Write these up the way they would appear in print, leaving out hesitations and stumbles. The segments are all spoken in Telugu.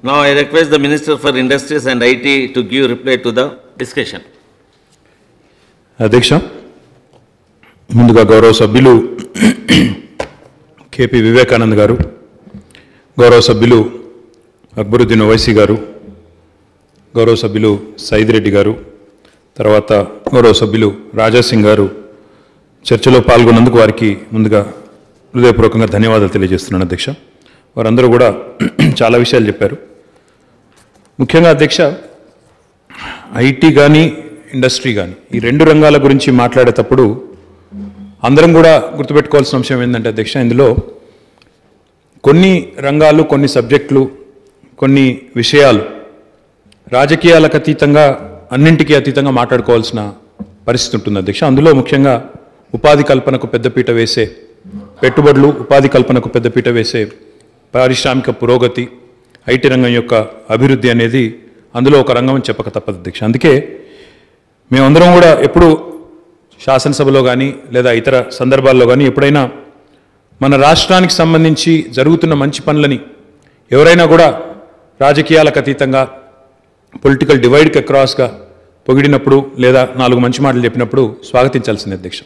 Now I request the Minister for Industries and IT to give reply to the discussion. అధ్యక్ష, ముందుగా గౌరవ సభ్యులు కేపీ వివేకానంద్ గారు, గౌరవ సభ్యులు అక్బరుద్దీన్ ఓవైసీ గారు, గౌరవ సభ్యులు సైద్ రెడ్డి గారు, తర్వాత గౌరవ సభ్యులు రాజా సింగ్ గారు చర్చలో పాల్గొన్నందుకు వారికి ముందుగా హృదయపూర్వకంగా ధన్యవాదాలు తెలియజేస్తున్నాను అధ్యక్ష. వారందరూ కూడా చాలా విషయాలు చెప్పారు. ముఖ్యంగా అధ్యక్ష, ఐటీ కానీ ఇండస్ట్రీ కానీ ఈ రెండు రంగాల గురించి మాట్లాడేటప్పుడు అందరం కూడా గుర్తుపెట్టుకోవాల్సిన అంశం ఏంటంటే అధ్యక్ష, ఇందులో కొన్ని రంగాలు, కొన్ని సబ్జెక్టులు, కొన్ని విషయాలు రాజకీయాలకు అతీతంగా, అన్నింటికీ అతీతంగా మాట్లాడుకోవాల్సిన పరిస్థితి ఉంటుంది అధ్యక్ష. అందులో ముఖ్యంగా ఉపాధి కల్పనకు పెద్దపీట వేసే పెట్టుబడులు, ఉపాధి కల్పనకు పెద్దపీట వేసే పారిశ్రామిక పురోగతి, ఐటీ రంగం యొక్క అభివృద్ధి అనేది అందులో ఒక రంగం అని చెప్పక తప్పదు అధ్యక్ష. అందుకే మేమందరం కూడా ఎప్పుడు శాసనసభలో కానీ లేదా ఇతర సందర్భాల్లో కానీ ఎప్పుడైనా మన రాష్ట్రానికి సంబంధించి జరుగుతున్న మంచి పనులని ఎవరైనా కూడా రాజకీయాలకు అతీతంగా పొలిటికల్ డివైడ్కి అక్రాస్గా పొగిడినప్పుడు లేదా నాలుగు మంచి మాటలు చెప్పినప్పుడు స్వాగతించాల్సింది అధ్యక్ష.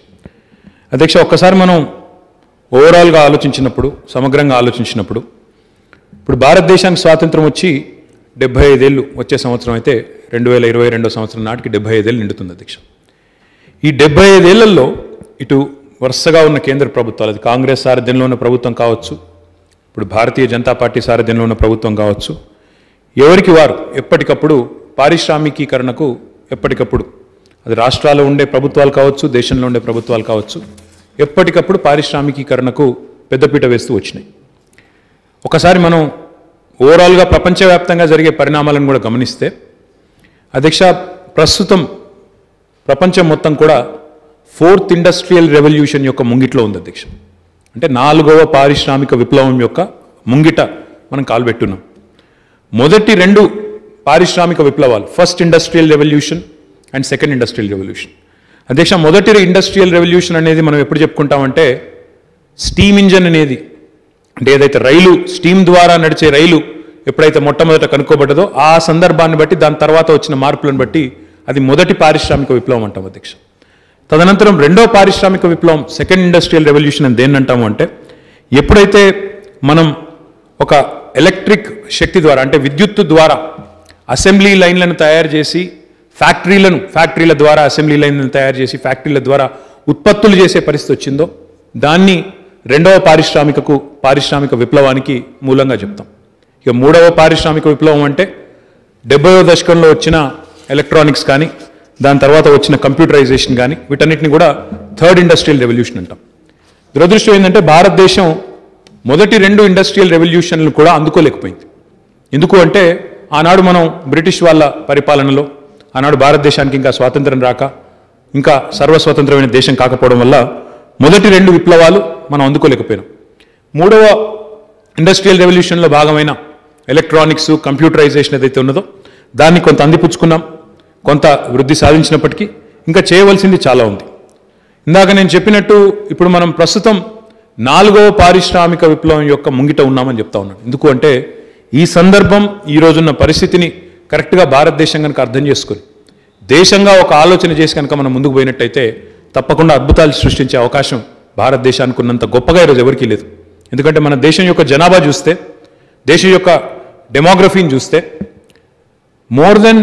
అధ్యక్ష, ఒక్కసారి మనం ఓవరాల్గా ఆలోచించినప్పుడు, సమగ్రంగా ఆలోచించినప్పుడు, ఇప్పుడు భారతదేశానికి స్వాతంత్రం వచ్చి 75 ఏళ్ళు వచ్చే సంవత్సరం అయితే 2022 సంవత్సరం నాటికి 75 ఏళ్ళు నిండుతుంది అధ్యక్ష. ఈ 75 ఏళ్లలో ఇటు వరుసగా ఉన్న కేంద్ర ప్రభుత్వాలు, అది కాంగ్రెస్ సారథ్యంలో ఉన్న ప్రభుత్వం కావచ్చు, ఇప్పుడు భారతీయ జనతా పార్టీ సారథ్యంలో ఉన్న ప్రభుత్వం కావచ్చు, ఎవరికి వారు ఎప్పటికప్పుడు పారిశ్రామికీకరణకు ఎప్పటికప్పుడు, అది రాష్ట్రాల్లో ఉండే ప్రభుత్వాలు కావచ్చు, దేశంలో ఉండే ప్రభుత్వాలు కావచ్చు, ఎప్పటికప్పుడు పారిశ్రామికీకరణకు పెద్దపీట వేస్తూ వచ్చినాయి. ఒకసారి మనం ఓవరాల్గా ప్రపంచవ్యాప్తంగా జరిగే పరిణామాలను కూడా గమనిస్తే అధ్యక్ష, ప్రస్తుతం ప్రపంచం మొత్తం కూడా 4th ఇండస్ట్రియల్ రెవల్యూషన్ యొక్క ముంగిట్లో ఉంది అధ్యక్ష. అంటే 4వ పారిశ్రామిక విప్లవం యొక్క ముంగిట మనం కాలుపెట్టున్నాం. మొదటి రెండు పారిశ్రామిక విప్లవాలు, first industrial revolution and second industrial revolution. అధ్యక్ష, మొదటి ఇండస్ట్రియల్ రెవల్యూషన్ అనేది మనం ఎప్పుడు చెప్పుకుంటామంటే స్టీమ్ ఇంజన్ అనేది, అంటే ఏదైతే రైలు స్టీమ్ ద్వారా నడిచే రైలు ఎప్పుడైతే మొట్టమొదట కనుక్కోబడ్డదో ఆ సందర్భాన్ని బట్టి, దాని తర్వాత వచ్చిన మార్పులను బట్టి అది మొదటి పారిశ్రామిక విప్లవం అంటాం అధ్యక్ష. తదనంతరం రెండో పారిశ్రామిక విప్లవం, సెకండ్ ఇండస్ట్రియల్ రెవల్యూషన్ అని దేన్ని అంటాము అంటే, ఎప్పుడైతే మనం ఒక ఎలక్ట్రిక్ శక్తి ద్వారా, అంటే విద్యుత్తు ద్వారా అసెంబ్లీ లైన్లను తయారు చేసి ఫ్యాక్టరీల ద్వారా అసెంబ్లీ లైన్లను తయారు చేసి ఫ్యాక్టరీల ద్వారా ఉత్పత్తులు చేసే పరిస్థితి వచ్చిందో దాన్ని రెండవ పారిశ్రామిక విప్లవానికి మూలంగా చెప్తాం. ఇక మూడవ పారిశ్రామిక విప్లవం అంటే 70వ దశకంలో వచ్చిన ఎలక్ట్రానిక్స్ కానీ, దాని తర్వాత వచ్చిన కంప్యూటరైజేషన్ కానీ, వీటన్నిటిని కూడా థర్డ్ ఇండస్ట్రియల్ రెవల్యూషన్ అంటాం. దురదృష్టం ఏంటంటే భారతదేశం మొదటి రెండు ఇండస్ట్రియల్ రెవల్యూషన్లు కూడా అందుకోలేకపోయింది. ఎందుకు అంటే ఆనాడు మనం బ్రిటిష్ వాళ్ళ పరిపాలనలో, ఆనాడు భారతదేశానికి ఇంకా స్వాతంత్రం రాక, ఇంకా సర్వస్వతంత్రమైన దేశం కాకపోవడం వల్ల మొదటి రెండు విప్లవాలు మనం అందుకోలేకపోయినాం. మూడవ ఇండస్ట్రియల్ రెవల్యూషన్లో భాగమైన ఎలక్ట్రానిక్స్, కంప్యూటరైజేషన్ ఏదైతే ఉన్నదో దాన్ని కొంత అందిపుచ్చుకున్నాం, కొంత వృద్ధి సాధించినప్పటికీ ఇంకా చేయవలసింది చాలా ఉంది. ఇందాక నేను చెప్పినట్టు ఇప్పుడు మనం ప్రస్తుతం 4వ పారిశ్రామిక విప్లవం యొక్క ముంగిట ఉన్నామని చెప్తా ఉన్నాను. ఎందుకు అంటే ఈ సందర్భం, ఈ రోజున్న పరిస్థితిని కరెక్ట్గా భారతదేశం కనుక అర్థం చేసుకొని దేశంగా ఒక ఆలోచన చేసి కనుక మనం ముందుకు పోయినట్టయితే తప్పకుండా అద్భుతాలు సృష్టించే అవకాశం భారతదేశానికి ఉన్నంత గొప్పగా ఈరోజు ఎవరికీ లేదు. ఎందుకంటే మన దేశం యొక్క జనాభా చూస్తే, దేశం యొక్క డెమోగ్రఫీని చూస్తే more than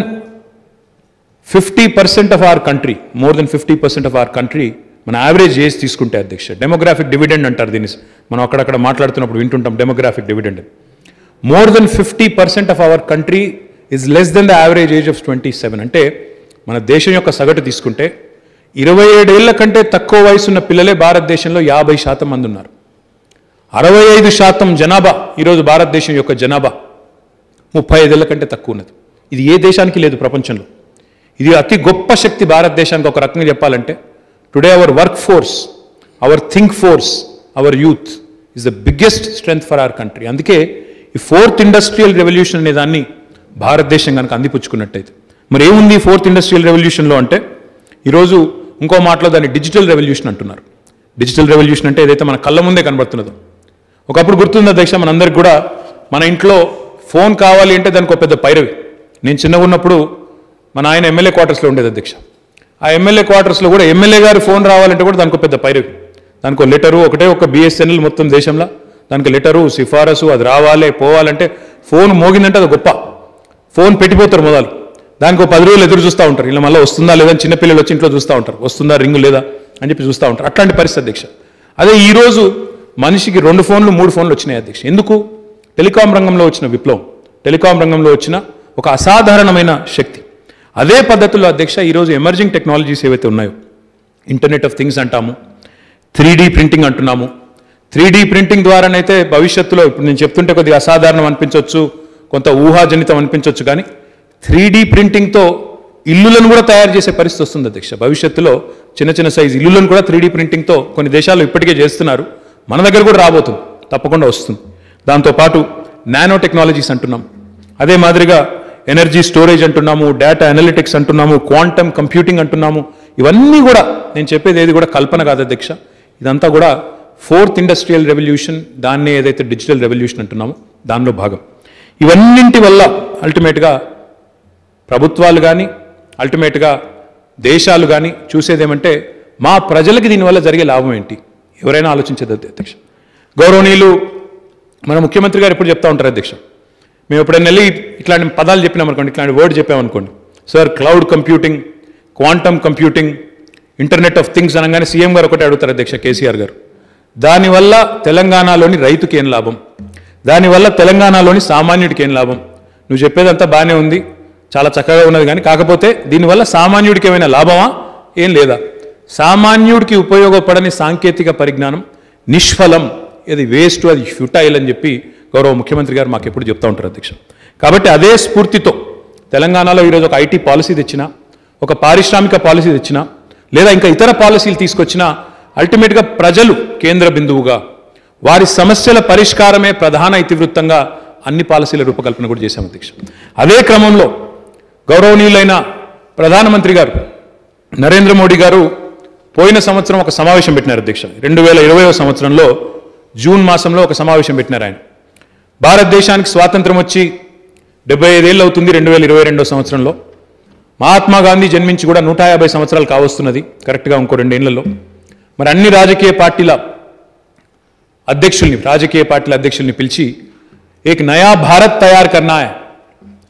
50% of our country మన యావరేజ్ ఏజ్ తీసుకుంటే అధ్యక్ష, డెమోగ్రాఫిక్ డివిడెండ్ అంటారు దీన్ని, మనం అక్కడక్కడ మాట్లాడుతున్నప్పుడు వింటుంటాం demographic dividend. more than 50% of our country is less than the average age of 27. అంటే మన దేశం యొక్క సగటు తీసుకుంటే 27 ఏళ్ల కంటే తక్కువ వయసున్న పిల్లలే భారతదేశంలో 50% మంది ఉన్నారు. 65% జనాభా ఈరోజు భారతదేశం యొక్క జనాభా 35 ఏళ్ల కంటే తక్కువ ఉన్నది. ఇది ఏ దేశానికి లేదు ప్రపంచంలో. ఇది అతి గొప్ప శక్తి భారతదేశానికి. ఒక రకంగా చెప్పాలంటే today our work force, our think force, our youth is the biggest strength for our country. అందుకే ఈ 4th ఇండస్ట్రియల్ రెవల్యూషన్ అనే దాన్ని భారతదేశం కనుక అందిపుచ్చుకున్నట్టయితే, మరి ఏముంది 4th ఇండస్ట్రియల్ రెవల్యూషన్లో అంటే, ఈరోజు ఇంకో మాటలో దాన్ని డిజిటల్ రెవల్యూషన్ అంటున్నారు. డిజిటల్ రెవల్యూషన్ అంటే ఏదైతే మన కళ్ళ ముందే కనబడుతున్నదో, ఒకప్పుడు గుర్తుంది అధ్యక్ష మనందరికి కూడా, మన ఇంట్లో ఫోన్ కావాలి అంటే దానికి ఒక పెద్ద పైరవి. నేను చిన్నగా ఉన్నప్పుడు మన ఆయన ఎమ్మెల్యే క్వార్టర్స్లో ఉండేది అధ్యక్ష. ఆ ఎమ్మెల్యే క్వార్టర్స్లో కూడా ఎమ్మెల్యే గారి ఫోన్ రావాలంటే కూడా దానికి ఒక పెద్ద పైరవి. దానికి ఒక లెటరు, ఒకటే ఒక బిఎస్ఎన్ఎల్ మొత్తం దేశంలో, దానికి లెటరు, సిఫారసు, అది రావాలి పోవాలంటే ఫోన్ మోగిందంటే అది గొప్ప. ఫోన్ పెట్టిపోతారు మొదలు, దానికి ఒక 10 రోజులు ఎదురు చూస్తూ ఉంటారు. ఇలా మళ్ళీ వస్తుందా లేదా, చిన్నపిల్లలు వచ్చి ఇంట్లో చూస్తూ ఉంటారు, వస్తుందా రింగు లేదా అని చెప్పి చూస్తూ ఉంటారు. అట్లాంటి పరిస్థితి అధ్యక్ష. అదే ఈరోజు మనిషికి 2 ఫోన్లు 3 ఫోన్లు వచ్చినాయి అధ్యక్ష. ఎందుకు? టెలికాం రంగంలో వచ్చిన విప్లవం, టెలికాం రంగంలో వచ్చిన ఒక అసాధారణమైన శక్తి. అదే పద్ధతిలో అధ్యక్ష ఈరోజు ఎమర్జింగ్ టెక్నాలజీస్ ఏవైతే ఉన్నాయో, ఇంటర్నెట్ ఆఫ్ థింగ్స్ అంటాము, 3D ప్రింటింగ్ అంటున్నాము. 3D ప్రింటింగ్ ద్వారానైతే భవిష్యత్తులో, ఇప్పుడు నేను చెప్తుంటే కొద్దిగా అసాధారణం అనిపించవచ్చు, కొంత ఊహాజనితం అనిపించవచ్చు, కానీ 3D ప్రింటింగ్తో ఇల్లులను కూడా తయారు చేసే పరిస్థితి వస్తుంది అధ్యక్ష. భవిష్యత్తులో చిన్న చిన్న సైజు ఇల్లులను కూడా 3D ప్రింటింగ్తో కొన్ని దేశాల్లో ఇప్పటికే చేస్తున్నారు, మన దగ్గర కూడా రాబోతుంది, తప్పకుండా వస్తుంది. దాంతోపాటు నానో టెక్నాలజీస్ అంటున్నాం, అదే మాదిరిగా ఎనర్జీ స్టోరేజ్ అంటున్నాము, డేటా అనలిటిక్స్ అంటున్నాము, క్వాంటమ్ కంప్యూటింగ్ అంటున్నాము. ఇవన్నీ కూడా నేను చెప్పేది ఏది కూడా కల్పన కాదు అధ్యక్ష. ఇదంతా కూడా 4th ఇండస్ట్రియల్ రెవల్యూషన్, దాన్నే ఏదైతే డిజిటల్ రెవల్యూషన్ అంటున్నామో దానిలో భాగం. ఇవన్నింటి వల్ల అల్టిమేట్గా ప్రభుత్వాలు కానీ, అల్టిమేట్గా దేశాలు కానీ చూసేదేమంటే మా ప్రజలకి దీనివల్ల జరిగే లాభం ఏంటి, ఎవరైనా ఆలోచించేది అధ్యక్ష. గౌరవనీయులు మన ముఖ్యమంత్రి గారు ఎప్పుడు చెప్తా ఉంటారు అధ్యక్ష, మేము ఎప్పుడైనా వెళ్ళి ఇట్లాంటి పదాలు చెప్పినామనుకోండి, ఇట్లాంటి వర్డ్ చెప్పామనుకోండి, sir cloud computing, quantum computing, internet of things అనగానే సీఎం గారు ఒకటే అడుగుతారు అధ్యక్ష, కేసీఆర్ గారు, దానివల్ల తెలంగాణలోని రైతుకి ఏం లాభం, దానివల్ల తెలంగాణలోని సామాన్యుడికి ఏం లాభం? నువ్వు చెప్పేదంతా బాగానే ఉంది, చాలా చక్కగా ఉన్నది, కానీ కాకపోతే దీనివల్ల సామాన్యుడికి ఏమైనా లాభమా, ఏం లేదా? సామాన్యుడికి ఉపయోగపడని సాంకేతిక పరిజ్ఞానం నిష్ఫలం, ఇది వేస్ట్, అది ఫ్యూటైల్ అని చెప్పి గౌరవ ముఖ్యమంత్రి గారు మాకు ఎప్పుడు చెప్తూ ఉంటారు అధ్యక్ష. కాబట్టి అదే స్ఫూర్తితో తెలంగాణలో ఈరోజు ఒక ఐటీ పాలసీ తెచ్చినా, ఒక పారిశ్రామిక పాలసీ తెచ్చినా, లేదా ఇంకా ఇతర పాలసీలు తీసుకొచ్చినా అల్టిమేట్గా ప్రజలు కేంద్ర బిందువుగా, వారి సమస్యల పరిష్కారమే ప్రధాన ఇతివృత్తంగా అన్ని పాలసీల రూపకల్పన కూడా చేశాం అధ్యక్ష. అదే క్రమంలో గౌరవనీయులైన ప్రధానమంత్రి గారు నరేంద్ర మోడీ గారు పోయిన సంవత్సరం ఒక సమావేశం పెట్టినారు అధ్యక్ష. 2020వ సంవత్సరంలో జూన్ మాసంలో ఒక సమావేశం పెట్టినారు ఆయన. భారతదేశానికి స్వాతంత్రం వచ్చి 75 ఏళ్ళు అవుతుంది 2022వ సంవత్సరంలో. మహాత్మా గాంధీ జన్మించి కూడా 150 సంవత్సరాలు కావస్తున్నది కరెక్ట్గా, ఇంకో 2 ఏళ్లలో. మరి అన్ని రాజకీయ పార్టీల అధ్యక్షుల్ని పిలిచి ఏక్ నయా భారత్ తయారు కర్నా హై,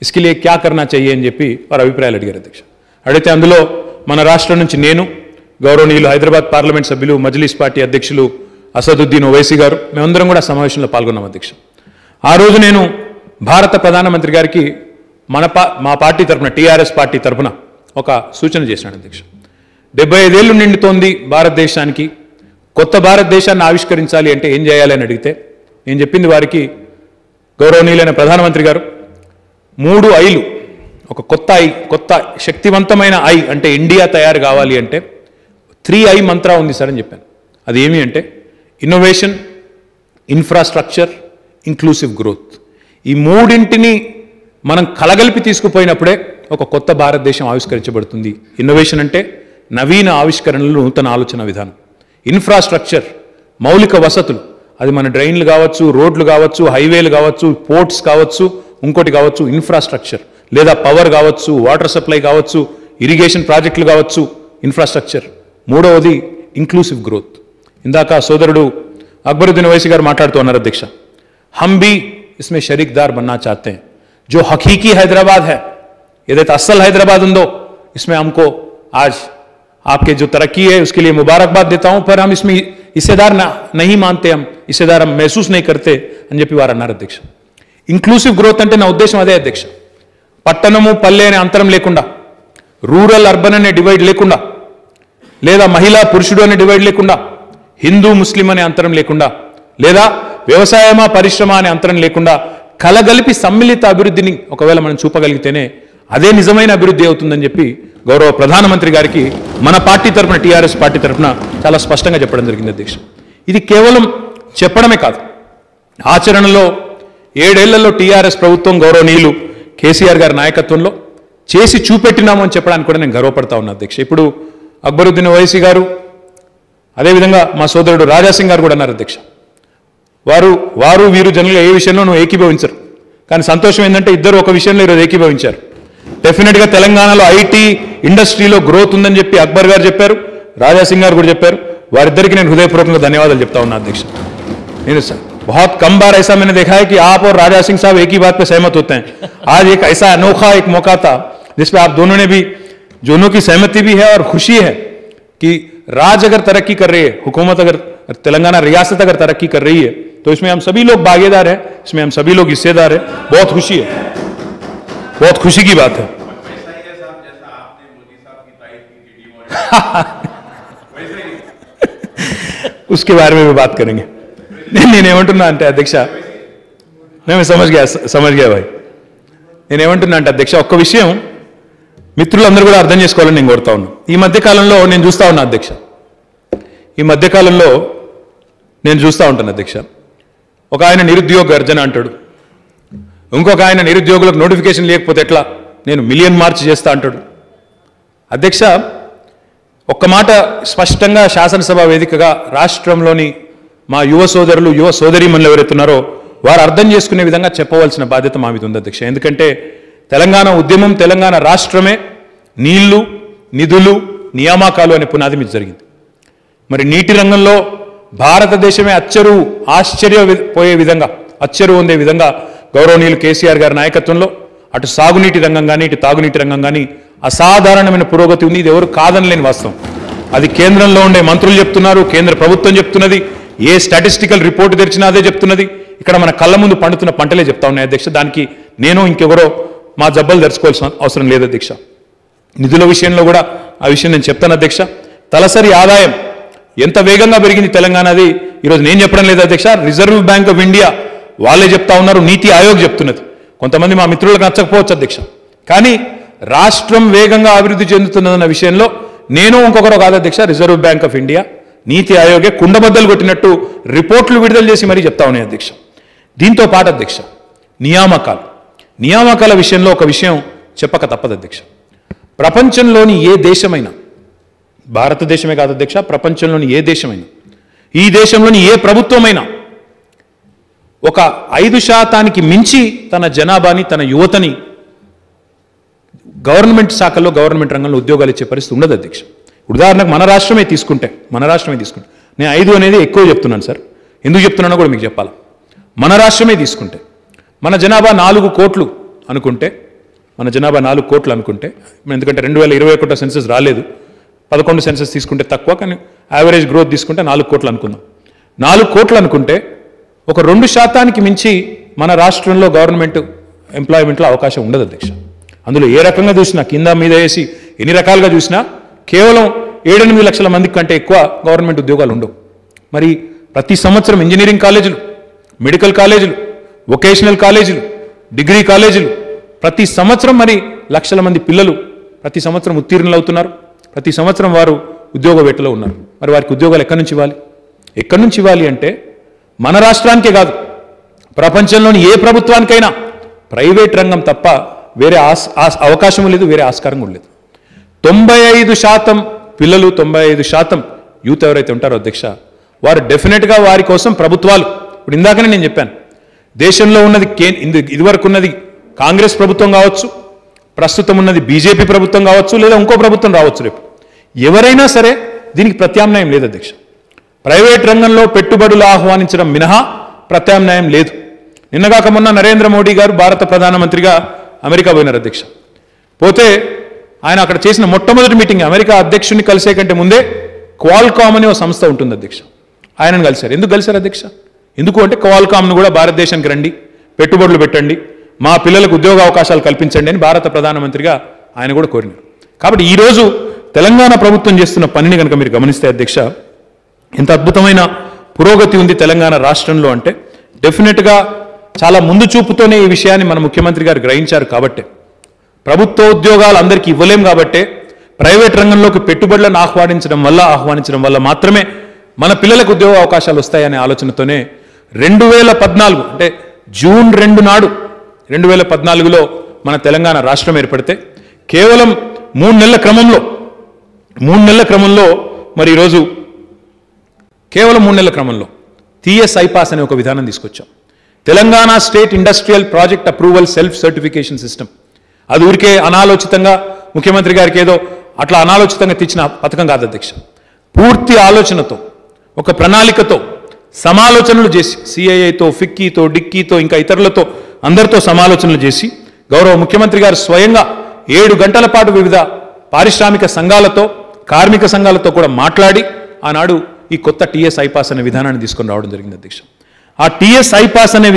ఇస్కే లియే క్యా కర్నా చెయ్యే అని చెప్పి వారు అభిప్రాయాలు అడిగారు అధ్యక్ష. అడిగితే అందులో మన రాష్ట్రం నుంచి నేను, గౌరవనీయులు హైదరాబాద్ పార్లమెంట్ సభ్యులు, మజ్లిస్ పార్టీ అధ్యక్షులు అసదుద్దీన్ ఓవైసీ గారు, మేమందరం కూడా సమావేశంలో పాల్గొన్నాం అధ్యక్ష. ఆ రోజు నేను భారత ప్రధానమంత్రి గారికి మా పార్టీ తరఫున, టీఆర్ఎస్ పార్టీ తరఫున ఒక సూచన చేశాను అధ్యక్ష. 75 ఏళ్ళు నిండుతోంది భారతదేశానికి, కొత్త భారతదేశాన్ని ఆవిష్కరించాలి అంటే ఏం చేయాలి అని అడిగితే నేను చెప్పింది వారికి, గౌరవనీయులైన ప్రధానమంత్రి గారు 3 ఐలు, ఒక కొత్త శక్తివంతమైన ఐ అంటే ఇండియా తయారు కావాలి అంటే 3I మంత్రా ఉంది సార్ అని చెప్పాను. అది ఏమి అంటే ఇన్నోవేషన్, ఇన్ఫ్రాస్ట్రక్చర్, ఇంక్లూసివ్ గ్రోత్. ఈ మూడింటిని మనం కలగలిపి తీసుకుపోయినప్పుడే ఒక కొత్త భారతదేశం ఆవిష్కరించబడుతుంది. ఇన్నోవేషన్ అంటే నవీన ఆవిష్కరణలు, నూతన ఆలోచన విధానం. ఇన్ఫ్రాస్ట్రక్చర్ మౌలిక వసతులు, అది మన డ్రైన్లు కావచ్చు, రోడ్లు కావచ్చు, హైవేలు కావచ్చు, పోర్ట్స్ కావచ్చు, ఇంకోటి కావచ్చు, ఇన్ఫ్రాస్ట్రక్చర్, లేదా పవర్ కావచ్చు, వాటర్ సప్లై కావచ్చు, ఇరిగేషన్ ప్రాజెక్టులు కావచ్చు, ఇన్ఫ్రాస్ట్రక్చర్. మూడవది ఇంక్లూసివ్ గ్రోత్. ఇందాక సోదరుడు అక్బరుద్దీన్ ఓవైసీ గారు మాట్లాడుతూ ఉన్నారు అధ్యక్ష, हम भी इसमें शरीकदार बनना चाहते हैं. जो हकीकी हैदराबाद है, ఏదైతే అస్సల్ హైదరాబాద్ ఉందో, इसमें हमको आज आपके जो तरक्की है उसके लिए मुबारकबाद देता हूं, पर हम इसमें हिस्सेदार नहीं मानते, हम हिस्सेदार हम महसूस नहीं करते అని చెప్పి వారు అన్నారు అధ్యక్ష. ఇంక్లూసివ్ గ్రోత్ అంటే నా ఉద్దేశం అదే అధ్యక్ష. పట్టణము పల్లె అనే అంతరం లేకుండా, రూరల్ అర్బన్ అనే డివైడ్ లేకుండా, లేదా మహిళా పురుషుడు అనే డివైడ్ లేకుండా, హిందూ ముస్లిం అనే అంతరం లేకుండా, లేదా వ్యవసాయమా పరిశ్రమ అనే అంతరం లేకుండా కలగలిపి సమ్మిళిత అభివృద్ధిని ఒకవేళ మనం చూపగలిగితేనే అదే నిజమైన అభివృద్ధి అవుతుందని చెప్పి గౌరవ ప్రధానమంత్రి గారికి మన పార్టీ తరఫున, టీఆర్ఎస్ పార్టీ తరఫున చాలా స్పష్టంగా చెప్పడం జరిగింది అధ్యక్ష. ఇది కేవలం చెప్పడమే కాదు, ఆచరణలో 7 ఏళ్లలో టీఆర్ఎస్ ప్రభుత్వం గౌరవనీయులు కేసీఆర్ గారి నాయకత్వంలో చేసి చూపెట్టినాము అని చెప్పడానికి కూడా నేను గర్వపడతా ఉన్నా అధ్యక్ష. ఇప్పుడు అక్బరుద్దీన్ ఓవైసీ గారు, అదేవిధంగా మా సోదరుడు రాజాసింగ్ గారు కూడా అన్నారు అధ్యక్ష, వారు వీరు జనరల్గా ఏ విషయంలోనూ ఏకీభవించరు, కానీ సంతోషం ఏంటంటే ఇద్దరు ఒక విషయంలో ఈరోజు ఏకీభవించారు. డెఫినెట్గా తెలంగాణలో ఐటీ ఇండస్ట్రీలో గ్రోత్ ఉందని చెప్పి అక్బర్ గారు చెప్పారు, రాజాసింగ్ గారు కూడా చెప్పారు. వారిద్దరికి నేను హృదయపూర్వకంగా ధన్యవాదాలు చెప్తా ఉన్నా అధ్యక్ష. నేను बहुत कम बार ऐसा मैंने देखा है कि आप और राजा सिंह साहब एक ही बात पे सहमत होते हैं. आज एक ऐसा अनोखा एक मौका था जिसपे आप दोनों ने भी, दोनों की सहमति भी है और खुशी है कि राज्य अगर तरक्की कर रही है, हुकूमत अगर, तेलंगाना रियासत अगर तरक्की कर रही है तो इसमें हम सभी लोग भागीदार हैं, इसमें हम सभी लोग हिस्सेदार हैं. बहुत खुशी है, बहुत खुशी की बात है. उसके बारे में भी बात करेंगे. నేనేమంటున్నా అంటే అధ్యక్ష, నేను సమझ गया भाई. నేనేమంటున్నా అంటే అధ్యక్ష, ఒక్క విషయం మిత్రులందరూ కూడా అర్థం చేసుకోవాలని నేను కోరుతా ఉన్నాను. ఈ మధ్యకాలంలో నేను చూస్తూ ఉన్నా అధ్యక్ష, ఈ మధ్యకాలంలో నేను చూస్తూ ఉంటాను అధ్యక్ష, ఒక ఆయన నిరుద్యోగ గర్జన అంటాడు, ఇంకొక ఆయన నిరుద్యోగులకు నోటిఫికేషన్ లేకపోతే ఎట్లా, నేను మిలియన్ మార్చ్ చేస్తా అంటాడు. అధ్యక్ష, ఒక్క మాట స్పష్టంగా శాసనసభ వేదికగా రాష్ట్రంలోని మా యువ సోదరులు, యువ సోదరీమణులు ఎవరైతున్నారో వారు అర్థం చేసుకునే విధంగా చెప్పవలసిన బాధ్యత మా మీద ఉంది అధ్యక్ష. ఎందుకంటే తెలంగాణ ఉద్యమం, తెలంగాణ రాష్ట్రమే నీళ్లు, నిధులు, నియామకాలు అనే పునాది మీద జరిగింది. మరి నీటి రంగంలో భారతదేశమే ఆశ్చర్యపోయే విధంగా, అచ్చరు పొందే విధంగా గౌరవనీయులు కేసీఆర్ గారి నాయకత్వంలో అటు సాగునీటి రంగం కానీ ఇటు తాగునీటి రంగం కానీ అసాధారణమైన పురోగతి ఉంది. ఇది ఎవరు కాదనలేని వాస్తవం. అది కేంద్రంలో ఉండే మంత్రులు చెప్తున్నారు, కేంద్ర ప్రభుత్వం చెప్తున్నది, ఏ స్టాటిస్టికల్ రిపోర్ట్ తెరిచినా అదే చెప్తున్నది. ఇక్కడ మన కళ్ళ ముందు పండుతున్న పంటలే చెప్తా ఉన్నాయి అధ్యక్ష. దానికి నేను ఇంకెవరో మా జబ్బలు తెరుచుకోవాల్సిన అవసరం లేదు అధ్యక్ష. నిధుల విషయంలో కూడా ఆ విషయం నేను చెప్తాను అధ్యక్ష. తలసరి ఆదాయం ఎంత వేగంగా పెరిగింది తెలంగాణది ఈరోజు నేను చెప్పడం లేదు అధ్యక్ష, రిజర్వ్ బ్యాంక్ ఆఫ్ ఇండియా వాళ్ళే చెప్తా ఉన్నారు, నీతి ఆయోగ్ చెప్తున్నది. కొంతమంది మా మిత్రులకు నచ్చకపోవచ్చు అధ్యక్ష, కానీ రాష్ట్రం వేగంగా అభివృద్ధి చెందుతున్నదన్న విషయంలో నేను ఇంకొకరు కాదు అధ్యక్ష, రిజర్వ్ బ్యాంక్ ఆఫ్ ఇండియా, నీతి ఆయోగే కుండబద్దలు కొట్టినట్టు రిపోర్ట్లు విడుదల చేసి మరీ చెప్తా ఉన్నాయి అధ్యక్ష. దీంతో పాటు అధ్యక్ష, నియామకాల విషయంలో ఒక విషయం చెప్పక తప్పదు అధ్యక్ష. ప్రపంచంలోని ఏ దేశమైనా, భారతదేశమే కాదు అధ్యక్ష, ప్రపంచంలోని ఏ దేశమైనా, ఈ దేశంలోని ఏ ప్రభుత్వమైనా ఒక 5% మించి తన జనాభాని, తన యువతని గవర్నమెంట్ శాఖల్లో, గవర్నమెంట్ రంగంలో ఉద్యోగాలు ఇచ్చే పరిస్థితి ఉండదు అధ్యక్ష. ఉదాహరణకు మన రాష్ట్రమే తీసుకుంటే నేను 5 అనేది ఎక్కువ చెప్తున్నాను సార్, ఎందుకు చెప్తున్నానో కూడా మీకు చెప్పాలి. మన రాష్ట్రమే తీసుకుంటే మన జనాభా 4 కోట్లు అనుకుంటే, ఎందుకంటే 2021 సెన్సస్ రాలేదు, 11 సెన్సస్ తీసుకుంటే తక్కువ, కానీ యావరేజ్ గ్రోత్ తీసుకుంటే 4 కోట్లు అనుకుందాం. 4 కోట్లు అనుకుంటే ఒక 2% మించి మన రాష్ట్రంలో గవర్నమెంట్ ఎంప్లాయ్మెంట్లో అవకాశం ఉండదు అధ్యక్ష. అందులో ఏ రకంగా చూసినా, కింద మీద వేసి ఎన్ని రకాలుగా చూసినా కేవలం 7-8 లక్షల మందికి కంటే ఎక్కువ గవర్నమెంట్ ఉద్యోగాలు ఉండవు. మరి ప్రతి సంవత్సరం ఇంజనీరింగ్ కాలేజీలు, మెడికల్ కాలేజీలు, వొకేషనల్ కాలేజీలు, డిగ్రీ కాలేజీలు, ప్రతి సంవత్సరం మరి లక్షల మంది పిల్లలు ప్రతి సంవత్సరం ఉత్తీర్ణులు అవుతున్నారు. ప్రతి సంవత్సరం వారు ఉద్యోగ వేటలో ఉన్నారు. మరి వారికి ఉద్యోగాలు ఎక్కడి నుంచి ఇవ్వాలి అంటే మన రాష్ట్రానికే కాదు, ప్రపంచంలోని ఏ ప్రభుత్వానికైనా ప్రైవేట్ రంగం తప్ప వేరే అవకాశం లేదు, వేరే ఆస్కారం కూడా లేదు. 95% పిల్లలు, 95% యూత్ ఎవరైతే ఉంటారో అధ్యక్ష, వారు డెఫినెట్గా వారి కోసం ప్రభుత్వాలు, ఇప్పుడు ఇందాకనే నేను చెప్పాను, దేశంలో ఉన్నది ఇదివరకు ఉన్నది కాంగ్రెస్ ప్రభుత్వం కావచ్చు, ప్రస్తుతం ఉన్నది బీజేపీ ప్రభుత్వం కావచ్చు, లేదా ఇంకో ప్రభుత్వం రావచ్చు రేపు, ఎవరైనా సరే దీనికి ప్రత్యామ్నాయం లేదు అధ్యక్ష. ప్రైవేట్ రంగంలో పెట్టుబడులు ఆహ్వానించడం మినహా ప్రత్యామ్నాయం లేదు. నిన్నగాక మొన్న నరేంద్ర మోడీ గారు భారత ప్రధానమంత్రిగా అమెరికా పోయినారు అధ్యక్ష. పోతే ఆయన అక్కడ చేసిన మొట్టమొదటి మీటింగ్, అమెరికా అధ్యక్షుడిని కలిసే కంటే ముందే క్వాల్కామ్ అనే ఒక సంస్థ ఉంటుంది అధ్యక్ష, ఆయనను కలిశారు. ఎందుకు కలిశారు అధ్యక్ష? ఎందుకు అంటే క్వాల్కామ్ను కూడా భారతదేశానికి రండి, పెట్టుబడులు పెట్టండి, మా పిల్లలకు ఉద్యోగ అవకాశాలు కల్పించండి అని భారత ప్రధానమంత్రిగా ఆయన కూడా కోరినారు. కాబట్టి ఈరోజు తెలంగాణ ప్రభుత్వం చేస్తున్న పనిని కనుక మీరు గమనిస్తే అధ్యక్ష, ఎంత అద్భుతమైన పురోగతి ఉంది తెలంగాణ రాష్ట్రంలో అంటే డెఫినెట్గా చాలా ముందు చూపుతోనే ఈ విషయాన్ని మన ముఖ్యమంత్రి గారు గ్రహించారు. కాబట్టి ప్రభుత్వ ఉద్యోగాలు అందరికీ ఇవ్వలేం కాబట్టి ప్రైవేట్ రంగంలోకి పెట్టుబడులను ఆహ్వానించడం వల్ల మాత్రమే మన పిల్లలకు ఉద్యోగ అవకాశాలు వస్తాయనే ఆలోచనతోనే 2014 అంటే జూన్ 2 నాడు 2014లో మన తెలంగాణ రాష్ట్రం ఏర్పడితే కేవలం 3 నెలల క్రమంలో మరి ఈరోజు కేవలం 3 నెలల క్రమంలో టీఎస్ ఐపాస్ అనే ఒక విధానం తీసుకొచ్చాం. Telangana state industrial project approval self certification system. అది ఊరికే అనాలోచితంగా ముఖ్యమంత్రి గారికి ఏదో అట్లా అనాలోచితంగా తెచ్చిన పథకం కాదు అధ్యక్ష. పూర్తి ఆలోచనతో, ఒక ప్రణాళికతో, సమాలోచనలు చేసి సిఐఐతో, ఫిక్కీతో, డిక్కీతో, ఇంకా ఇతరులతో అందరితో సమాలోచనలు చేసి గౌరవ ముఖ్యమంత్రి గారు స్వయంగా 7 గంటల పాటు వివిధ పారిశ్రామిక సంఘాలతో, కార్మిక సంఘాలతో కూడా మాట్లాడి ఆనాడు ఈ కొత్త టీఎస్ ఐపాస్ అనే విధానాన్ని తీసుకొని రావడం జరిగింది అధ్యక్ష. ఆ టీఎస్ ఐపాస్ అనే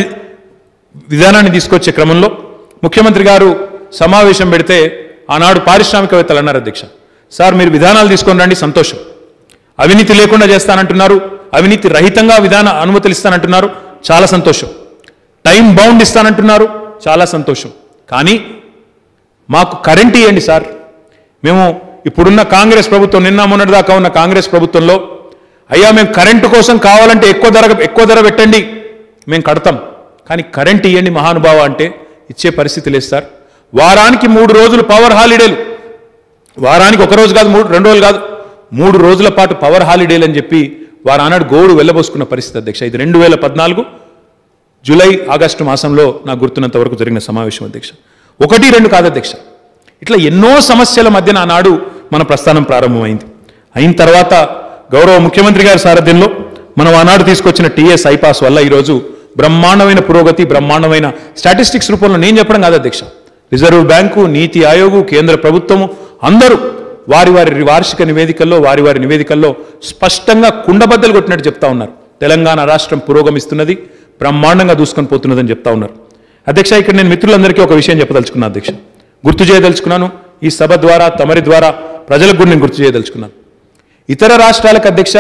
విధానాన్ని తీసుకొచ్చే క్రమంలో ముఖ్యమంత్రి గారు సమావేశం పెడితే ఆనాడు పారిశ్రామికవేత్తలు అన్నారు అధ్యక్ష, సార్ మీరు విధానాలు తీసుకొని రండి, సంతోషం, అవినీతి లేకుండా చేస్తానంటున్నారు, అవినీతి రహితంగా విధాన అనుమతులు ఇస్తానంటున్నారు, చాలా సంతోషం, టైం బౌండ్ ఇస్తానంటున్నారు, చాలా సంతోషం, కానీ మాకు కరెంట్ ఇవ్వండి సార్. మేము ఇప్పుడున్న కాంగ్రెస్ ప్రభుత్వం, నిన్న మొన్నటిదాకా ఉన్న కాంగ్రెస్ ప్రభుత్వంలో అయ్యా మేము కరెంటు కోసం కావాలంటే ఎక్కువ ధర పెట్టండి, మేము కడతాం, కానీ కరెంట్ ఇవ్వండి మహానుభావ అంటే ఇచ్చే పరిస్థితి లేదు సార్. వారానికి 3 రోజులు పవర్ హాలిడేలు, వారానికి 1 రోజు కాదు, 2 రోజులు కాదు, 3 రోజుల పాటు పవర్ హాలిడేలు అని చెప్పి వారు ఆనాడు గోడు వెళ్ళబోసుకున్న పరిస్థితి అధ్యక్ష. ఇది 2014 జూలై ఆగస్టు మాసంలో నాకు గుర్తున్నంత వరకు జరిగిన సమావేశం అధ్యక్ష. 1, 2 కాదు అధ్యక్ష, ఇట్లా ఎన్నో సమస్యల మధ్యన ఆనాడు మన ప్రస్థానం ప్రారంభమైంది. అయిన తర్వాత గౌరవ ముఖ్యమంత్రి గారి సారథ్యంలో మనం ఆనాడు తీసుకొచ్చిన టీఎస్ ఐపాస్ వల్ల ఈరోజు బ్రహ్మాండమైన పురోగతి, బ్రహ్మాండమైన స్టాటిస్టిక్స్ రూపంలో నేను చెప్పడం కాదు అధ్యక్ష, రిజర్వ్ బ్యాంకు, నీతి ఆయోగు, కేంద్ర ప్రభుత్వము అందరూ వారి వార్షిక నివేదికల్లో, వారి నివేదికల్లో స్పష్టంగా కుండబద్దలు కొట్టినట్టు చెప్తా ఉన్నారు. తెలంగాణ రాష్ట్రం పురోగమిస్తున్నది, బ్రహ్మాండంగా దూసుకొని పోతున్నదని చెప్తా ఉన్నారు అధ్యక్ష. ఇక్కడ నేను మిత్రులందరికీ ఒక విషయం చెప్పదలుచుకున్నాను అధ్యక్ష, గుర్తు చేయదలుచుకున్నాను. ఈ సభ ద్వారా, తమరి ద్వారా ప్రజలకు కూడా నేను గుర్తు చేయదలుచుకున్నాను. ఇతర రాష్ట్రాలకు అధ్యక్ష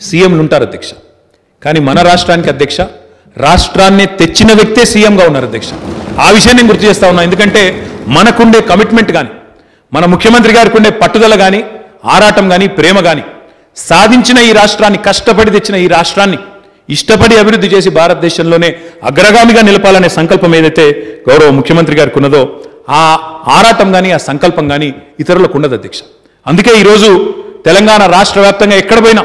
సీఎంలు ఉంటారు అధ్యక్ష, కానీ మన రాష్ట్రానికి అధ్యక్ష రాష్ట్రాన్ని తెచ్చిన వ్యక్తే సీఎంగా ఉన్నారు అధ్యక్ష. ఆ విషయాన్ని నేను గుర్తు చేస్తా ఉన్నా, ఎందుకంటే మనకుండే కమిట్మెంట్ కానీ, మన ముఖ్యమంత్రి గారికి ఉండే పట్టుదల కానీ, ఆరాటం కానీ, ప్రేమ కానీ, సాధించిన ఈ రాష్ట్రాన్ని, కష్టపడి తెచ్చిన ఈ రాష్ట్రాన్ని ఇష్టపడి అభివృద్ధి చేసి భారతదేశంలోనే అగ్రగామిగా నిలపాలనే సంకల్పం ఏదైతే గౌరవ ముఖ్యమంత్రి గారికి ఉన్నదో ఆ ఆరాటం కానీ, ఆ సంకల్పం కానీ ఇతరులకు ఉండదు అధ్యక్ష. అందుకే ఈరోజు తెలంగాణ రాష్ట్ర వ్యాప్తంగా ఎక్కడ పోయినా,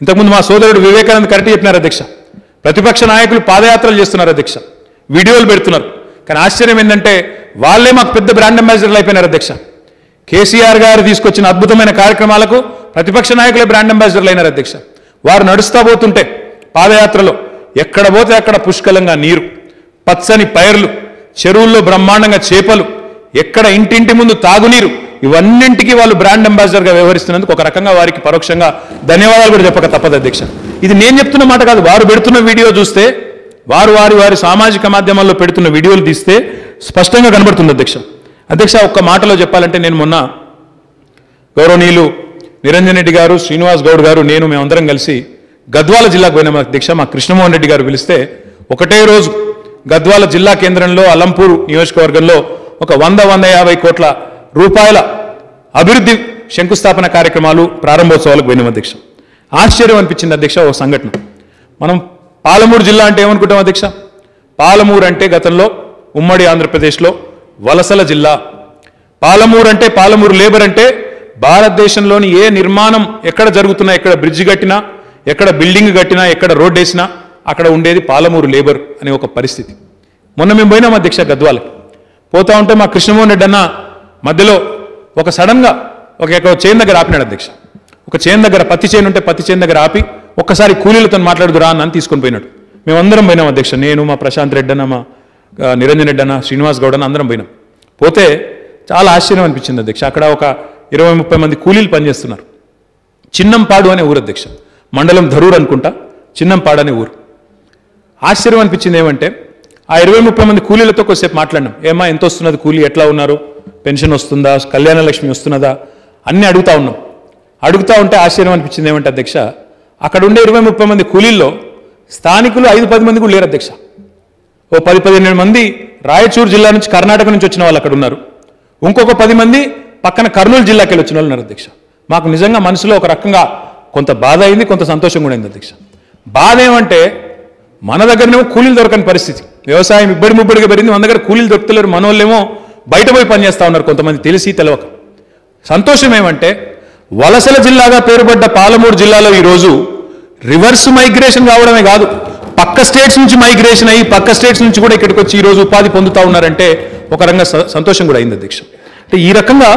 ఇంతకుముందు మా సోదరుడు వివేకానంద్ కరెక్ట్ చెప్పినారు అధ్యక్ష, ప్రతిపక్ష నాయకులు పాదయాత్రలు చేస్తున్నారు అధ్యక్ష, వీడియోలు పెడుతున్నారు, కానీ ఆశ్చర్యం ఏంటంటే వాళ్ళే మాకు పెద్ద బ్రాండ్ అంబాసిడర్లు అయిపోయినారు అధ్యక్ష. కేసీఆర్ గారు తీసుకొచ్చిన అద్భుతమైన కార్యక్రమాలకు ప్రతిపక్ష నాయకులే బ్రాండ్ అంబాసిడర్లు అయినారు అధ్యక్ష. వారు నడుస్తూ పోతుంటే పాదయాత్రలో ఎక్కడ పోతే అక్కడ పుష్కలంగా నీరు, పచ్చని పైర్లు, చెరువుల్లో బ్రహ్మాండంగా చేపలు, ఎక్కడ ఇంటింటి ముందు తాగునీరు, ఇవన్నింటికి వాళ్ళు బ్రాండ్ అంబాసిడర్గా వ్యవహరిస్తున్నందుకు ఒక రకంగా వారికి పరోక్షంగా ధన్యవాదాలు కూడా చెప్పక తప్పదు అధ్యక్ష. ఇది నేను చెప్తున్న మాట కాదు, వారు పెడుతున్న వీడియో చూస్తే, వారి సామాజిక మాధ్యమాల్లో పెడుతున్న వీడియోలు తీస్తే స్పష్టంగా కనబడుతుంది అధ్యక్ష. అధ్యక్ష ఒక్క మాటలో చెప్పాలంటే, నేను మొన్న గౌరవనీయులు నిరంజన్ రెడ్డి గారు, శ్రీనివాస్ గౌడ్ గారు, మేమందరం కలిసి గద్వాల జిల్లాకు పోయినాం అధ్యక్ష. మా కృష్ణమోహన్ రెడ్డి గారు పిలిస్తే ఒకటే రోజు గద్వాల జిల్లా కేంద్రంలో అలంపూర్ నియోజకవర్గంలో ఒక 100-150 కోట్ల రూపాయల అభివృద్ధి శంకుస్థాపన కార్యక్రమాలు, ప్రారంభోత్సవాలకు పోయినాం అధ్యక్ష. ఆశ్చర్యం అనిపించింది అధ్యక్ష ఓ సంఘటన. మనం పాలమూరు జిల్లా అంటే ఏమనుకుంటాం అధ్యక్ష? పాలమూరు అంటే గతంలో ఉమ్మడి ఆంధ్రప్రదేశ్లో వలసల జిల్లా. పాలమూరు అంటే, పాలమూరు లేబర్ అంటే భారతదేశంలోని ఏ నిర్మాణం ఎక్కడ జరుగుతున్నా, ఎక్కడ బ్రిడ్జ్ కట్టినా, ఎక్కడ బిల్డింగ్ కట్టినా, ఎక్కడ రోడ్ వేసినా అక్కడ ఉండేది పాలమూరు లేబర్ అనే ఒక పరిస్థితి. మొన్న మేము పోయినాం అధ్యక్ష గద్వాలకి. పోతా ఉంటే మా కృష్ణమోహన్ రెడ్డి అన్న మధ్యలో ఒక సడన్గా ఒక చైన్ దగ్గర ఆపినాడు అధ్యక్ష. ఒక చైన్ దగ్గర, పత్తి చైన్ ఉంటే పత్తి చైన్ దగ్గర ఆపి ఒక్కసారి కూలీలతో మాట్లాడుదురా అని తీసుకొని పోయినాడు. మేమందరం పోయినాం అధ్యక్ష, నేను, మా ప్రశాంత్ రెడ్డి అన్న, మా నిరంజన్ రెడ్డి అన్న, శ్రీనివాస్ గౌడ్ అన్న అందరం పోయినాం. పోతే చాలా ఆశ్చర్యం అనిపించింది అధ్యక్ష. అక్కడ ఒక 20-30 మంది కూలీలు పనిచేస్తున్నారు. చిన్నంపాడు అనే ఊరు అధ్యక్ష, మండలం ధరూర్ అనుకుంటా, చిన్నంపాడు అనే ఊరు. ఆశ్చర్యం అనిపించింది ఏమంటే, ఆ 20-30 మంది కూలీలతో కొద్దిసేపు మాట్లాడినాం. ఏమా ఎంత వస్తున్నది కూలీ, ఎట్లా ఉన్నారు, పెన్షన్ వస్తుందా, కళ్యాణ లక్ష్మి వస్తున్నదా అన్నీ అడుగుతా ఉన్నాం. అడుగుతూ ఉంటే ఆశ్చర్యం అనిపించింది ఏమంటే అధ్యక్ష, అక్కడ ఉండే 20-30 మంది కూలీల్లో స్థానికులు 5-10 మంది కూడా లేరు అధ్యక్ష. ఓ 10-15 మంది రాయచూరు జిల్లా నుంచి, కర్ణాటక నుంచి వచ్చిన వాళ్ళు అక్కడ ఉన్నారు. ఇంకొక 10 మంది పక్కన కర్నూలు జిల్లాకి వెళ్ళి వచ్చిన వాళ్ళు ఉన్నారు అధ్యక్ష. మాకు నిజంగా మనసులో ఒక రకంగా కొంత బాధ అయింది, కొంత సంతోషం కూడా అయింది అధ్యక్ష. బాధ ఏమంటే, మన దగ్గరనేమో కూలీలు దొరకని పరిస్థితి, వ్యవసాయం ముబ్బడిగా పెరిగింది, మన దగ్గర కూలీలు దొరుకుతలేరు, మన వాళ్ళేమో బయట పోయి పనిచేస్తూ ఉన్నారు, కొంతమంది తెలిసి తెలవక. సంతోషం ఏమంటే, వలసల జిల్లాగా పేరుపడ్డ పాలమూరు జిల్లాలో ఈరోజు రివర్స్ మైగ్రేషన్ కావడమే కాదు, పక్క స్టేట్స్ నుంచి మైగ్రేషన్ అయ్యి పక్క స్టేట్స్ నుంచి కూడా ఇక్కడికి వచ్చి ఈరోజు ఉపాధి పొందుతూ ఉన్నారంటే ఒక రంగ సంతోషం కూడా అయింది అధ్యక్ష. అంటే ఈ రకంగా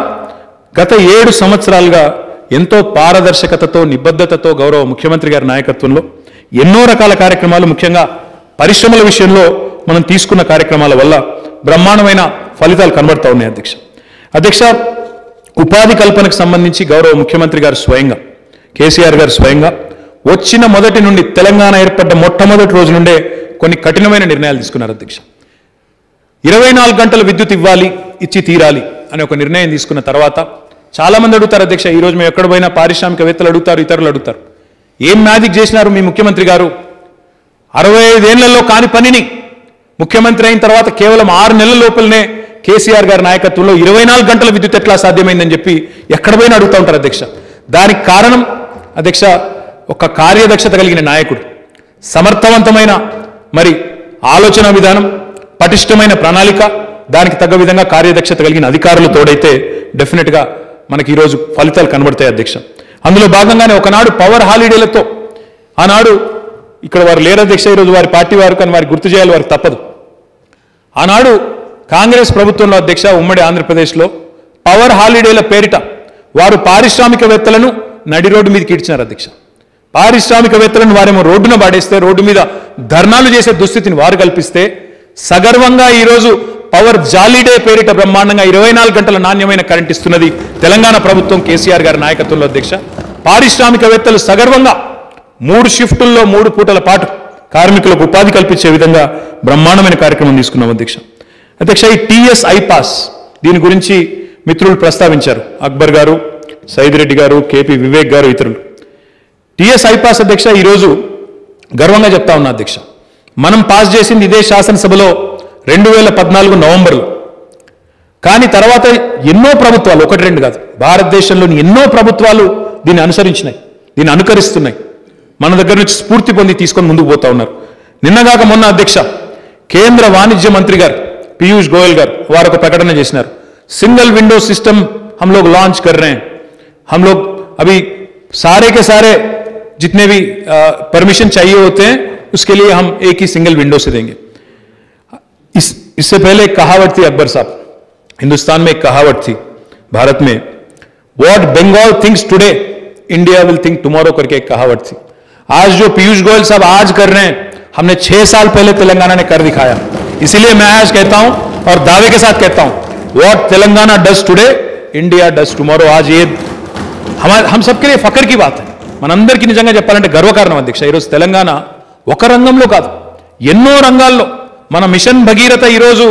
గత 7 సంవత్సరాలుగా ఎంతో పారదర్శకతతో నిబద్ధతతో గౌరవ ముఖ్యమంత్రి గారి నాయకత్వంలో ఎన్నో రకాల కార్యక్రమాలు, ముఖ్యంగా పరిశ్రమల విషయంలో మనం తీసుకున్న కార్యక్రమాల వల్ల బ్రహ్మాండమైన ఫలితాలు కనబడతా ఉన్నాయి అధ్యక్ష. అధ్యక్ష, ఉపాధి కల్పనకు సంబంధించి గౌరవ ముఖ్యమంత్రి గారు స్వయంగా, కేసీఆర్ గారు స్వయంగా వచ్చిన మొదటి నుండి, తెలంగాణ ఏర్పడ్డ మొట్టమొదటి రోజు నుండే కొన్ని కఠినమైన నిర్ణయాలు తీసుకున్నారు అధ్యక్ష. 24 గంటల విద్యుత్ ఇవ్వాలి, ఇచ్చి తీరాలి అనే ఒక నిర్ణయం తీసుకున్న తర్వాత చాలామంది అడుగుతారు అధ్యక్ష, ఈరోజు మేము ఎక్కడ పోయినా పారిశ్రామికవేత్తలు అడుగుతారు, ఇతరులు అడుగుతారు, ఏం మ్యాజిక్ చేసినారు మీ ముఖ్యమంత్రి గారు? 65 ఏళ్లలో కాని పనిని ముఖ్యమంత్రి అయిన తర్వాత కేవలం 6 నెలల లోపలనే కేసీఆర్ గారి నాయకత్వంలో 24 గంటల విద్యుత్ ఎట్లా సాధ్యమైందని చెప్పి ఎక్కడ పోయినా అడుగుతూ ఉంటారు అధ్యక్ష. దానికి కారణం అధ్యక్ష ఒక కార్యదక్షత కలిగిన నాయకుడు, సమర్థవంతమైన మరి ఆలోచన విధానం, పటిష్టమైన ప్రణాళిక, దానికి తగ్గ విధంగా కార్యదక్షత కలిగిన అధికారులు తోడైతే డెఫినెట్గా మనకి ఈరోజు ఫలితాలు కనబడతాయి అధ్యక్ష. అందులో భాగంగానే ఒకనాడు పవర్ హాలిడేలతో, ఆనాడు ఇక్కడ వారు లేరు అధ్యక్ష, ఈరోజు వారి పార్టీ వారు, కానీ వారికి గుర్తు చేయాలి, వారికి తప్పదు. ఆనాడు కాంగ్రెస్ ప్రభుత్వంలో అధ్యక్ష ఉమ్మడి ఆంధ్రప్రదేశ్లో పవర్ హాలిడేల పేరిట వారు పారిశ్రామికవేత్తలను నడి రోడ్డు మీదకి ఈడ్చినారు అధ్యక్ష. పారిశ్రామికవేత్తలను వారేమో రోడ్డున పాడేస్తే, రోడ్డు మీద ధర్నాలు చేసే దుస్థితిని వారు కల్పిస్తే, సగర్వంగా ఈరోజు పవర్ జాలీడే పేరిట బ్రహ్మాండంగా 24 గంటల నాణ్యమైన కరెంట్ ఇస్తున్నది తెలంగాణ ప్రభుత్వం కేసీఆర్ గారి నాయకత్వంలో అధ్యక్ష. పారిశ్రామికవేత్తలు సగర్వంగా 3 షిఫ్టుల్లో 3 పూటల పాటు కార్మికులకు ఉపాధి కల్పించే విధంగా బ్రహ్మాండమైన కార్యక్రమం తీసుకున్నాం అధ్యక్ష. అధ్యక్ష, ఈ టీఎస్ ఐపాస్, దీని గురించి మిత్రులు ప్రస్తావించారు, అక్బర్ గారు, సైదిరెడ్డి గారు, కేపీ వివేక్ గారు, ఇతరులు. టీఎస్ ఐపాస్ అధ్యక్ష ఈరోజు గర్వంగా చెప్తా ఉన్నా అధ్యక్ష, మనం పాస్ చేసింది ఇదే శాసనసభలో 2014 నవంబర్లో. కానీ తర్వాత ఎన్నో ప్రభుత్వాలు, 1-2 కాదు, భారతదేశంలోని ఎన్నో ప్రభుత్వాలు దీన్ని అనుసరించినాయి, దీన్ని అనుకరిస్తున్నాయి, మన దగ్గర నుంచి స్ఫూర్తి పొంది తీసుకొని ముందుకు పోతా ఉన్నారు. నిన్నగాక మొన్న అధ్యక్ష కేంద్ర వాణిజ్య మంత్రి గారు పీయూష్ గోయల్ గారు వారు ఒక ప్రకటన చేసినారు, సింగిల్ विंडो सिस्टम हम लोग लॉन्च कर रहे हैं, हम लोग अभी सारे के सारे जितने भी परमिशन चाहिए होते हैं उसके लिए हम एक ही सिंगल विंडो से देंगे. इससे पहले एक कहावत थी अकबर साहब, हिंदुस्तान में एक कहावत थी भारत में, what Bengal thinks today India will think tomorrow करके एक कहावत थी. आज जो पीयूष गोयल साहब आज कर रहे हैं, हमने 6 साल पहले तेलंगाना ने कर दिखाया. इसीलिए मैं आज कहता हूं और दावे के साथ कहता हूं, what Telangana does today India does tomorrow. आज ये हम सबके लिए फखर की बात है, మనందరికీ నిజంగా చెప్పాలంటే గర్వకారణం అధ్యక్ష. ఈరోజు తెలంగాణ ఒక రంగంలో కాదు, ఎన్నో రంగాల్లో మన మిషన్ భగీరథ ఈరోజు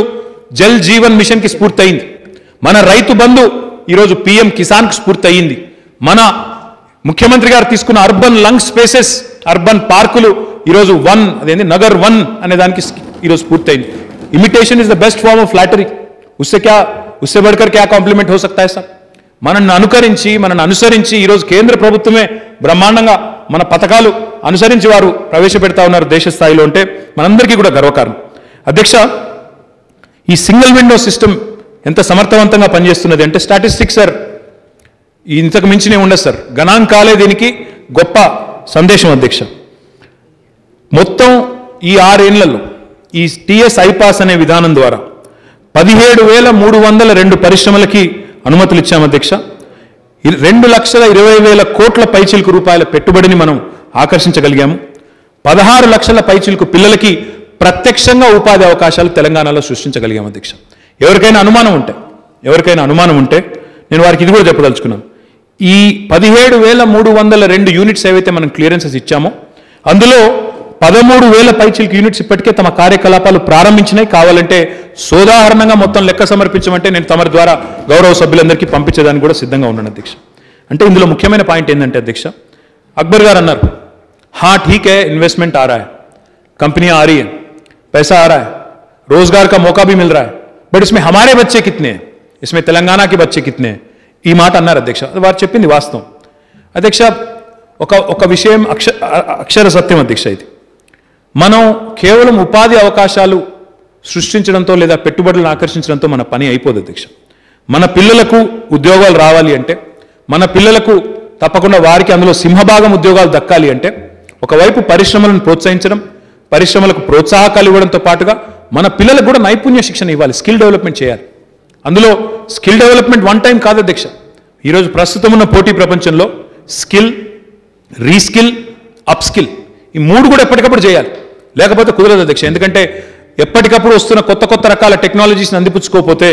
జల్ జీవన్ మిషన్కి స్ఫూర్తి అయింది, మన రైతు బంధు ఈరోజు పిఎం కిసాన్కి స్ఫూర్తి అయింది, మన ముఖ్యమంత్రి గారు తీసుకున్న అర్బన్ లంగ్ స్పేసెస్, అర్బన్ పార్కులు ఈరోజు అదేంటి నగర్ 1 అనే దానికి ఈరోజు స్ఫూర్తి అయింది. Imitation is the best form of flattery, उससे बढ़कर क्या कॉम्प्लीमेंट हो सकता है साहब. మనల్ని అనుసరించి ఈరోజు కేంద్ర ప్రభుత్వమే బ్రహ్మాండంగా మన పథకాలు అనుసరించి వారు ప్రవేశపెడతా ఉన్నారు దేశ స్థాయిలో, అంటే మనందరికీ కూడా గర్వకారణం అధ్యక్ష. ఈ సింగిల్ విండో సిస్టమ్ ఎంత సమర్థవంతంగా పనిచేస్తున్నది అంటే స్టాటిస్టిక్స్ సార్ ఇంతకు మించినే ఉండదు సార్, గణాంకాలే దీనికి గొప్ప సందేశం అధ్యక్ష. మొత్తం ఈ 6 ఏళ్లలో ఈ టీఎస్ ఐపాస్ అనే విధానం ద్వారా 17,302 పరిశ్రమలకి అనుమతులు ఇచ్చాము అధ్యక్ష. 2,20,000 కోట్ల పైచిలకు రూపాయల పెట్టుబడిని మనం ఆకర్షించగలిగాము. 16 లక్షల పైచిలకు పిల్లలకి ప్రత్యక్షంగా ఉపాధి అవకాశాలు తెలంగాణలో సృష్టించగలిగాము అధ్యక్ష. ఎవరికైనా అనుమానం ఉంటే నేను వారికి ఇది కూడా చెప్పదలుచుకున్నాను, ఈ 17,302 యూనిట్స్ ఏవైతే మనం క్లియరెన్సెస్ ఇచ్చామో అందులో 13,000 పైచిలకు యూనిట్స్ ఇప్పటికే తమ కార్యకలాపాలు ప్రారంభించినాయి. కావాలంటే సోదాహరణంగా మొత్తం లెక్క సమర్పించమంటే నేను తమ ద్వారా గౌరవ సభ్యులందరికీ పంపించేదానికి కూడా సిద్ధంగా ఉన్నాను అధ్యక్ష. అంటే ఇందులో ముఖ్యమైన పాయింట్ ఏంటంటే అధ్యక్ష, అక్బర్ గారు అన్నారు, हाँ ठीक है इन्वेस्टमेंट आ रहा है, कंपनियां आ रही है, पैसा आ रहा है, रोजगार का मौका भी मिल रहा है, बट इसमें हमारे बच्चे कितने हैं, इसमें तेलंगाना के बच्चे कितने हैं, ఈ మాట అన్నారు అధ్యక్ష. అది వారు చెప్పింది వాస్తవం అధ్యక్ష. ఒక విషయం అక్షర సత్యం అధ్యక్ష, ఇది మనం కేవలం ఉపాధి అవకాశాలు సృష్టించడంతో లేదా పెట్టుబడులను ఆకర్షించడంతో మన పని అయిపోదు అధ్యక్ష. మన పిల్లలకు ఉద్యోగాలు రావాలి అంటే, మన పిల్లలకు తప్పకుండా వారికి అందులో సింహభాగం ఉద్యోగాలు దక్కాలి అంటే, ఒకవైపు పరిశ్రమలను ప్రోత్సహించడం, పరిశ్రమలకు ప్రోత్సాహకాలు ఇవ్వడంతో పాటుగా మన పిల్లలకు కూడా నైపుణ్య శిక్షణ ఇవ్వాలి, స్కిల్ డెవలప్మెంట్ చేయాలి. అందులో స్కిల్ డెవలప్మెంట్ వన్ టైం కాదు అధ్యక్ష. ఈరోజు ప్రస్తుతం ఉన్న పోటీ ప్రపంచంలో స్కిల్, రీస్కిల్, అప్స్కిల్ ఈ మూడు కూడా ఎప్పటికప్పుడు చేయాలి, లేకపోతే కుదరదు అధ్యక్ష. ఎందుకంటే ఎప్పటికప్పుడు వస్తున్న కొత్త కొత్త రకాల టెక్నాలజీస్ని అందిపుచ్చుకోకపోతే,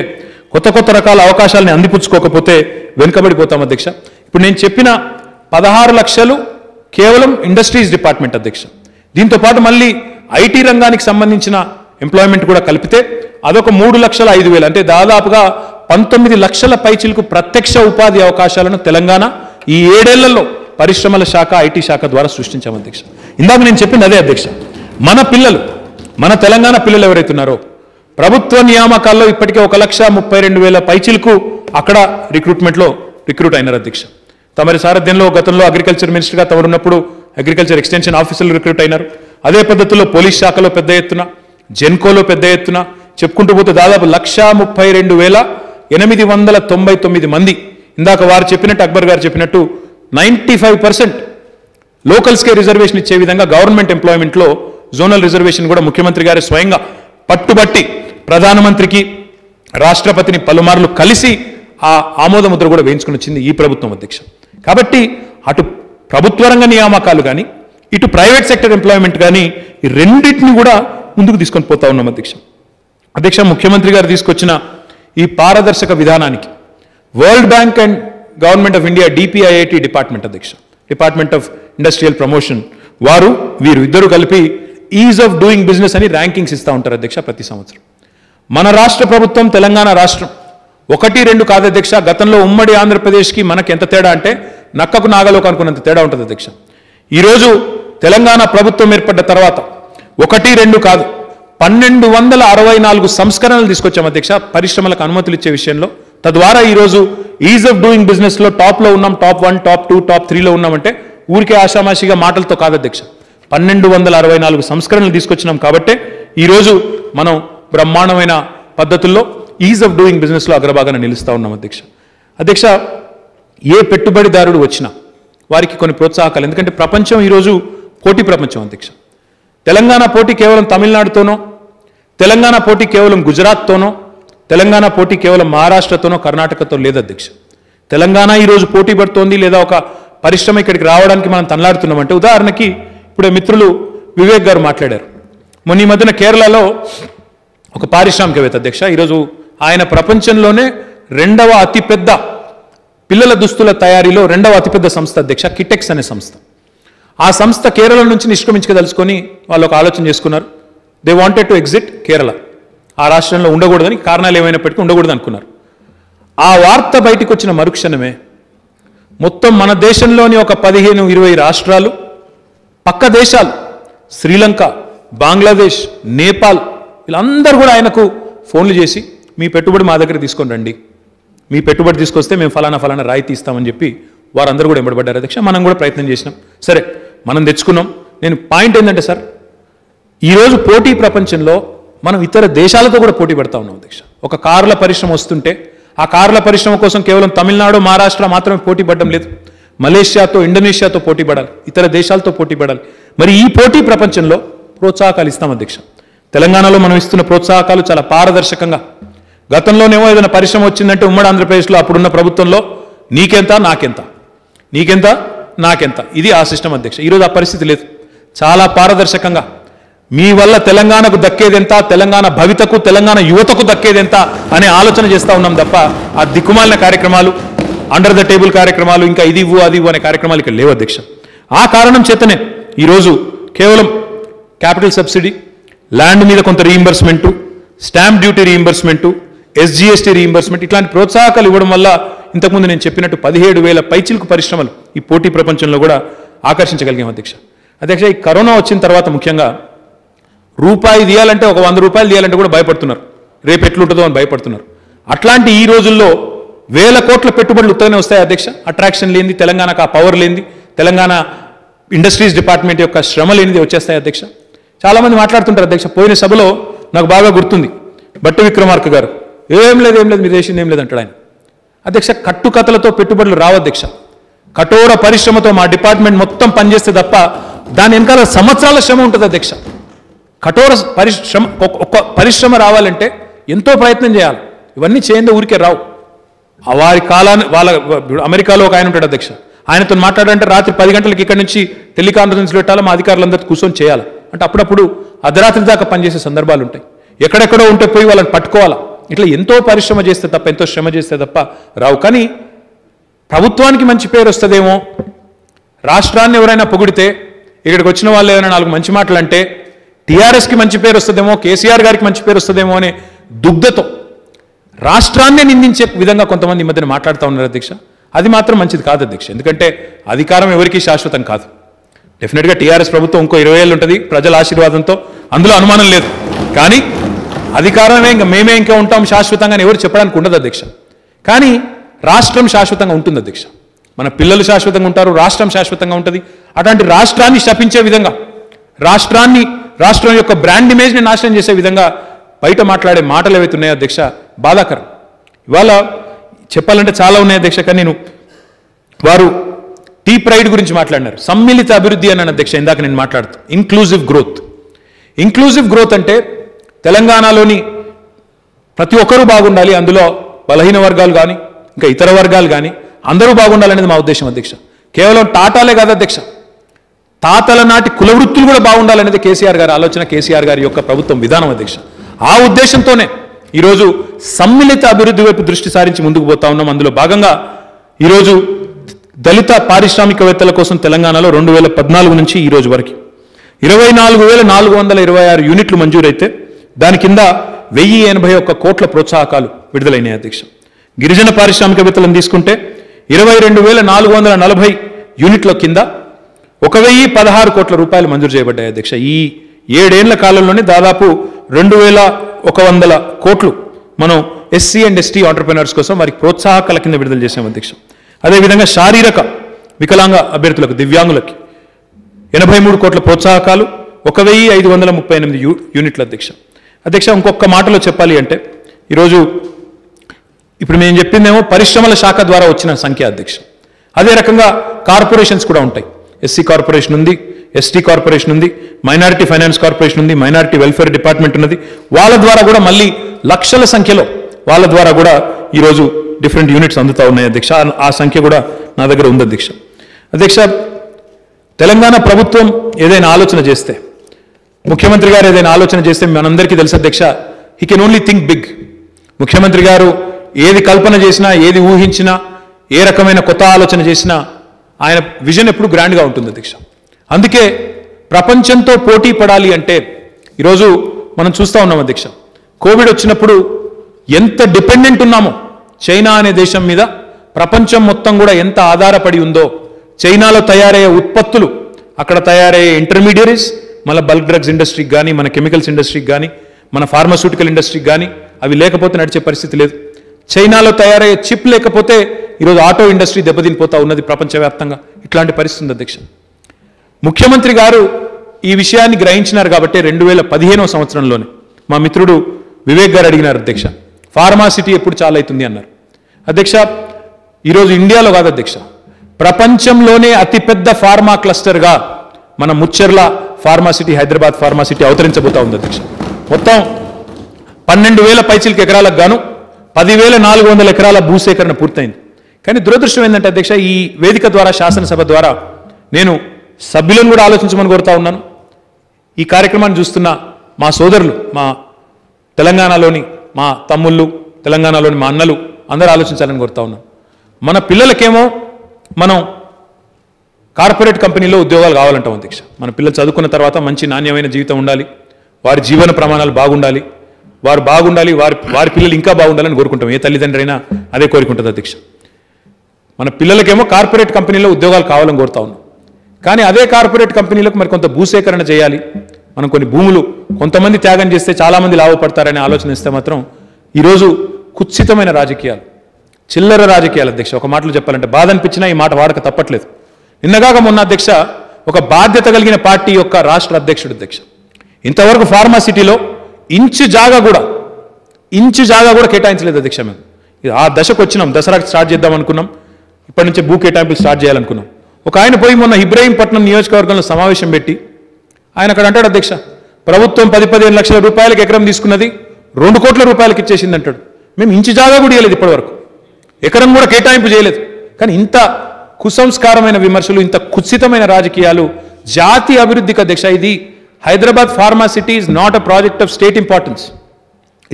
కొత్త కొత్త రకాల అవకాశాలని అందిపుచ్చుకోకపోతే వెనుకబడిపోతాం అధ్యక్ష. ఇప్పుడు నేను చెప్పిన 16 లక్షలు కేవలం ఇండస్ట్రీస్ డిపార్ట్మెంట్ అధ్యక్ష. దీంతో పాటు మళ్ళీ ఐటీ రంగానికి సంబంధించిన ఎంప్లాయ్మెంట్ కూడా కలిపితే అదొక 3,05,000 అంటే దాదాపుగా 19 లక్షల పైచిలకు ప్రత్యక్ష ఉపాధి అవకాశాలను తెలంగాణ ఈ 7 ఏళ్లలో పరిశ్రమల శాఖ, ఐటీ శాఖ ద్వారా సృష్టించాం అధ్యక్ష. ఇందాక నేను చెప్పింది అదే అధ్యక్ష. మన పిల్లలు, మన తెలంగాణ పిల్లలు ఎవరైతున్నారో ప్రభుత్వ నియామకాల్లో ఇప్పటికే 1,32,000 పైచిలకు అక్కడ రిక్రూట్ అయినారు అధ్యక్ష. తమరి సారథ్యంలో గతంలో అగ్రికల్చర్ మినిస్టర్గా తమరున్నప్పుడు అగ్రికల్చర్ ఎక్స్టెన్షన్ ఆఫీసర్లు రిక్రూట్ అయినారు. అదే పద్ధతిలో పోలీస్ శాఖలో పెద్ద ఎత్తున, జెన్కోలో పెద్ద ఎత్తున చెప్పుకుంటూ పోతే దాదాపు 1,32,899 మంది. ఇందాక వారు చెప్పినట్టు, అక్బర్ గారు చెప్పినట్టు 95% లోకల్స్కే రిజర్వేషన్ ఇచ్చే విధంగా గవర్నమెంట్ ఎంప్లాయ్మెంట్లో జోనల్ రిజర్వేషన్ కూడా ముఖ్యమంత్రి గారు స్వయంగా పట్టుబట్టి ప్రధానమంత్రికి, రాష్ట్రపతిని పలుమార్లు కలిసి ఆ ఆమోద ముద్ర కూడా వేయించుకుని వచ్చింది ఈ ప్రభుత్వం అధ్యక్ష. కాబట్టి అటు ప్రభుత్వ రంగ నియామకాలు కానీ, ఇటు ప్రైవేట్ సెక్టర్ ఎంప్లాయ్మెంట్ కానీ ఈ రెండింటిని కూడా ముందుకు తీసుకొని పోతా ఉన్నాం అధ్యక్ష. అధ్యక్ష, ముఖ్యమంత్రి గారు తీసుకొచ్చిన ఈ పారదర్శక విధానానికి world bank and government of India DPIIT department అధ్యక్ష, డిపార్ట్మెంట్ ఆఫ్ ఇండస్ట్రియల్ ప్రమోషన్, వీరు ఇద్దరు కలిపి ఈజ్ ఆఫ్ డూయింగ్ బిజినెస్ అని ర్యాంకింగ్స్ ఇస్తూ ఉంటారు అధ్యక్ష ప్రతి సంవత్సరం. మన రాష్ట్ర ప్రభుత్వం, తెలంగాణ రాష్ట్రం 1-2 కాదు అధ్యక్ష. గతంలో ఉమ్మడి ఆంధ్రప్రదేశ్కి మనకి ఎంత తేడా అంటే నక్కకు నాగలోకి అనుకున్నంత తేడా ఉంటుంది అధ్యక్ష. ఈరోజు తెలంగాణ ప్రభుత్వం ఏర్పడ్డ తర్వాత 1-2 కాదు 1,264 సంస్కరణలు తీసుకొచ్చాం అధ్యక్ష పరిశ్రమలకు అనుమతులు ఇచ్చే విషయంలో. తద్వారా ఈరోజు ఈజ్ ఆఫ్ డూయింగ్ బిజినెస్లో టాప్లో ఉన్నాం, టాప్ 1, టాప్ 2, టాప్ 3లో ఉన్నామంటే ఊరికే ఆషామాషిగా మాటలతో కాదు అధ్యక్ష. 1,264 సంస్కరణలు తీసుకొచ్చినాం కాబట్టే ఈరోజు మనం బ్రహ్మాండమైన పద్ధతుల్లో ఈజ్ ఆఫ్ డూయింగ్ బిజినెస్లో అగ్రభాగాన నిలుస్తూ ఉన్నాం అధ్యక్ష. అధ్యక్ష, ఏ పెట్టుబడిదారుడు వచ్చినా వారికి కొన్ని ప్రోత్సాహకాలు, ఎందుకంటే ప్రపంచం ఈరోజు పోటీ ప్రపంచం అధ్యక్ష. తెలంగాణ పోటీ కేవలం తమిళనాడుతోనో, తెలంగాణ పోటీ కేవలం గుజరాత్తోనో, తెలంగాణ పోటీ కేవలం మహారాష్ట్రతోనో, కర్ణాటకతో లేదు అధ్యక్ష. తెలంగాణ ఈరోజు పోటీ పడుతోంది, లేదా ఒక పరిశ్రమ ఇక్కడికి రావడానికి మనం తనలాడుతున్నామంటే, ఉదాహరణకి ఇప్పుడు మిత్రులు వివేక్ గారు మాట్లాడారు. మొన్న ఈ మధ్యన కేరళలో ఒక పారిశ్రామికవేత్త అధ్యక్ష, ఈరోజు ఆయన ప్రపంచంలోనే 2వ అతిపెద్ద పిల్లల దుస్తుల తయారీలో 2వ అతిపెద్ద సంస్థ అధ్యక్ష, కిటెక్స్ అనే సంస్థ. ఆ సంస్థ కేరళ నుంచి నిష్క్రమించదలుచుకొని వాళ్ళు ఒక ఆలోచన చేసుకున్నారు. They wanted to exit Kerala. ఆ రాష్ట్రంలో ఉండకూడదని, కారణాలు ఏమైనప్పటికీ ఉండకూడదు అనుకున్నారు. ఆ వార్త బయటికి వచ్చిన మరుక్షణమే మొత్తం మన దేశంలోని ఒక 15-20 రాష్ట్రాలు, పక్క దేశాలు శ్రీలంక, బంగ్లాదేశ్, నేపాల్ వీళ్ళందరూ కూడా ఆయనకు ఫోన్లు చేసి మీ పెట్టుబడి మా దగ్గర తీసుకొని రండి, మీ పెట్టుబడి తీసుకొస్తే మేము ఫలానా రాయితీ ఇస్తామని చెప్పి వారందరూ కూడా ఎంబడబడ్డారు అధ్యక్ష. మనం కూడా ప్రయత్నం చేసినాం, సరే మనం తెచ్చుకున్నాం. నేను పాయింట్ ఏంటంటే సార్, ఈరోజు పోటీ ప్రపంచంలో మనం ఇతర దేశాలతో కూడా పోటీ పడతా ఉన్నాం అధ్యక్ష. ఒక కార్ల పరిశ్రమ వస్తుంటే ఆ కార్ల పరిశ్రమ కోసం కేవలం తమిళనాడు, మహారాష్ట్ర మాత్రమే పోటీ పడడం లేదు. మలేషియాతో, ఇండోనేషియాతో పోటీ పడాలి, ఇతర దేశాలతో పోటీ పడాలి. మరి ఈ పోటీ ప్రపంచంలో ప్రోత్సాహకాలు ఇస్తాం అధ్యక్ష. తెలంగాణలో మనం ఇస్తున్న ప్రోత్సాహకాలు చాలా పారదర్శకంగా, గతంలోనేమో ఏదైనా పరిశ్రమ వచ్చిందంటే ఉమ్మడి ఆంధ్రప్రదేశ్లో అప్పుడున్న ప్రభుత్వంలో నీకెంత నాకెంత, నీకెంత నాకెంత, ఇది ఆ సిస్టమ్ అధ్యక్ష. ఈరోజు ఆ పరిస్థితి లేదు. చాలా పారదర్శకంగా మీ వల్ల తెలంగాణకు దక్కేదెంత, తెలంగాణ భవితకు, తెలంగాణ యువతకు దక్కేదెంత అనే ఆలోచన చేస్తూ ఉన్నాం తప్ప ఆ దిక్కుమాలిన కార్యక్రమాలు, అండర్ ద టేబుల్ కార్యక్రమాలు, ఇంకా ఇది ఇవ్వు అది ఇవ్వు అనే కార్యక్రమాలు ఇక్కడ లేవు అధ్యక్ష. ఆ కారణం చేతనే ఈరోజు కేవలం క్యాపిటల్ సబ్సిడీ, ల్యాండ్ మీద కొంత reimbursement, stamp duty reimbursement, SGST reimbursement ఇట్లాంటి ప్రోత్సాహకాలు ఇవ్వడం వల్ల ఇంతకుముందు నేను చెప్పినట్టు 17,000 పైచిలకు పరిశ్రమలు ఈ పోటీ ప్రపంచంలో కూడా ఆకర్షించగలిగాం అధ్యక్ష. అధ్యక్ష, ఈ కరోనా వచ్చిన తర్వాత ముఖ్యంగా రూపాయి తీయాలంటే, ఒక 100 రూపాయలు తీయాలంటే కూడా భయపడుతున్నారు, రేపు ఎట్లుంటుందో అని భయపడుతున్నారు. అట్లాంటి ఈ రోజుల్లో 1,000 కోట్ల పెట్టుబడులు ఉత్తగానే వస్తాయి అధ్యక్ష. అట్రాక్షన్ లేనిది, తెలంగాణకు ఆ పవర్ లేనిది, తెలంగాణ ఇండస్ట్రీస్ డిపార్ట్మెంట్ యొక్క శ్రమ లేనిది వచ్చేస్తాయి అధ్యక్ష. చాలామంది మాట్లాడుతుంటారు అధ్యక్ష. పోయిన సభలో నాకు బాగా గుర్తుంది, బట్టి విక్రమార్క గారు ఏం లేదు మీరు చేసింది ఏం లేదు అంటాడు ఆయన. అధ్యక్ష, కట్టుకథలతో పెట్టుబడులు రావు అధ్యక్ష. కఠోర పరిశ్రమతో మా డిపార్ట్మెంట్ మొత్తం పనిచేస్తే తప్ప దాని వెనకాల సంవత్సరాల శ్రమ ఉంటుంది అధ్యక్ష. కఠోర పరిశ్రమ, ఒక్క పరిశ్రమ రావాలంటే ఎంతో ప్రయత్నం చేయాలి. ఇవన్నీ చేయండి ఊరికే రావు. వారి కాలాన్ని అమెరికాలో ఒక ఆయన ఉంటాడు అధ్యక్ష, ఆయనతో మాట్లాడాలంటే రాత్రి 10 గంటలకు ఇక్కడి నుంచి టెలికాన్ఫరెన్స్ పెట్టాలి, మా అధికారులందరూ కూర్చొని చేయాలి. అంటే అప్పుడప్పుడు అర్ధరాత్రి దాకా పనిచేసే సందర్భాలు ఉంటాయి. ఎక్కడెక్కడో ఉంటే పోయి వాళ్ళని పట్టుకోవాలా. ఇట్లా ఎంతో పరిశ్రమ చేస్తే తప్ప, ఎంతో శ్రమ చేస్తే తప్ప రావు. కానీ ప్రభుత్వానికి మంచి పేరు వస్తుందేమో, రాష్ట్రాన్ని ఎవరైనా పొగిడితే, ఇక్కడికి వచ్చిన వాళ్ళు ఏమైనా 4 మంచి మాటలు అంటే టీఆర్ఎస్కి మంచి పేరు వస్తుందేమో, కేసీఆర్ గారికి మంచి పేరు వస్తుందేమో అనే దుగ్ధతో రాష్ట్రాన్నే నిందించే విధంగా కొంతమంది ఈ మధ్యన మాట్లాడుతూ ఉన్నారు అధ్యక్ష. అది మాత్రం మంచిది కాదు అధ్యక్ష. ఎందుకంటే అధికారం ఎవరికీ శాశ్వతం కాదు. డెఫినెట్గా టీఆర్ఎస్ ప్రభుత్వం ఇంకో 20 ఏళ్ళు ఉంటుంది ప్రజల ఆశీర్వాదంతో, అందులో అనుమానం లేదు. కానీ అధికారమే మేమే ఇంకా ఉంటాం శాశ్వతంగా అని ఎవరు చెప్పడానికి ఉండదు అధ్యక్ష. కానీ రాష్ట్రం శాశ్వతంగా ఉంటుంది అధ్యక్ష. మన పిల్లలు శాశ్వతంగా ఉంటారు, రాష్ట్రం శాశ్వతంగా ఉంటుంది. అటువంటి రాష్ట్రాన్ని శపించే విధంగా, రాష్ట్రం యొక్క బ్రాండ్ ఇమేజ్ని నాశనం చేసే విధంగా బయట మాట్లాడే మాటలు ఏవైతే ఉన్నాయో అధ్యక్ష, బాధాకరం. ఇవాళ చెప్పాలంటే చాలా ఉన్నాయి అధ్యక్ష. కానీ వారు టీ ప్రైడ్ గురించి మాట్లాడినారు, సమ్మిళిత అభివృద్ధి అన్నాను అధ్యక్ష ఇందాక నేను మాట్లాడుతూ. ఇంక్లూజివ్ గ్రోత్ అంటే తెలంగాణలోని ప్రతి ఒక్కరూ బాగుండాలి, అందులో బలహీన వర్గాలు కానీ ఇంకా ఇతర వర్గాలు కానీ అందరూ బాగుండాలనేది మా ఉద్దేశం అధ్యక్ష. కేవలం టాటాలే కాదు అధ్యక్ష, తాతల నాటి కుల వృత్తులు కూడా బాగుండాలనేది కేసీఆర్ గారి ఆలోచన, కేసీఆర్ గారి యొక్క ప్రభుత్వం విధానం అధ్యక్ష. ఆ ఉద్దేశంతోనే ఈరోజు సమ్మిళిత అభివృద్ధి వైపు దృష్టి సారించి ముందుకు పోతా ఉన్నాం. అందులో భాగంగా ఈరోజు దళిత పారిశ్రామికవేత్తల కోసం తెలంగాణలో 2014 నుంచి ఈ రోజు వరకు 24,426 యూనిట్లు మంజూరైతే దాని కింద 1081 కోట్ల ప్రోత్సాహకాలు విడుదలైనాయి అధ్యక్ష. గిరిజన పారిశ్రామికవేత్తలను తీసుకుంటే 22,440 యూనిట్ల కింద 1,016 కోట్ల రూపాయలు మంజూరు చేయబడ్డాయి అధ్యక్ష. ఈ 7 ఏళ్ల కాలంలోనే దాదాపు 2,100 కోట్లు మనం ఎస్సీ అండ్ ఎస్టీ ఆంటర్ప్రెనర్స్ కోసం వారికి ప్రోత్సాహకాల కింద విడుదల చేసాం అధ్యక్ష. అదేవిధంగా శారీరక వికలాంగ అభ్యర్థులకు, దివ్యాంగులకి 83 కోట్ల ప్రోత్సాహకాలు, 1,538 యూనిట్ల అధ్యక్ష. ఇంకొక మాటలో చెప్పాలి అంటే ఈరోజు ఇప్పుడు మేము చెప్పిందేమో పరిశ్రమల శాఖ ద్వారా వచ్చిన సంఖ్య అధ్యక్ష. అదే రకంగా కార్పొరేషన్స్ కూడా ఉంటాయి. ఎస్సీ కార్పొరేషన్ ఉంది, ఎస్టీ కార్పొరేషన్ ఉంది, మైనారిటీ ఫైనాన్స్ కార్పొరేషన్ ఉంది, మైనారిటీ వెల్ఫేర్ డిపార్ట్మెంట్ ఉన్నది. వాళ్ళ ద్వారా కూడా మళ్ళీ లక్షల సంఖ్యలో వాళ్ళ ద్వారా కూడా ఈరోజు డిఫరెంట్ యూనిట్స్ అందుతూ ఉన్నాయి అధ్యక్ష. ఆ సంఖ్య కూడా నా దగ్గర ఉంది అధ్యక్ష. తెలంగాణ ప్రభుత్వం ఏదైనా ఆలోచన చేస్తే, ముఖ్యమంత్రి గారు ఏదైనా ఆలోచన చేస్తే మనందరికీ తెలుసు అధ్యక్ష, he can only think big. ముఖ్యమంత్రి గారు ఏది కల్పన చేసినా, ఏది ఊహించినా, ఏ రకమైన కొత్త ఆలోచన చేసినా ఆయన విజన్ ఎప్పుడు గ్రాండ్గా ఉంటుంది అధ్యక్ష. అందుకే ప్రపంచంతో పోటీ పడాలి అంటే ఈరోజు మనం చూస్తూ ఉన్నాం అధ్యక్ష. కోవిడ్ వచ్చినప్పుడు ఎంత డిపెండెంట్ ఉన్నామో చైనా అనే దేశం మీద, ప్రపంచం మొత్తం కూడా ఎంత ఆధారపడి ఉందో, చైనాలో తయారయ్యే ఉత్పత్తులు, అక్కడ తయారయ్యే ఇంటర్మీడియరీస్, మన బల్క్ డ్రగ్స్ ఇండస్ట్రీకి కానీ, మన కెమికల్స్ ఇండస్ట్రీకి కానీ, మన ఫార్మాస్యూటికల్ ఇండస్ట్రీకి కానీ అవి లేకపోతే నడిచే పరిస్థితి లేదు. చైనాలో తయారయ్యే చిప్ లేకపోతే ఈరోజు ఆటో ఇండస్ట్రీ దెబ్బతినిపోతా ఉన్నది ప్రపంచవ్యాప్తంగా. ఇట్లాంటి పరిస్థితి ఉంది అధ్యక్ష. ముఖ్యమంత్రి గారు ఈ విషయాన్ని గ్రహించినారు కాబట్టి 2015వ సంవత్సరంలోనే మా మిత్రుడు వివేక్ గారు అడిగినారు అధ్యక్ష, ఫార్మాసిటీ ఎప్పుడు చాలా అవుతుంది అన్నారు అధ్యక్ష. ఈరోజు ఇండియాలో కాదు అధ్యక్ష, ప్రపంచంలోనే అతిపెద్ద ఫార్మా క్లస్టర్గా మన ముచ్చెర్ల ఫార్మాసిటీ, హైదరాబాద్ ఫార్మాసిటీ అవతరించబోతా ఉంది అధ్యక్ష. మొత్తం 12,000 పైచిలకు ఎకరాలకు గాను 10,400 ఎకరాల భూసేకరణ పూర్తయింది. కానీ దురదృష్టం ఏంటంటే అధ్యక్ష, ఈ వేదిక ద్వారా, శాసనసభ ద్వారా నేను సభ్యులను కూడా ఆలోచించమని కోరుతా ఉన్నాను. ఈ కార్యక్రమాన్ని చూస్తున్న మా సోదరులు, మా తెలంగాణలోని మా తమ్ముళ్ళు, తెలంగాణలోని మా అన్నలు అందరూ ఆలోచించాలని కోరుతా ఉన్నాను. మన పిల్లలకేమో మనం కార్పొరేట్ కంపెనీలో ఉద్యోగాలు కావాలంటాం అధ్యక్ష. మన పిల్లలు చదువుకున్న తర్వాత మంచి నాణ్యమైన జీవితం ఉండాలి, వారి జీవన ప్రమాణాలు బాగుండాలి, వారు బాగుండాలి, వారి పిల్లలు ఇంకా బాగుండాలని కోరుకుంటాం. ఏ తల్లిదండ్రి అయినా అదే కోరుకుంటుంది అధ్యక్ష. మన పిల్లలకేమో కార్పొరేట్ కంపెనీలో ఉద్యోగాలు కావాలని కోరుతా ఉన్నాం. కానీ అదే కార్పొరేట్ కంపెనీలకు మరి కొంత భూసేకరణ చేయాలి, మనం కొన్ని భూములు కొంతమంది త్యాగం చేస్తే చాలామంది లాభపడతారనే ఆలోచన ఇస్తే మాత్రం ఈరోజు కుత్సితమైన రాజకీయాలు, చిల్లర రాజకీయాలు అధ్యక్ష. ఒక మాటలో చెప్పాలంటే బాధ అనిపించినా ఈ మాట వాడక తప్పట్లేదు. నిన్నగాక మొన్న అధ్యక్ష ఒక బాధ్యత కలిగిన పార్టీ యొక్క రాష్ట్ర అధ్యక్షుడు అధ్యక్ష ఇంతవరకు ఫార్మాసిటీలో ఇంచు జాగా కూడా కేటాయించలేదు అధ్యక్ష. మేము ఆ దశకు వచ్చినాం, దసరాకి స్టార్ట్ చేద్దాం అనుకున్నాం, ఇప్పటి నుంచే భూ కేటాయింపులు స్టార్ట్ చేయాలనుకున్నాం. ఒక ఆయన పోయి మొన్న ఇబ్రహీంపట్నం నియోజకవర్గంలో సమావేశం పెట్టి ఆయన అక్కడ అంటాడు అధ్యక్ష, ప్రభుత్వం 10-15 లక్షల రూపాయలకు ఎకరం తీసుకున్నది 2 కోట్ల రూపాయలకి ఇచ్చేసింది అంటాడు. మేము ఇంచు జాగా కూడా ఇవ్వలేదు ఇప్పటివరకు, ఎకరం కూడా కేటాయింపు చేయలేదు. కానీ ఇంత కుసంస్కారమైన విమర్శలు, ఇంత కుత్సితమైన రాజకీయాలు జాతీయ అభివృద్ధికి అధ్యక్ష. ఇది Hyderabad pharma city is not a project of state importance,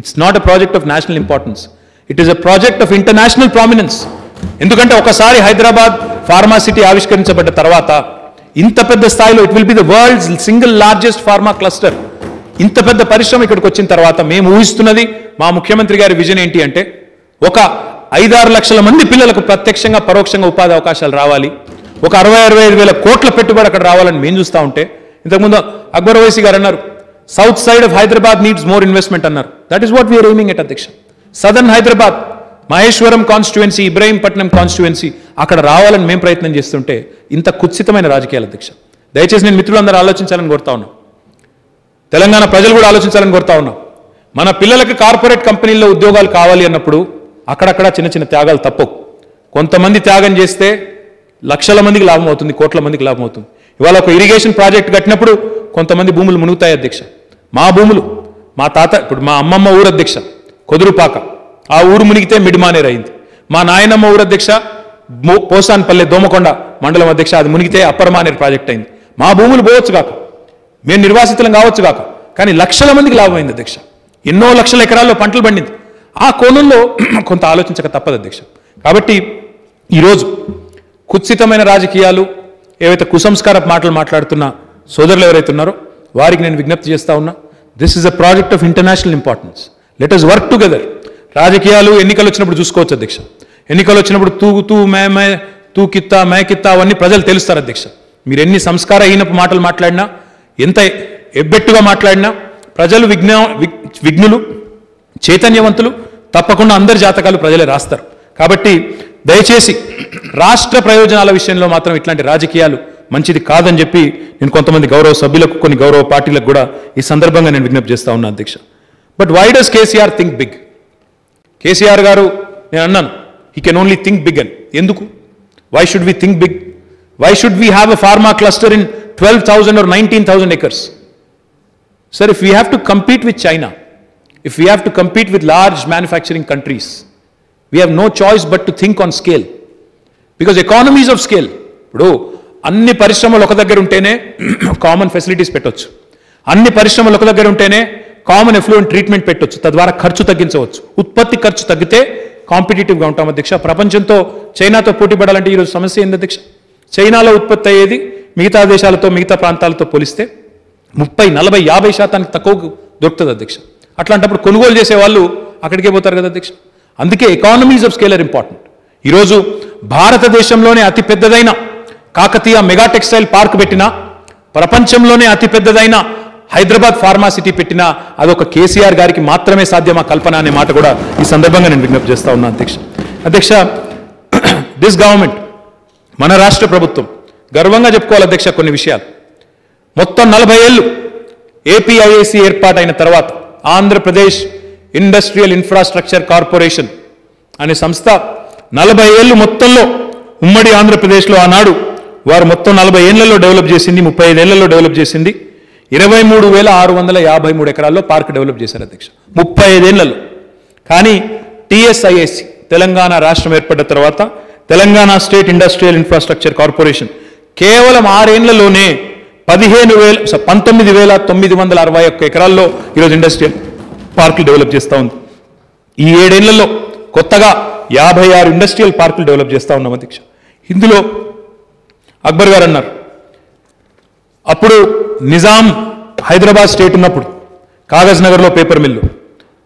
it's not a project of national importance, it is a project of international prominence. ఎందుకంటే ఒకసారి హైదరాబాద్ ఫార్మా సిటీ ఆవిష్కరించబడ్డ తర్వాత ఇంత పెద్ద స్థాయిలో it will be the world's single largest pharma cluster. ఇంత పెద్ద పరిశ్రమ ఇక్కడికి వచ్చిన తర్వాత మేము ఊహిస్తున్నది, మా ముఖ్యమంత్రి గారి విజన్ ఏంటి అంటే ఒక 5-6 లక్షల మంది పిల్లలకు ప్రత్యక్షంగా పరోక్షంగా ఉపాధి అవకాశాలు రావాలి, ఒక 60-65 వేల కోట్ల పెట్టుబడి అక్కడ రావాలని మేము చూస్తూ ఉంటే, ఇంతకుముందు అక్బర్ ఓవైసీ గారు అన్నారు south side of Hyderabad needs more investment అన్నారు. That is what we are aiming at అధ్యక్ష. Southern Hyderabad, Maheshwaram constituency, Ibrahimpatnam constituency అక్కడ రావాలని మేము ప్రయత్నం చేస్తుంటే ఇంత కుత్సితమైన రాజకీయాల అధ్యక్ష. దయచేసి నేను మిత్రులందరూ ఆలోచించాలని కోరుతా ఉన్నాం, తెలంగాణ ప్రజలు కూడా ఆలోచించాలని కోరుతా ఉన్నాం. మన పిల్లలకి కార్పొరేట్ కంపెనీల్లో ఉద్యోగాలు కావాలి అన్నప్పుడు అక్కడక్కడ చిన్న చిన్న త్యాగాలు తప్పవు. కొంతమంది త్యాగం చేస్తే లక్షల మందికి లాభం అవుతుంది, కోట్ల మందికి లాభం అవుతుంది. ఇవాళ ఒక ఇరిగేషన్ ప్రాజెక్ట్ కట్టినప్పుడు కొంతమంది భూములు మునుగుతాయి అధ్యక్ష. మా భూములు, మా తాత, ఇప్పుడు మా అమ్మమ్మ ఊరు అధ్యక్ష కొదురుపాక, ఆ ఊరు మునిగితే మిడిమానేర్ అయింది. మా నాయనమ్మ ఊరు అధ్యక్ష పోసాన్పల్లె దోమకొండ మండలం అధ్యక్ష, అది మునిగితే అప్పర్ మానేర్ ప్రాజెక్ట్ అయింది. మా భూములు పోవచ్చు కాక, మేము నిర్వాసితులం కావచ్చు కాక, కానీ లక్షల మందికి లాభం అయింది అధ్యక్ష. ఎన్నో లక్షల ఎకరాల్లో పంటలు పండింది. ఆ కోణంలో కొంత ఆలోచించక తప్పదు అధ్యక్ష. కాబట్టి ఈరోజు కుత్సితమైన రాజకీయాలు, ఏవైతే కుసంస్కార మాటలు మాట్లాడుతున్న సోదరులు ఎవరైతే ఉన్నారో వారికి నేను విజ్ఞప్తి చేస్తా ఉన్నా, this is a project of international importance, let us work together. రాజకీయాలు ఎన్నికలు వచ్చినప్పుడు చూసుకోవచ్చు అధ్యక్ష. ఎన్నికలు వచ్చినప్పుడు తూ మే తూ కిత్తా మే కిత్తా అవన్నీ ప్రజలు తెలుస్తారు అధ్యక్ష. మీరు ఎన్ని సంస్కారహీనపు మాటలు మాట్లాడినా, ఎంత ఎబ్బెట్టుగా మాట్లాడినా ప్రజలు విఘ్నులు, చైతన్యవంతులు, తప్పకుండా అందరి జాతకాలు ప్రజలే రాస్తారు. కాబట్టి దయచేసి రాష్ట్ర ప్రయోజనాల విషయంలో మాత్రం ఇట్లాంటి రాజకీయాలు మంచిది కాదని చెప్పి నేను కొంతమంది గౌరవ సభ్యులకు, కొన్ని గౌరవ పార్టీలకు కూడా ఈ సందర్భంగా నేను విజ్ఞప్తి చేస్తా ఉన్నా అధ్యక్ష. But why does KCR think big? KCR గారు, నేను అన్నాను he can only think big అని. ఎందుకు? Why should we think big? Why should we have a pharma cluster in 12,000 or 19,000 acres? Sir, if we have to compete with China, if we have to compete with large manufacturing countries, we have no choice but to think on scale. Because economies of scale, ఇప్పుడు అన్ని పరిశ్రమలు ఒక దగ్గర ఉంటేనే కామన్ ఫెసిలిటీస్ పెట్టొచ్చు, అన్ని పరిశ్రమలు ఒక దగ్గర ఉంటేనే కామన్ ఎఫ్లూయెంట్ ట్రీట్మెంట్ పెట్టొచ్చు, తద్వారా ఖర్చు తగ్గించవచ్చు. ఉత్పత్తి ఖర్చు తగ్గితే కాంపిటేటివ్గా ఉంటాం అధ్యక్ష. ప్రపంచంతో చైనాతో పోటీ పడాలంటే ఈరోజు సమస్య ఏంది అధ్యక్ష? చైనాలో ఉత్పత్తి అయ్యేది మిగతా దేశాలతో, మిగతా ప్రాంతాలతో పోలిస్తే 30-40-50% తక్కువ దొరుకుతుంది అధ్యక్ష. అట్లాంటప్పుడు కొనుగోలు చేసే వాళ్ళు అక్కడికే పోతారు కదా అధ్యక్ష. అందుకే economies of scale are important. ఈరోజు భారతదేశంలోనే అతిపెద్దదైన కాకతీయ మెగా టెక్స్టైల్ పార్క్ పెట్టినా, ప్రపంచంలోనే అతిపెద్దదైన హైదరాబాద్ ఫార్మా సిటీ పెట్టినా అదొక కేసీఆర్ గారికి మాత్రమే సాధ్యమా కల్పన అనే మాట కూడా ఈ సందర్భంగా నేను విజ్ఞప్తి చేస్తా ఉన్నా అధ్యక్ష. దిస్ గవర్నమెంట్, మన రాష్ట్ర ప్రభుత్వం గర్వంగా చెప్పుకోవాలి అధ్యక్ష కొన్ని విషయాలు. మొత్తం 40 ఏళ్ళు ఏపీఐఏసీ ఏర్పాటైన తర్వాత ఆంధ్రప్రదేశ్ ఇండస్ట్రియల్ ఇన్ఫ్రాస్ట్రక్చర్ కార్పొరేషన్ అనే సంస్థ 40 ఏళ్ళు మొత్తంలో ఉమ్మడి ఆంధ్రప్రదేశ్లో ఆనాడు వారు మొత్తం 40 ఏళ్లలో డెవలప్ చేసింది, 35 ఏళ్లలో డెవలప్ చేసింది 23,653 ఎకరాల్లో పార్క్ డెవలప్ చేశారు అధ్యక్ష 35 ఏళ్లలో. కానీ టీఎస్ఐఏసీ తెలంగాణ రాష్ట్రం ఏర్పడ్డ తర్వాత Telangana state industrial infrastructure corporation కేవలం 6 ఏళ్లలోనే 19,961 ఎకరాల్లో ఈరోజు ఇండస్ట్రియల్ పార్కులు డెవలప్ చేస్తూ ఉంది. ఈ 7 ఏళ్లలో కొత్తగా 56 ఇండస్ట్రియల్ పార్కులు డెవలప్ చేస్తూ ఉన్నాం అధ్యక్ష. ఇందులో అక్బర్ గారు అన్నారు, అప్పుడు నిజాం హైదరాబాద్ స్టేట్ ఉన్నప్పుడు కాగజ్ నగర్లో పేపర్ మిల్లు,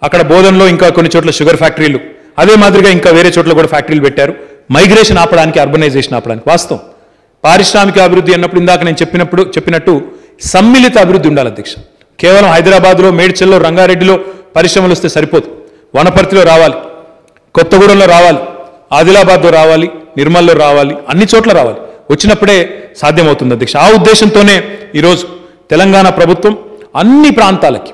అక్కడ బోధన్లో ఇంకా కొన్ని చోట్ల షుగర్ ఫ్యాక్టరీలు, అదే మాదిరిగా ఇంకా వేరే చోట్ల కూడా ఫ్యాక్టరీలు పెట్టారు మైగ్రేషన్ ఆపడానికి, అర్బనైజేషన్ ఆపడానికి. వాస్తవం పారిశ్రామిక అభివృద్ధి అన్నప్పుడు ఇందాక నేను చెప్పినట్టు సమ్మిళిత అభివృద్ధి ఉండాలి అధ్యక్ష. కేవలం హైదరాబాద్లో, మేడ్చల్లో, రంగారెడ్డిలో పరిశ్రమలు వస్తే సరిపోదు. వనపర్తిలో రావాలి, కొత్తగూడెంలో రావాలి, ఆదిలాబాద్లో రావాలి, నిర్మల్లో రావాలి, అన్ని చోట్ల రావాలి. వచ్చినప్పుడే సాధ్యమవుతుంది అధ్యక్ష. ఆ ఉద్దేశంతోనే ఈరోజు తెలంగాణ ప్రభుత్వం అన్ని ప్రాంతాలకి,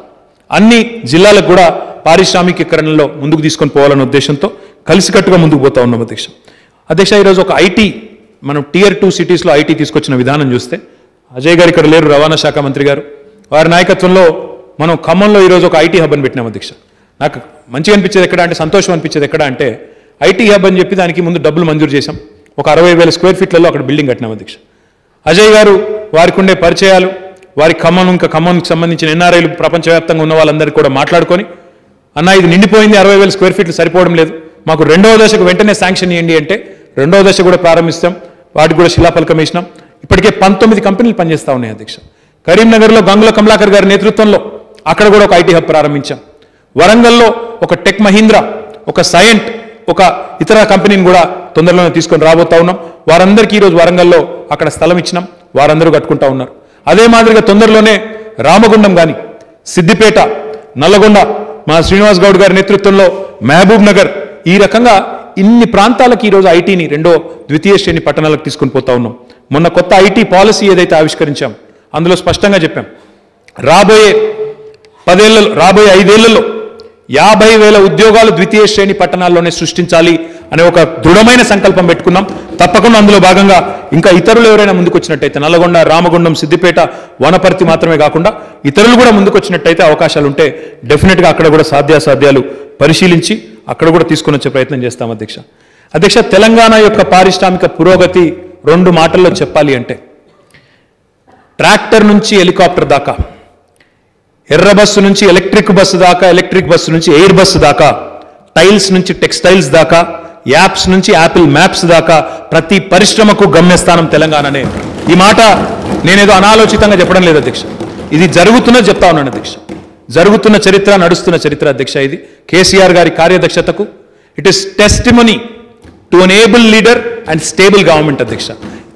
అన్ని జిల్లాలకు కూడా పారిశ్రామికీకరణలో ముందుకు తీసుకొని పోవాలనే ఉద్దేశంతో కలిసికట్టుగా ముందుకు పోతా ఉన్నాం అధ్యక్ష. ఈరోజు ఒక ఐటీ, మనం Tier 2 సిటీస్లో ఐటీ తీసుకొచ్చిన విధానం చూస్తే, అజయ్ గారు ఇక్కడ లేరు, రవాణా శాఖ మంత్రి గారు, వారి నాయకత్వంలో మనం ఖమ్మంలో ఈరోజు ఒక ఐటీ హబ్ అని పెట్టినాం అధ్యక్ష. నాకు మంచిగా అనిపించేది ఎక్కడ అంటే, సంతోషం అనిపించేది ఎక్కడ అంటే, ఐటీ హబ్ అని చెప్పి దానికి ముందు డబ్బులు మంజూరు చేశాం. ఒక 60,000 స్క్వేర్ ఫీట్లలో అక్కడ బిల్డింగ్ కట్టినాం అధ్యక్ష. అజయ్ గారు వారికి ఉండే పరిచయాలు, వారి ఖమ్మంకి సంబంధించిన ఎన్ఆర్ఐలు ప్రపంచవ్యాప్తంగా ఉన్న వాళ్ళందరికీ కూడా మాట్లాడుకొని, అన్న ఇది నిండిపోయింది, 60,000 స్క్వేర్ ఫీట్లు సరిపోవడం లేదు, మాకు రెండవ దశకు వెంటనే శాంక్షన్ ఇవ్వండి అంటే రెండవ దశ కూడా ప్రారంభిస్తాం. వాటికి కూడా శిలాఫలకం వేసినాం. ఇప్పటికే 19 కంపెనీలు పనిచేస్తూ ఉన్నాయి అధ్యక్ష. కరీంనగర్లో గంగుల కమలాకర్ గారి నేతృత్వంలో అక్కడ కూడా ఒక ఐటీ హబ్ ప్రారంభించాం. వరంగల్లో ఒక టెక్ మహీంద్రా, ఒక సైంట్, ఒక ఇతర కంపెనీని కూడా తొందరలోనే తీసుకొని రాబోతా ఉన్నాం. వారందరికీ ఈరోజు వరంగల్లో అక్కడ స్థలం ఇచ్చినాం. వారందరూ కట్టుకుంటా ఉన్నారు. అదే మాదిరిగా తొందరలోనే రామగుండం కానీ, సిద్దిపేట, నల్లగొండ, మా శ్రీనివాస్ గౌడ్ గారి నేతృత్వంలో మహబూబ్ నగర్, ఈ రకంగా ఇన్ని ప్రాంతాలకు ఈరోజు ఐటీని ద్వితీయ శ్రేణి పట్టణాలకు తీసుకొని పోతా ఉన్నాం. మొన్న కొత్త ఐటీ పాలసీ ఏదైతే ఆవిష్కరించాం అందులో స్పష్టంగా చెప్పాం, రాబోయే 5 ఏళ్లలో 50,000 ఉద్యోగాలు ద్వితీయ శ్రేణి పట్టణాల్లోనే సృష్టించాలి అనే ఒక దృఢమైన సంకల్పం పెట్టుకున్నాం. తప్పకుండా అందులో భాగంగా ఇంకా ఇతరులు ఎవరైనా ముందుకు వచ్చినట్టయితే, నల్లగొండ, రామగుండం, సిద్దిపేట, వనపర్తి మాత్రమే కాకుండా ఇతరులు కూడా ముందుకు వచ్చినట్టయితే, అవకాశాలు ఉంటే డెఫినెట్గా అక్కడ కూడా సాధ్యాసాధ్యాలు పరిశీలించి అక్కడ కూడా తీసుకొని వచ్చే ప్రయత్నం చేస్తాం అధ్యక్ష. తెలంగాణ యొక్క పారిశ్రామిక పురోగతి 2 మాటల్లో చెప్పాలి అంటే, ట్రాక్టర్ నుంచి హెలికాప్టర్ దాకా, ఎర్ర బస్సు నుంచి ఎలక్ట్రిక్ బస్సు దాకా, ఎలక్ట్రిక్ బస్సు నుంచి ఎయిర్ బస్సు దాకా, టైల్స్ నుంచి టెక్స్టైల్స్ దాకా, యాప్స్ నుంచి యాపిల్ మ్యాప్స్ దాకా ప్రతి పరిశ్రమకు గమ్యస్థానం తెలంగాణనే. ఈ మాట నేనేదో అనాలోచితంగా చెప్పడం లేదు అధ్యక్ష, ఇది జరుగుతున్నది చెప్తా ఉన్నాను అధ్యక్ష. జరుగుతున్న చరిత్ర, నడుస్తున్న చరిత్ర అధ్యక్ష. ఇది కేసీఆర్ గారి కార్యదక్షతకు it is testimony to an able leader and stable government అధ్యక్ష.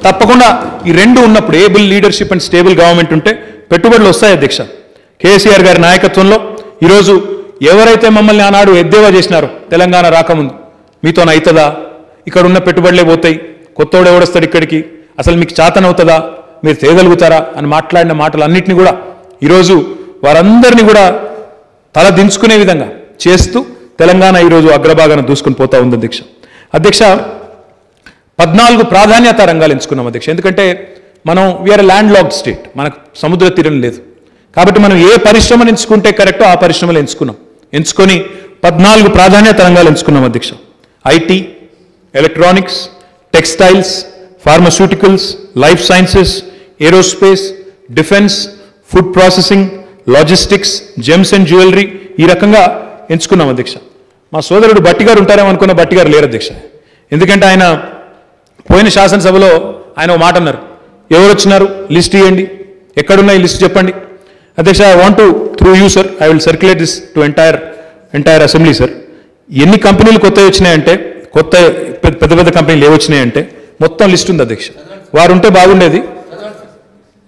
తప్పకుండా ఈ రెండు ఉన్నప్పుడు, able leadership and stable government ఉంటే పెట్టుబడులు వస్తాయి అధ్యక్ష. కేసీఆర్ గారి నాయకత్వంలో ఈరోజు ఎవరైతే మమ్మల్ని ఆనాడు ఎద్దేవా చేసినారో తెలంగాణ రాకముందు, మీతో అవుతుందా, ఇక్కడ ఉన్న పెట్టుబడులే పోతాయి, కొత్తోడు ఎవడొస్తాడు ఇక్కడికి, అసలు మీకు చాతనవుతుందా, మీరు చేయగలుగుతారా అని మాట్లాడిన మాటలన్నింటినీ కూడా ఈరోజు వారందరినీ కూడా తల దించుకునే విధంగా చేస్తూ తెలంగాణ ఈరోజు అగ్రభాగాన దూసుకుని పోతా ఉంది అధ్యక్ష. 14 ప్రాధాన్యత రంగాలు ఎంచుకున్నాం అధ్యక్ష. ఎందుకంటే మనం వీఆర్ ల్యాండ్ లాక్డ్ స్టేట్, మనకు సముద్ర తీరం లేదు. కాబట్టి మనం ఏ పరిశ్రమను ఎంచుకుంటే కరెక్టో ఆ పరిశ్రమలు ఎంచుకొని 14 ప్రాధాన్యత రంగాలు ఎంచుకున్నాం అధ్యక్ష. IT, electronics, textiles, pharmaceuticals, life sciences, aerospace, defence, food processing, logistics, gems and jewellery, ఈ రకంగా ఎంచుకున్నాం అధ్యక్ష. మా సోదరుడు బట్టి గారు ఉంటారేమో అనుకున్న బట్టి గారు లేరు అధ్యక్ష. ఎందుకంటే ఆయన పోయిన శాసనసభలో ఆయన ఒక మాట అన్నారు, ఎవరు వచ్చినారు లిస్ట్ ఇవ్వండి, ఎక్కడున్న ఈ లిస్ట్ చెప్పండి. అధ్యక్ష, I want to through you sir, I will circulate this to entire assembly sir. ఎన్ని కంపెనీలు కొత్తవి వచ్చినాయంటే, కొత్త పెద్ద పెద్ద కంపెనీలు ఏవొచ్చినాయంటే మొత్తం లిస్ట్ ఉంది అధ్యక్ష. వారు ఉంటే బాగుండేది,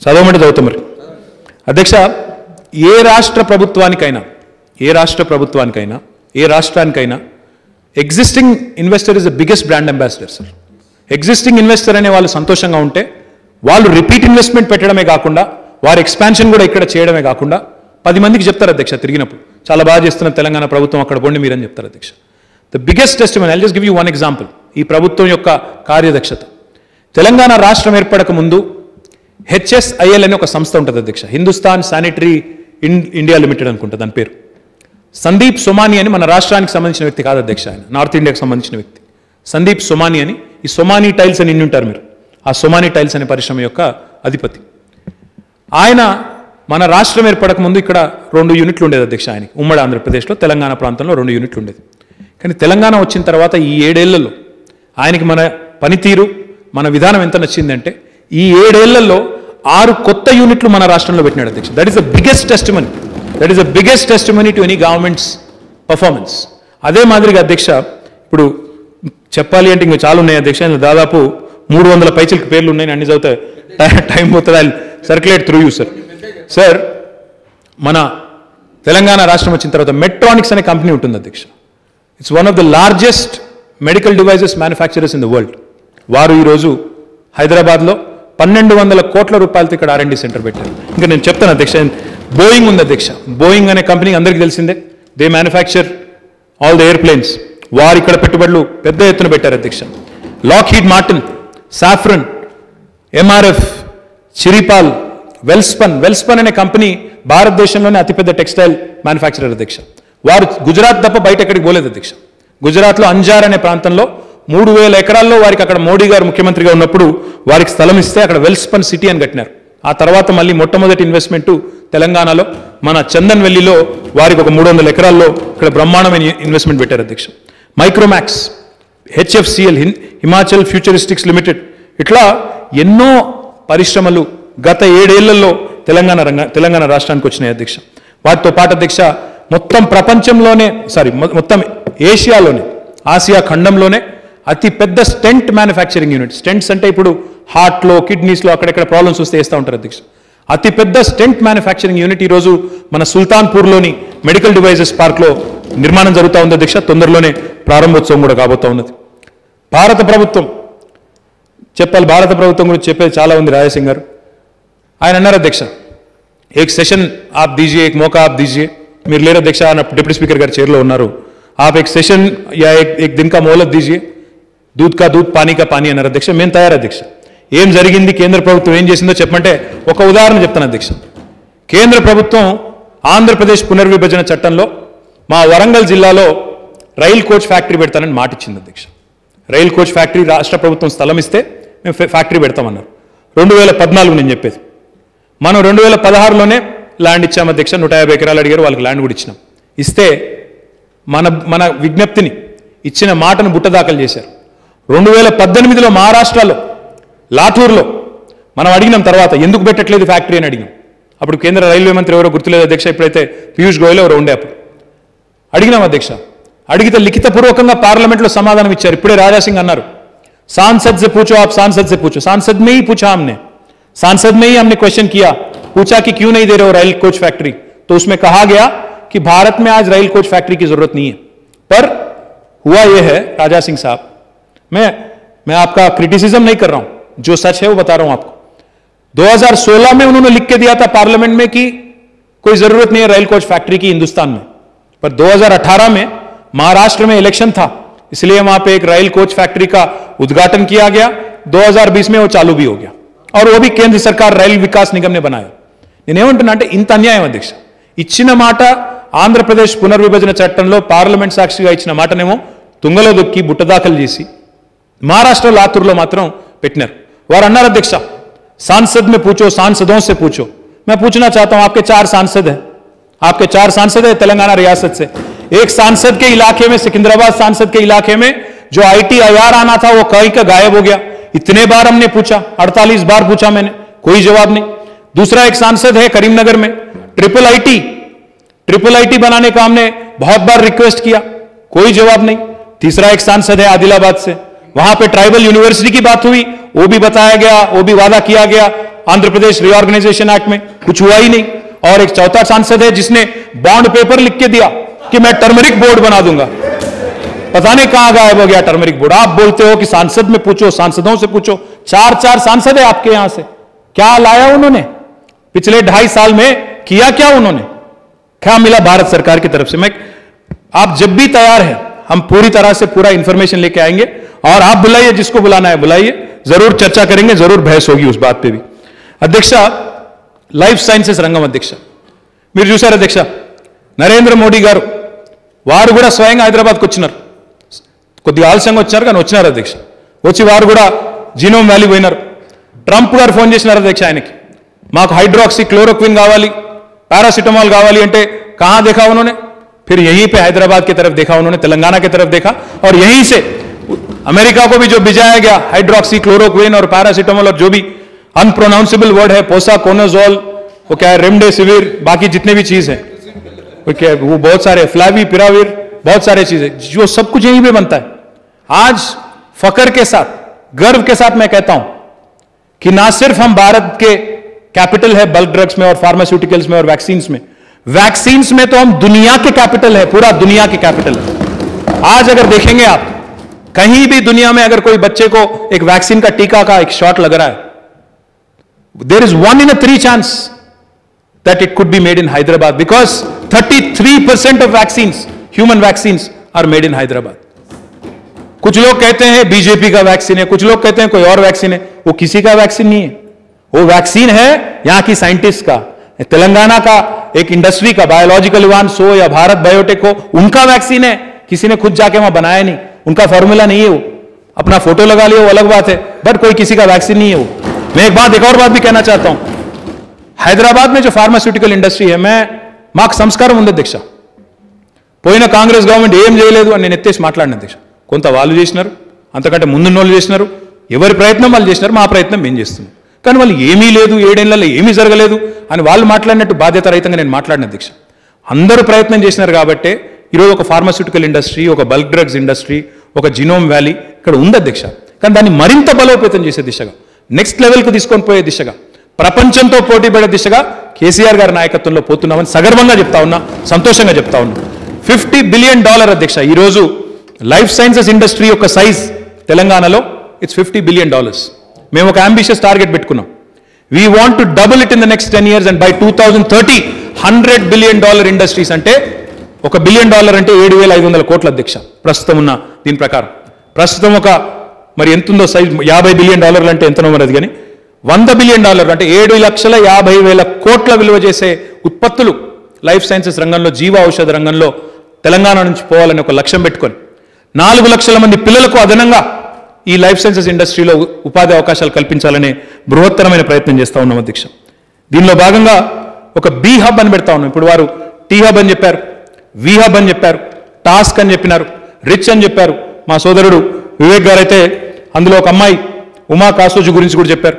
చదవమంటే చదువుతాం మరి అధ్యక్ష. ఏ రాష్ట్ర ప్రభుత్వానికైనా ఏ రాష్ట్రానికైనా existing investor is the biggest brand ambassador sir. Existing investor అనే వాళ్ళు సంతోషంగా ఉంటే, వాళ్ళు రిపీట్ ఇన్వెస్ట్మెంట్ పెట్టడమే కాకుండా వారి ఎక్స్పాన్షన్ కూడా ఇక్కడ చేయడమే కాకుండా 10 మందికి చెప్తారు అధ్యక్ష తిరిగినప్పుడు, చాలా బాగా చేస్తున్న తెలంగాణ ప్రభుత్వం, అక్కడ పోండి మీరని చెప్తారు అధ్యక్ష. The biggest testimony, I'll just give you one example. ఈ ప్రభుత్వం యొక్క కార్యదక్షత, తెలంగాణ రాష్ట్రం ఏర్పడక ముందు HSIL అనే ఒక సంస్థ ఉంటుంది అధ్యక్ష, హిందుస్థాన్ శానిటరీ ఇండియా లిమిటెడ్ అనుకుంటా దాని పేరు. సందీప్ సోమాని అని మన రాష్ట్రానికి సంబంధించిన వ్యక్తి కాదు అధ్యక్ష, ఆయన నార్త్ ఇండియాకి సంబంధించిన వ్యక్తి. సందీప్ సోమాని అని, ఈ సోమాని టైల్స్ అని ఉంటారు మీరు, ఆ సోమాని టైల్స్ అనే పరిశ్రమ యొక్క అధిపతి. ఆయన మన రాష్ట్రం ఏర్పడక ముందు ఇక్కడ 2 యూనిట్లు ఉండేది అధ్యక్ష ఆయనకి, ఉమ్మడి ఆంధ్రప్రదేశ్లో తెలంగాణ ప్రాంతంలో 2 యూనిట్లు ఉండేది. కానీ తెలంగాణ వచ్చిన తర్వాత ఈ 7 ఏళ్లలో ఆయనకి మన పనితీరు, మన విధానం ఎంత నచ్చిందంటే, ఈ 7 ఏళ్లలో 6 కొత్త యూనిట్లు మన రాష్ట్రంలో పెట్టినాడు అధ్యక్ష. That is the biggest testimony to any governments performance. అదే మాదిరిగా అధ్యక్ష, ఇప్పుడు చెప్పాలి అంటే ఇంకా చాలా ఉన్నాయి అధ్యక్ష, దాదాపు 300 పైచలకి పేర్లు ఉన్నాయి, అన్ని చదివితే టైం పోతుంది. I circulate through you sir. Sir, మన తెలంగాణ రాష్ట్రం వచ్చిన తర్వాత మెట్రానిక్స్ అనే కంపెనీ ఉంటుంది అధ్యక్ష. It's one of the largest medical devices manufacturers in the world. వారు ఈరోజు హైదరాబాద్లో 1200 కోట్ల రూపాయలతో ఇక్కడ R&D సెంటర్ పెట్టారు. ఇంకా నేను చెప్తాను అధ్యక్ష, బోయింగ్ ఉంది అధ్యక్ష. బోయింగ్ అనే కంపెనీ అందరికీ తెలిసిందే, they manufacture all the airplanes. వారు ఇక్కడ పెట్టుబడులు పెద్ద ఎత్తున పెట్టారు అధ్యక్ష. Lockheed Martin, Safran, MRF, Chiripal, Welspun అనే కంపెనీ భారతదేశంలోనే అతిపెద్ద టెక్స్టైల్ మ్యానుఫ్యాక్చరర్ అధ్యక్ష. వారు గుజరాత్ తప్ప బయట ఎక్కడికి పోలేదు అధ్యక్ష. గుజరాత్లో అంజార్ అనే ప్రాంతంలో 3,000 ఎకరాల్లో వారికి అక్కడ మోడీ గారు ముఖ్యమంత్రిగా ఉన్నప్పుడు వారికి స్థలం ఇస్తే అక్కడ వెల్స్పన్ సిటీ అని కట్టినారు. ఆ తర్వాత మళ్ళీ మొట్టమొదటి ఇన్వెస్ట్మెంట్ తెలంగాణలో మన చందన్ వెల్లిలో వారికి ఒక 300 ఎకరాల్లో ఇక్కడ బ్రహ్మాండమైన ఇన్వెస్ట్మెంట్ పెట్టారు అధ్యక్ష. మైక్రోమాక్స్, HFCL హిమాచల్ ఫ్యూచరిస్టిక్స్ లిమిటెడ్, ఇట్లా ఎన్నో పరిశ్రమలు గత 7 ఏళ్లలో తెలంగాణ రాష్ట్రానికి వచ్చినాయి అధ్యక్ష. వాటితో పాటు అధ్యక్ష మొత్తం ప్రపంచంలోనే మొత్తం ఏషియాలోనే, ఆసియా ఖండంలోనే అతి పెద్ద స్టెంట్ మ్యానుఫ్యాక్చరింగ్ యూనిట్. స్టెంట్స్ అంటే ఇప్పుడు హార్ట్లో, కిడ్నీస్లో అక్కడెక్కడ ప్రాబ్లమ్స్ వస్తే వేస్తూ ఉంటారు అధ్యక్ష. అతి పెద్ద స్టెంట్ మ్యానుఫ్యాక్చరింగ్ యూనిట్ ఈరోజు మన సుల్తాన్పూర్లోని మెడికల్ డివైజెస్ పార్క్లో నిర్మాణం జరుగుతూ ఉంది అధ్యక్ష. తొందరలోనే ప్రారంభోత్సవం కూడా కాబోతూ ఉన్నది. భారత ప్రభుత్వం గురించి చెప్పేది చాలా ఉంది. రాజసింగ్ గారు ఆయన అన్నారు అధ్యక్ష, ఏక్ సెషన్ ఆప్ దీజియే, ఏక్ మౌకా ఆప్ దీజియే. మీరు లేరు అధ్యక్ష, డిప్యూటీ స్పీకర్ గారు చైర్లో ఉన్నారు. आप एक सेशन या एक दिन का मोहलत दीजिए, दूध का दूध पानी का पानी అన్నారు అధ్యక్ష. మేము తయారు అధ్యక్ష. ఏం జరిగింది, కేంద్ర ప్రభుత్వం ఏం చేసిందో చెప్పమంటే ఒక ఉదాహరణ చెప్తాను అధ్యక్ష. కేంద్ర ప్రభుత్వం ఆంధ్రప్రదేశ్ పునర్విభజన చట్టంలో మా వరంగల్ జిల్లాలో రైల్ కోచ్ ఫ్యాక్టరీ పెడతానని మాట ఇచ్చింది అధ్యక్ష. రైల్ కోచ్ ఫ్యాక్టరీ రాష్ట్ర ప్రభుత్వం స్థలం ఇస్తే మేము ఫ్యాక్టరీ పెడతామన్నారు. 2014 నేను చెప్పేది. మనం 2016లోనే ల్యాండ్ ఇచ్చాం అధ్యక్ష. 150 ఎకరాలు అడిగారు, వాళ్ళకి ల్యాండ్ కూడా ఇచ్చినాం. ఇస్తే మన విజ్ఞప్తిని, ఇచ్చిన మాటను బుట్టదాఖలు చేశారు. 2018లో మహారాష్ట్రలో లాటూర్లో మనం అడిగినాం. తర్వాత ఎందుకు పెట్టట్లేదు ఫ్యాక్టరీ అని అడిగినాం. అప్పుడు కేంద్ర రైల్వే మంత్రి ఎవరో గుర్తులేదు అధ్యక్ష, ఇప్పుడైతే పీయూష్ గోయల్ ఎవరో ఉండే. అప్పుడు అడిగినాం అధ్యక్ష. అడిగితే లిఖితపూర్వకంగా పార్లమెంట్లో సమాధానం ఇచ్చారు. ఇప్పుడే రాజాసింగ్ అన్నారు, सांसद से पूछो, आप सांसद से पूछो. सांसद में ही पूछा हमने, सांसद में ही हमने क्वेश्चन किया, पूछा कि क्यों नहीं दे रहे हो रेल कोच फैक्ट्री. तो उसमें कहा गया कि भारत में आज रेल कोच फैक्ट्री की जरूरत नहीं है. पर हुआ यह है राजा सिंह साहब, मैं आपका क्रिटिसिज्म नहीं कर रहा हूं, जो सच है वो बता रहा हूं आपको. 2016 में उन्होंने लिख के दिया था पार्लियामेंट में कि कोई जरूरत नहीं है रेल कोच फैक्ट्री की हिंदुस्तान में. पर 2018 में महाराष्ट्र में इलेक्शन था, इसलिए वहां पे एक रेल कोच फैक्ट्री का उद्घाटन किया गया. 2020 में वो चालू भी हो गया, और वो भी केंद्र सरकार రైల్ వికాస్ నిగమ్ ने बनाया. నేనేమంటున్నా అంటే ఇంత అన్యాయం అధ్యక్ష. ఇచ్చిన మాట ఆంధ్రప్రదేశ్ పునర్విభజన చట్టంలో పార్లమెంట్ సాక్షిగా ఇచ్చిన మాటనేమో తుంగలో దొక్కి బుట్టదాఖలు చేసి మహారాష్ట్ర లాతూర్లో మాత్రం పెట్టినారు. వారు అన్నారు అధ్యక్ష, सांसद में पूछो, सांसदों से पूछो. मैं पूछना चाहता हूं, आपके 4 सांसद हैं, आपके 4 सांसद है तेलंगाना रियासत से. एक सांसद के इलाके में, सिकंदराबाद सांसद के इलाके में जो ITIR आना था वो कहीं का गायब हो गया. इतने बार हमने पूछा, 48 बार पूछा मैंने, कोई जवाब नहीं. दूसरा एक सांसद है करीमनगर में, ट्रिपल आईटी बनाने का हमने बहुत बार रिक्वेस्ट किया, कोई जवाब नहीं. तीसरा एक सांसद है आदिलाबाद से, वहां पे ट्राइबल यूनिवर्सिटी की बात हुई, वो भी बताया गया, वो भी वादा किया गया आंध्र प्रदेश रीऑर्गेनाइजेशन एक्ट में, कुछ हुआ ही नहीं. और एक चौथा सांसद है जिसने बॉन्ड पेपर लिख के दिया कि मैं टर्मरिक बोर्ड बना दूंगा. पता नहीं कहां गायब हो गया टर्मरिक बोर्ड. आप बोलते हो कि सांसद में पूछो, सांसदों से पूछो. 4 सांसद है आपके यहां से, क्या लाया उन्होंने पिछले 2.5 साल में? किया क्या उन्होंने? क्या मिला भारत सरकार की तरफ से? आप जब भी तैयार हैं, हम पूरी तरह से पूरा इंफॉर्मेशन लेके आएंगे, और आप बुलाइए, जिसको बुलाना है बुलाइए, जरूर चर्चा करेंगे, जरूर बहस होगी उस बात पे भी. अध्यक्ष, లైఫ్ సైన్సెస్ రంగం అధ్యక్ష మీరు చూశారు అధ్యక్ష. నరేంద్ర మోడీ గారు వారు కూడా స్వయంగా హైదరాబాద్కి వచ్చినారు. కొద్దిగా ఆలస్యంగా వచ్చారు కానీ వచ్చినారు అధ్యక్ష. వచ్చి వారు కూడా జీనోమ్ వ్యాలీ పోయినారు. ట్రంప్ గారు ఫోన్ చేసినారు అధ్యక్ష ఆయనకి, మాకు हाइड्रोक्सी क्लोरोक्विन కావాలి, पैरासिटामोल కావాలి అంటే कहां देखा उन्होंने? फिर यहीं पे हैदराबाद की तरफ देखा उन्होंने, तेलंगाना की तरफ देखा, और यहीं से अमेरिका को भी जो भिजाया गया हाइड्रोक्सी क्लोरोक्विन और पैरासिटामोल और जो भी अनप्रोनाउंसेबल वर्ड है, पोसाकोनाजोल, वो क्या है, रेमडेसिविर, बाकी जितने भी चीज है वो बहुत सारे, फ्लाविपिराविर, बहुत सारे चीजें, जो सब कुछ यहीं पे बनता है. आज फकर के साथ, गर्व के साथ मैं कहता हूं कि ना सिर्फ हम भारत के कैपिटल है बल्क ड्रग्स में और फार्मास्यूटिकल्स में और वैक्सीन्स में तो हम दुनिया के कैपिटल है, पूरा दुनिया के कैपिटल है. आज अगर देखेंगे आप, कहीं भी दुनिया में अगर कोई बच्चे को एक वैक्सीन का टीका का एक शॉट लग रहा है, there is 1 in 3 chance that it could be made in Hyderabad, because 33% of vaccines, human vaccines, are made in Hyderabad. कुछ लोग कहते हैं बीजेपी का वैक्सीन है, कुछ लोग कहते हैं कोई और वैक्सीन है. वो किसी का वैक्सीन नहीं है, वो वैक्सीन है यहाँ की साइंटिस्ट का, तेलंगाना का एक इंडस्ट्री का, बायोलॉजिकल इवांस हो या भारत बायोटेक हो, उनका वैक्सीन है, किसी ने खुद जाके वहां बनाया नहीं, उनका फॉर्मूला नहीं है वो, अपना फोटो लगा लिया वो अलग बात है, बट कोई किसी का वैक्सीन नहीं है वो। मैं एक और बात भी कहना चाहता हूं, हैदराबाद में जो फार्मास्यूटिकल इंडस्ट्री है, मैं మాకు సంస్కారం ఉంది అధ్యక్ష, పోయిన కాంగ్రెస్ గవర్నమెంట్ ఏం చేయలేదు అని నేను ఎత్తేసి మాట్లాడిన అధ్యక్ష. కొంత వాళ్ళు చేసినారు, అంతకంటే ముందున్న వాళ్ళు చేసినారు, ఎవరి ప్రయత్నం వాళ్ళు చేసినారు, మా ప్రయత్నం మేము చేస్తున్నాం. కానీ వాళ్ళు ఏమీ లేదు, 7 ఏళ్లలో ఏమీ జరగలేదు అని వాళ్ళు మాట్లాడినట్టు బాధ్యత రహితంగా నేను మాట్లాడిన అధ్యక్ష. అందరూ ప్రయత్నం చేసినారు కాబట్టే ఈరోజు ఒక ఫార్మాస్యూటికల్ ఇండస్ట్రీ, ఒక బల్క్ డ్రగ్స్ ఇండస్ట్రీ, ఒక జినోమ్ వ్యాలీ ఇక్కడ ఉంది అధ్యక్ష. కానీ దాన్ని మరింత బలోపేతం చేసే దిశగా, నెక్స్ట్ లెవెల్కి తీసుకొని పోయే దిశగా, ప్రపంచంతో పోటీ పడే దిశగా కేసీఆర్ గారి నాయకత్వంలో పోతున్నామని సగర్వంగా చెప్తా ఉన్నా, సంతోషంగా చెప్తా ఉన్నా. $50 బిలియన్ అధ్యక్ష ఈరోజు లైఫ్ సైన్సెస్ ఇండస్ట్రీ యొక్క సైజ్ తెలంగాణలో ఇట్స్ $50 బిలియన్. మేము ఒక అంబిషియస్ టార్గెట్ పెట్టుకున్నాం. We want to double it in the next 10 years and by 2030 $100 billion industries అంటే $1 బిలియన్ అంటే 7,500 కోట్ల అధ్యక్ష ప్రస్తుతం ఉన్న దీని ప్రకారం. ప్రస్తుతం ఒక మరి ఎంతుందో సైజ్ $50 బిలియన్ అంటే ఎంతనో మరి అది, కానీ $100 బిలియన్ అంటే 7,50,000 కోట్ల విలువ చేసే ఉత్పత్తులు లైఫ్ సైన్సెస్ రంగంలో, జీవ ఔషధ రంగంలో తెలంగాణ నుంచి పోవాలని ఒక లక్ష్యం పెట్టుకొని 4 లక్షల మంది పిల్లలకు అదనంగా ఈ లైఫ్ సైన్సెస్ ఇండస్ట్రీలో ఉపాధి అవకాశాలు కల్పించాలనే బృహత్తరమైన ప్రయత్నం చేస్తూ ఉన్నాం అధ్యక్ష. దీనిలో భాగంగా ఒక బీ హబ్ అని పెడతా ఉన్నాం. ఇప్పుడు వారు టీ హబ్ అని చెప్పారు, వి హబ్ అని చెప్పారు, టాస్క్ అని చెప్పినారు, రిచ్ అని చెప్పారు. మా సోదరుడు వివేక్ గారు అయితే అందులో ఒక అమ్మాయి ఉమా కాసోజు గురించి కూడా చెప్పారు.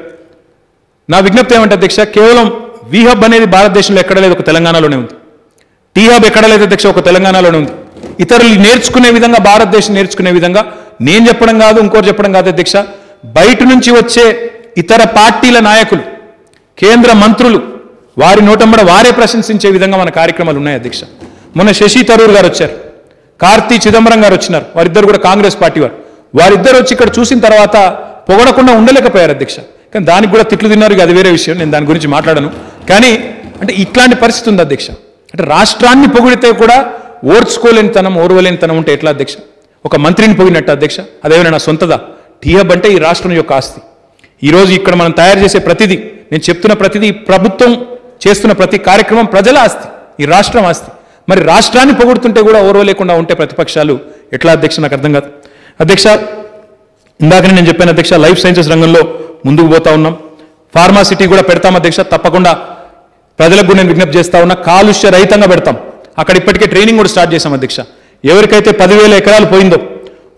నా విజ్ఞప్తి ఏమంటే అధ్యక్ష, కేవలం వి హబ్ అనేది భారతదేశంలో ఎక్కడ లేదు, ఒక తెలంగాణలోనే ఉంది. టీ హబ్ ఎక్కడ లేదు అధ్యక్ష, ఒక తెలంగాణలోనే ఉంది. ఇతరులు నేర్చుకునే విధంగా, భారతదేశం నేర్చుకునే విధంగా నేను చెప్పడం కాదు, ఇంకోటి చెప్పడం కాదు అధ్యక్ష, బయట నుంచి వచ్చే ఇతర పార్టీల నాయకులు, కేంద్ర మంత్రులు వారి నోటంబడ వారే ప్రశంసించే విధంగా మన కార్యక్రమాలు ఉన్నాయి అధ్యక్ష. మొన్న శశి తరూర్ గారు వచ్చారు, కార్తీ చిదంబరం గారు వచ్చినారు, వారిద్దరు కూడా కాంగ్రెస్ పార్టీ వారు. వారిద్దరు వచ్చి ఇక్కడ చూసిన తర్వాత పొగడకుండా ఉండలేకపోయారు అధ్యక్ష. కానీ దానికి కూడా తిట్లు తిన్నారు, అది వేరే విషయం, నేను దాని గురించి మాట్లాడను. కానీ అంటే ఇట్లాంటి పరిస్థితి ఉంది అధ్యక్ష. అంటే రాష్ట్రాన్ని పొగిడితే కూడా ఓర్చుకోలేనితనం, ఓర్వలేనితనం ఉంటే ఎట్లా అధ్యక్ష? ఒక మంత్రిని పొగిడినట్టు అధ్యక్ష, అదేమైనా నా సొంతదా? టీ హబ్ అంటే ఈ రాష్ట్రం యొక్క ఆస్తి. ఈరోజు ఇక్కడ మనం తయారు చేసే ప్రతిదీ, నేను చెప్తున్న ప్రతిదీ, ప్రభుత్వం చేస్తున్న ప్రతి కార్యక్రమం ప్రజల ఆస్తి, ఈ రాష్ట్రం ఆస్తి. మరి రాష్ట్రాన్ని పొగుడుతుంటే కూడా ఓర్వలేకుండా ఉంటే ప్రతిపక్షాలు ఎట్లా అధ్యక్ష? నాకు అర్థం కాదు అధ్యక్ష. ఇందాకనే నేను చెప్పాను అధ్యక్ష, లైఫ్ సైన్సెస్ రంగంలో ముందుకు పోతా ఉన్నాం. ఫార్మాసిటీ కూడా పెడతాం అధ్యక్ష, తప్పకుండా ప్రజలకు కూడా నేను విజ్ఞప్తి చేస్తా ఉన్నా, కాలుష్య రహితంగా పెడతాం. అక్కడ ఇప్పటికే ట్రైనింగ్ కూడా స్టార్ట్ చేశాం అధ్యక్ష. ఎవరికైతే 10,000 ఎకరాలు పోయిందో,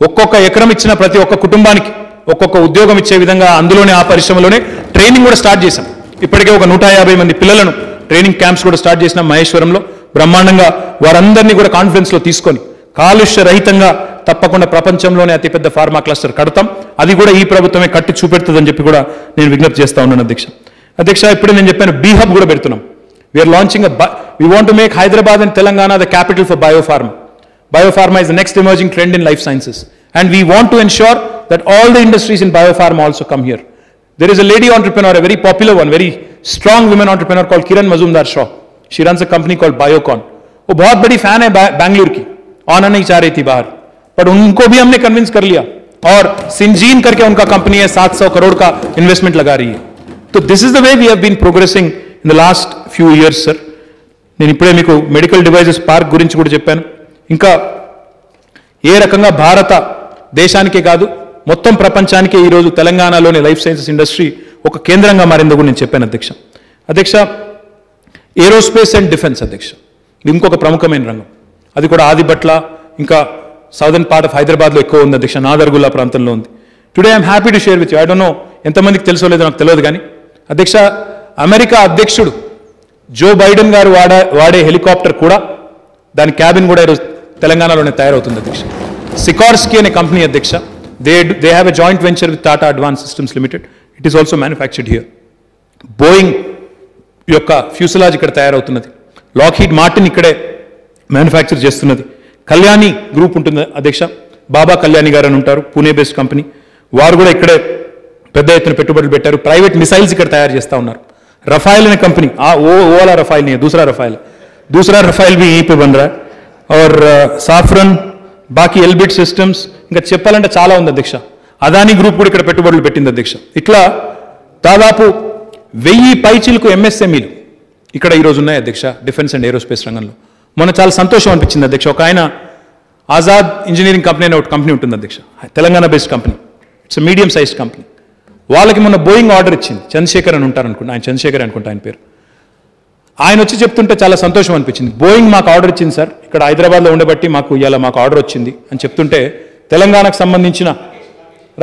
ఒక్కొక్క ఎకరం ఇచ్చిన ప్రతి ఒక్క కుటుంబానికి ఒక్కొక్క ఉద్యోగం ఇచ్చే విధంగా అందులోనే, ఆ పరిశ్రమలోనే ట్రైనింగ్ కూడా స్టార్ట్ చేశాం. ఇప్పటికే ఒక 150 మంది పిల్లలను ట్రైనింగ్ క్యాంప్స్ కూడా స్టార్ట్ చేసినాం మహేశ్వరంలో. బ్రహ్మాండంగా వారందరినీ కూడా కాన్ఫరెన్స్లో తీసుకొని కాలుష్య రహితంగా తప్పకుండా ప్రపంచంలోనే అతిపెద్ద ఫార్మా క్లస్టర్ కడతాం. అది కూడా ఈ ప్రభుత్వమే కట్టి చూపెడుతుందని చెప్పి కూడా నేను విజ్ఞప్తి చేస్తా ఉన్నాను అధ్యక్ష. అధ్యక్ష, ఇప్పుడే నేను చెప్పాను, బీ హబ్ కూడా పెడుతున్నాం. We're launching we want to make Hyderabad and Telangana the capital for biopharma. Biopharma is the next emerging trend in life sciences, and we want to ensure that all the industries in biopharma also come here. There is a lady entrepreneur, a very popular one, very strong women entrepreneur called Kiran Mazumdar-Shaw. She runs a company called Biocon. वो बहुत बड़ी फैन है बैंगलोर की, आना नहीं चाह रही थी बाहर, बट उनको भी हमने कन्विंस कर लिया और सिंजीन करके उनका कंपनी है 700 करोड़ का इन्वेस्टमेंट लगा रही है. तो this is the way we have been progressing in the last few years sir. నేను ఇప్పుడే మీకు మెడికల్ డివైజెస్ పార్క్ గురించి కూడా చెప్పాను. ఇంకా ఏ రకంగా భారత దేశానికే కాదు మొత్తం ప్రపంచానికే ఈరోజు తెలంగాణలోని లైఫ్ సైన్సెస్ ఇండస్ట్రీ ఒక కేంద్రంగా మారిందో కూడా నేను చెప్పాను అధ్యక్ష. అధ్యక్ష, ఏరోస్పేస్ అండ్ డిఫెన్స్ అధ్యక్ష, ఇది ఇంకొక ప్రముఖమైన రంగం. అది కూడా ఆదిబట్ల, ఇంకా సౌదర్న్ పార్ట్ ఆఫ్ హైదరాబాద్లో ఎక్కువ ఉంది అధ్యక్ష, నాదర్గుల్లా ప్రాంతంలో ఉంది. Today I'm happy to share with you, I don't know ఎంతమందికి తెలుసో లేదో నాకు తెలియదు కానీ అధ్యక్ష, అమెరికా అధ్యక్షుడు జో బైడెన్ గారు వాడే హెలికాప్టర్ కూడా, దాని క్యాబిన్ కూడా ఈరోజు తెలంగాణలోనే తయారవుతుంది అధ్యక్ష. సికార్స్కీ అనే కంపెనీ అధ్యక్ష, they have a joint venture with Tata advance systems limited. It is also manufactured here. Boeing యొక్క ఫ్యూసలాజ్ ఇక్కడ తయారవుతున్నది. లాక్హీడ్ మార్టిన్ ఇక్కడే మ్యానుఫ్యాక్చర్ చేస్తున్నది. కళ్యాణి గ్రూప్ ఉంటుంది అధ్యక్ష, బాబా కళ్యాణి గారు అని ఉంటారు, పూణే బేస్డ్ కంపెనీ. వారు కూడా ఇక్కడే పెద్ద ఎత్తున పెట్టుబడులు పెట్టారు. ప్రైవేట్ మిసైల్స్ ఇక్కడ తయారు చేస్తూ ఉన్నారు. रफाइल ने कंपनी, वो वाला रफाइल नहीं है, दूसरा रफाइल भी यहीं पे बन रहा है. और साफरन, बाकी एल्बिट सिस्टम्स, ఇంకా చెప్పాలంటే చాలా ఉంది అధ్యక్ష. అదానీ గ్రూప్ కూడా ఇక్కడ పెట్టుబడులు పెట్టింది అధ్యక్ష. ఇట్లా దాదాపు 1000 పైచిలకు ఎంఎస్ఎంఈలు ఇక్కడ ఈరోజు ఉన్నాయి అధ్యక్ష డిఫెన్స్ అండ్ ఏరోస్పేస్ రంగంలో. మొన్న చాలా సంతోషం అనిపించింది అధ్యక్ష. ఒక ఆయన ఆజాద్ ఇంజనీరింగ్ కంపెనీ అనే ఒక కంపెనీ ఉంటుంది అధ్యక్ష, Telangana based company. It's medium sized company. వాళ్ళకి మొన్న బోయింగ్ ఆర్డర్ ఇచ్చింది. చంద్రశేఖర్ అని ఉంటారు అనుకుంటా, ఆయన చంద్రశేఖర్ అనుకుంటా ఆయన పేరు. ఆయన వచ్చి చెప్తుంటే చాలా సంతోషం అనిపించింది. బోయింగ్ మాకు ఆర్డర్ ఇచ్చింది సార్, ఇక్కడ హైదరాబాద్లో ఉండబట్టి ఇలా మాకు ఆర్డర్ వచ్చింది అని చెప్తుంటే, తెలంగాణకు సంబంధించిన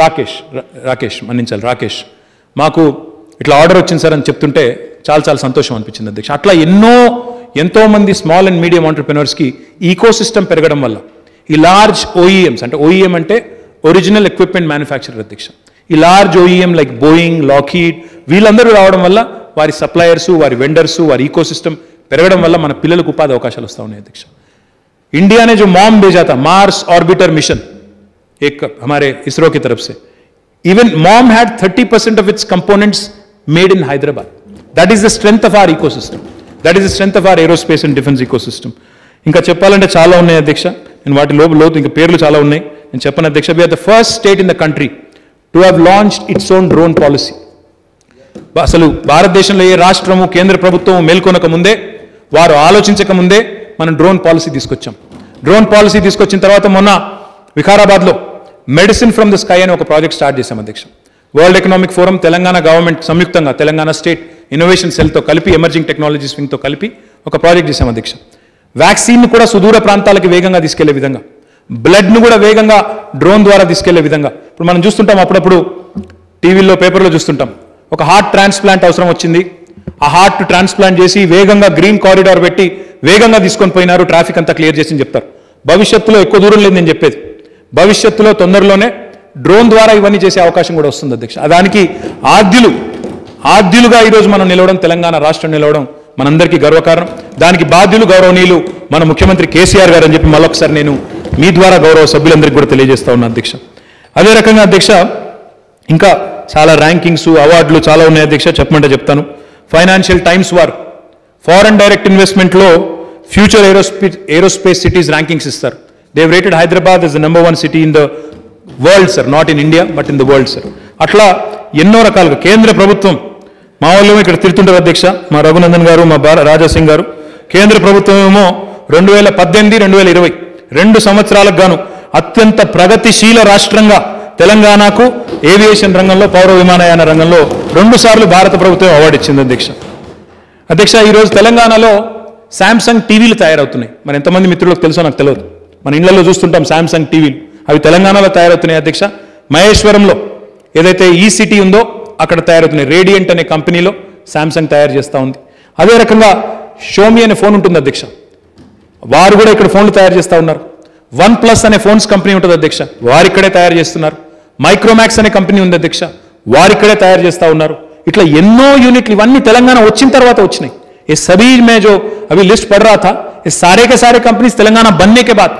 రాకేష్ మాకు ఇట్లా ఆర్డర్ వచ్చింది సార్ అని చెప్తుంటే చాలా సంతోషం అనిపించింది అధ్యక్ష. అట్లా ఎంతో మంది స్మాల్ అండ్ మీడియం ఆంటర్ప్రినర్స్కి ఈకో సిస్టమ్ పెరగడం వల్ల ఈ లార్జ్ ఓఈఎంస్, అంటే ఓఈఎం అంటే ఒరిజినల్ ఎక్విప్మెంట్ మ్యానుఫ్యాక్చరర్ అధ్యక్ష, ఈ large OEM like Boeing, Lockheed వీళ్ళందరూ రావడం వల్ల వారి సప్లయర్స్, వారి వెండర్స్, వారి ఈకో సిస్టమ్ పెరగడం వల్ల మన పిల్లలకు ఉపాధి అవకాశాలు వస్తూ ఉన్నాయి అధ్యక్ష. इंडिया ने जो मॉम भेजा था, मार्स ऑर्बिटर मिशन, एक हमारे इसरो की तरफ से, even MOM had 30% of its components made in Hyderabad. That is the strength of our ecosystem, that is the strength of our aerospace and defence ecosystem. ఇంకా చెప్పాలంటే చాలా ఉన్నాయి అధ్యక్ష, నేను వాటి లోతు ఇంకా పేర్లు చాలా ఉన్నాయి, నేను చెప్పను అధ్యక్ష. We are the first state in the country to have launched its own drone policy. అసలు భారతదేశంలో ఏ రాష్ట్రము, కేంద్ర ప్రభుత్వం మేల్కొనక ముందే, వారు ఆలోచించక ముందే మనం డ్రోన్ పాలసీ తీసుకొచ్చాం. డ్రోన్ పాలసీ తీసుకొచ్చిన తర్వాత మొన్న వికారాబాద్లో మెడిసిన్ ఫ్రమ్ ద స్కై అని ఒక ప్రాజెక్ట్ స్టార్ట్ చేశాం అధ్యక్ష. World economic forum, Telangana government సంయుక్తంగా తెలంగాణ స్టేట్ ఇన్నోవేషన్ సెల్తో కలిపి, ఎమర్జింగ్ టెక్నాలజీస్ వింగ్తో కలిపి ఒక ప్రాజెక్ట్ చేశాం అధ్యక్ష. వ్యాక్సిన్ను కూడా సుదూర ప్రాంతాలకు వేగంగా తీసుకెళ్లే విధంగా, బ్లడ్ను కూడా వేగంగా డ్రోన్ ద్వారా తీసుకెళ్లే విధంగా. ఇప్పుడు మనం చూస్తుంటాం, అప్పుడప్పుడు టీవీల్లో, పేపర్లో చూస్తుంటాం, ఒక హార్ట్ ట్రాన్స్ప్లాంట్ అవసరం వచ్చింది, ఆ హార్ట్ ట్రాన్స్ప్లాంట్ చేసి వేగంగా గ్రీన్ కారిడార్ పెట్టి వేగంగా తీసుకొని పోయినారు, ట్రాఫిక్ అంతా క్లియర్ చేసి చెప్తారు. భవిష్యత్తులో ఎక్కువ దూరం లేదు నేను చెప్పేది, భవిష్యత్తులో తొందరలోనే డ్రోన్ ద్వారా ఇవన్నీ చేసే అవకాశం కూడా వస్తుంది అధ్యక్ష. దానికి ఆద్యులుగా ఈరోజు మనం నిలవడం, తెలంగాణ రాష్ట్రం నిలవడం మనందరికీ గర్వకారణం. దానికి బాధ్యులు గౌరవనీయులు మన ముఖ్యమంత్రి కేసీఆర్ గారు అని చెప్పి మళ్ళొకసారి నేను మీ ద్వారా గౌరవ సభ్యులందరికీ కూడా తెలియజేస్తా ఉన్నా అధ్యక్ష. అదే రకంగా అధ్యక్ష ఇంకా చాలా ర్యాంకింగ్స్, అవార్డులు చాలా ఉన్నాయి అధ్యక్ష, చెప్పమంటే చెప్తాను. ఫైనాన్షియల్ టైమ్స్ వారు ఫారెన్ డైరెక్ట్ ఇన్వెస్ట్మెంట్లో ఫ్యూచర్ ఏరోస్పేస్ సిటీస్ ర్యాంకింగ్స్ ఇస్తారు. They have rated Hyderabad is the number 1 city in the world sir, not in India but in the world sir. అట్లా ఎన్నో రకాలుగా కేంద్ర ప్రభుత్వం, మా వాళ్ళు ఇక్కడ తిరుగుతుంటారు అధ్యక్ష, మా రఘునందన్ గారు, మా రాజాసింగ్ గారు, కేంద్ర ప్రభుత్వం ఏమో 2018-2020 2 సంవత్సరాలకు గాను అత్యంత ప్రగతిశీల రాష్ట్రంగా తెలంగాణకు ఏవియేషన్ రంగంలో, పౌర విమానయాన రంగంలో 2 సార్లు భారత ప్రభుత్వం అవార్డు ఇచ్చింది అధ్యక్ష. ఈరోజు తెలంగాణలో శాంసంగ్ టీవీలు తయారవుతున్నాయి. మరి ఎంతమంది మిత్రులకు తెలుసో నాకు తెలియదు. మన ఇళ్లలో చూస్తుంటాం శాంసంగ్ టీవీలు, అవి తెలంగాణలో తయారవుతున్నాయి అధ్యక్ష. మహేశ్వరంలో ఏదైతే ఈ సిటీ ఉందో అక్కడ తయారవుతున్నాయి. రేడియంట్ అనే కంపెనీలో శాంసంగ్ తయారు చేస్తూ ఉంది. అదే రకంగా షోమీ అనే ఫోన్ ఉంటుంది అధ్యక్ష, వారు కూడా ఇక్కడ ఫోన్లు తయారు చేస్తూ ఉన్నారు. OnePlus అనే ఫోన్స్ కంపెనీ ఉంటుంది అధ్యక్ష, వారు ఇక్కడే తయారు చేస్తున్నారు. మైక్రోమాక్స్ అనే కంపెనీ ఉంది అధ్యక్ష, వారు ఇక్కడే తయారు చేస్తూ ఉన్నారు. ఇట్లా ఎన్నో యూనిట్లు ఇవన్నీ తెలంగాణ వచ్చిన తర్వాత వచ్చినాయి. ये सभी में जो अभी लिस्ट पढ़ रहा था, ये सारे के सारे कंपनीज तेलंगाना बनने के बाद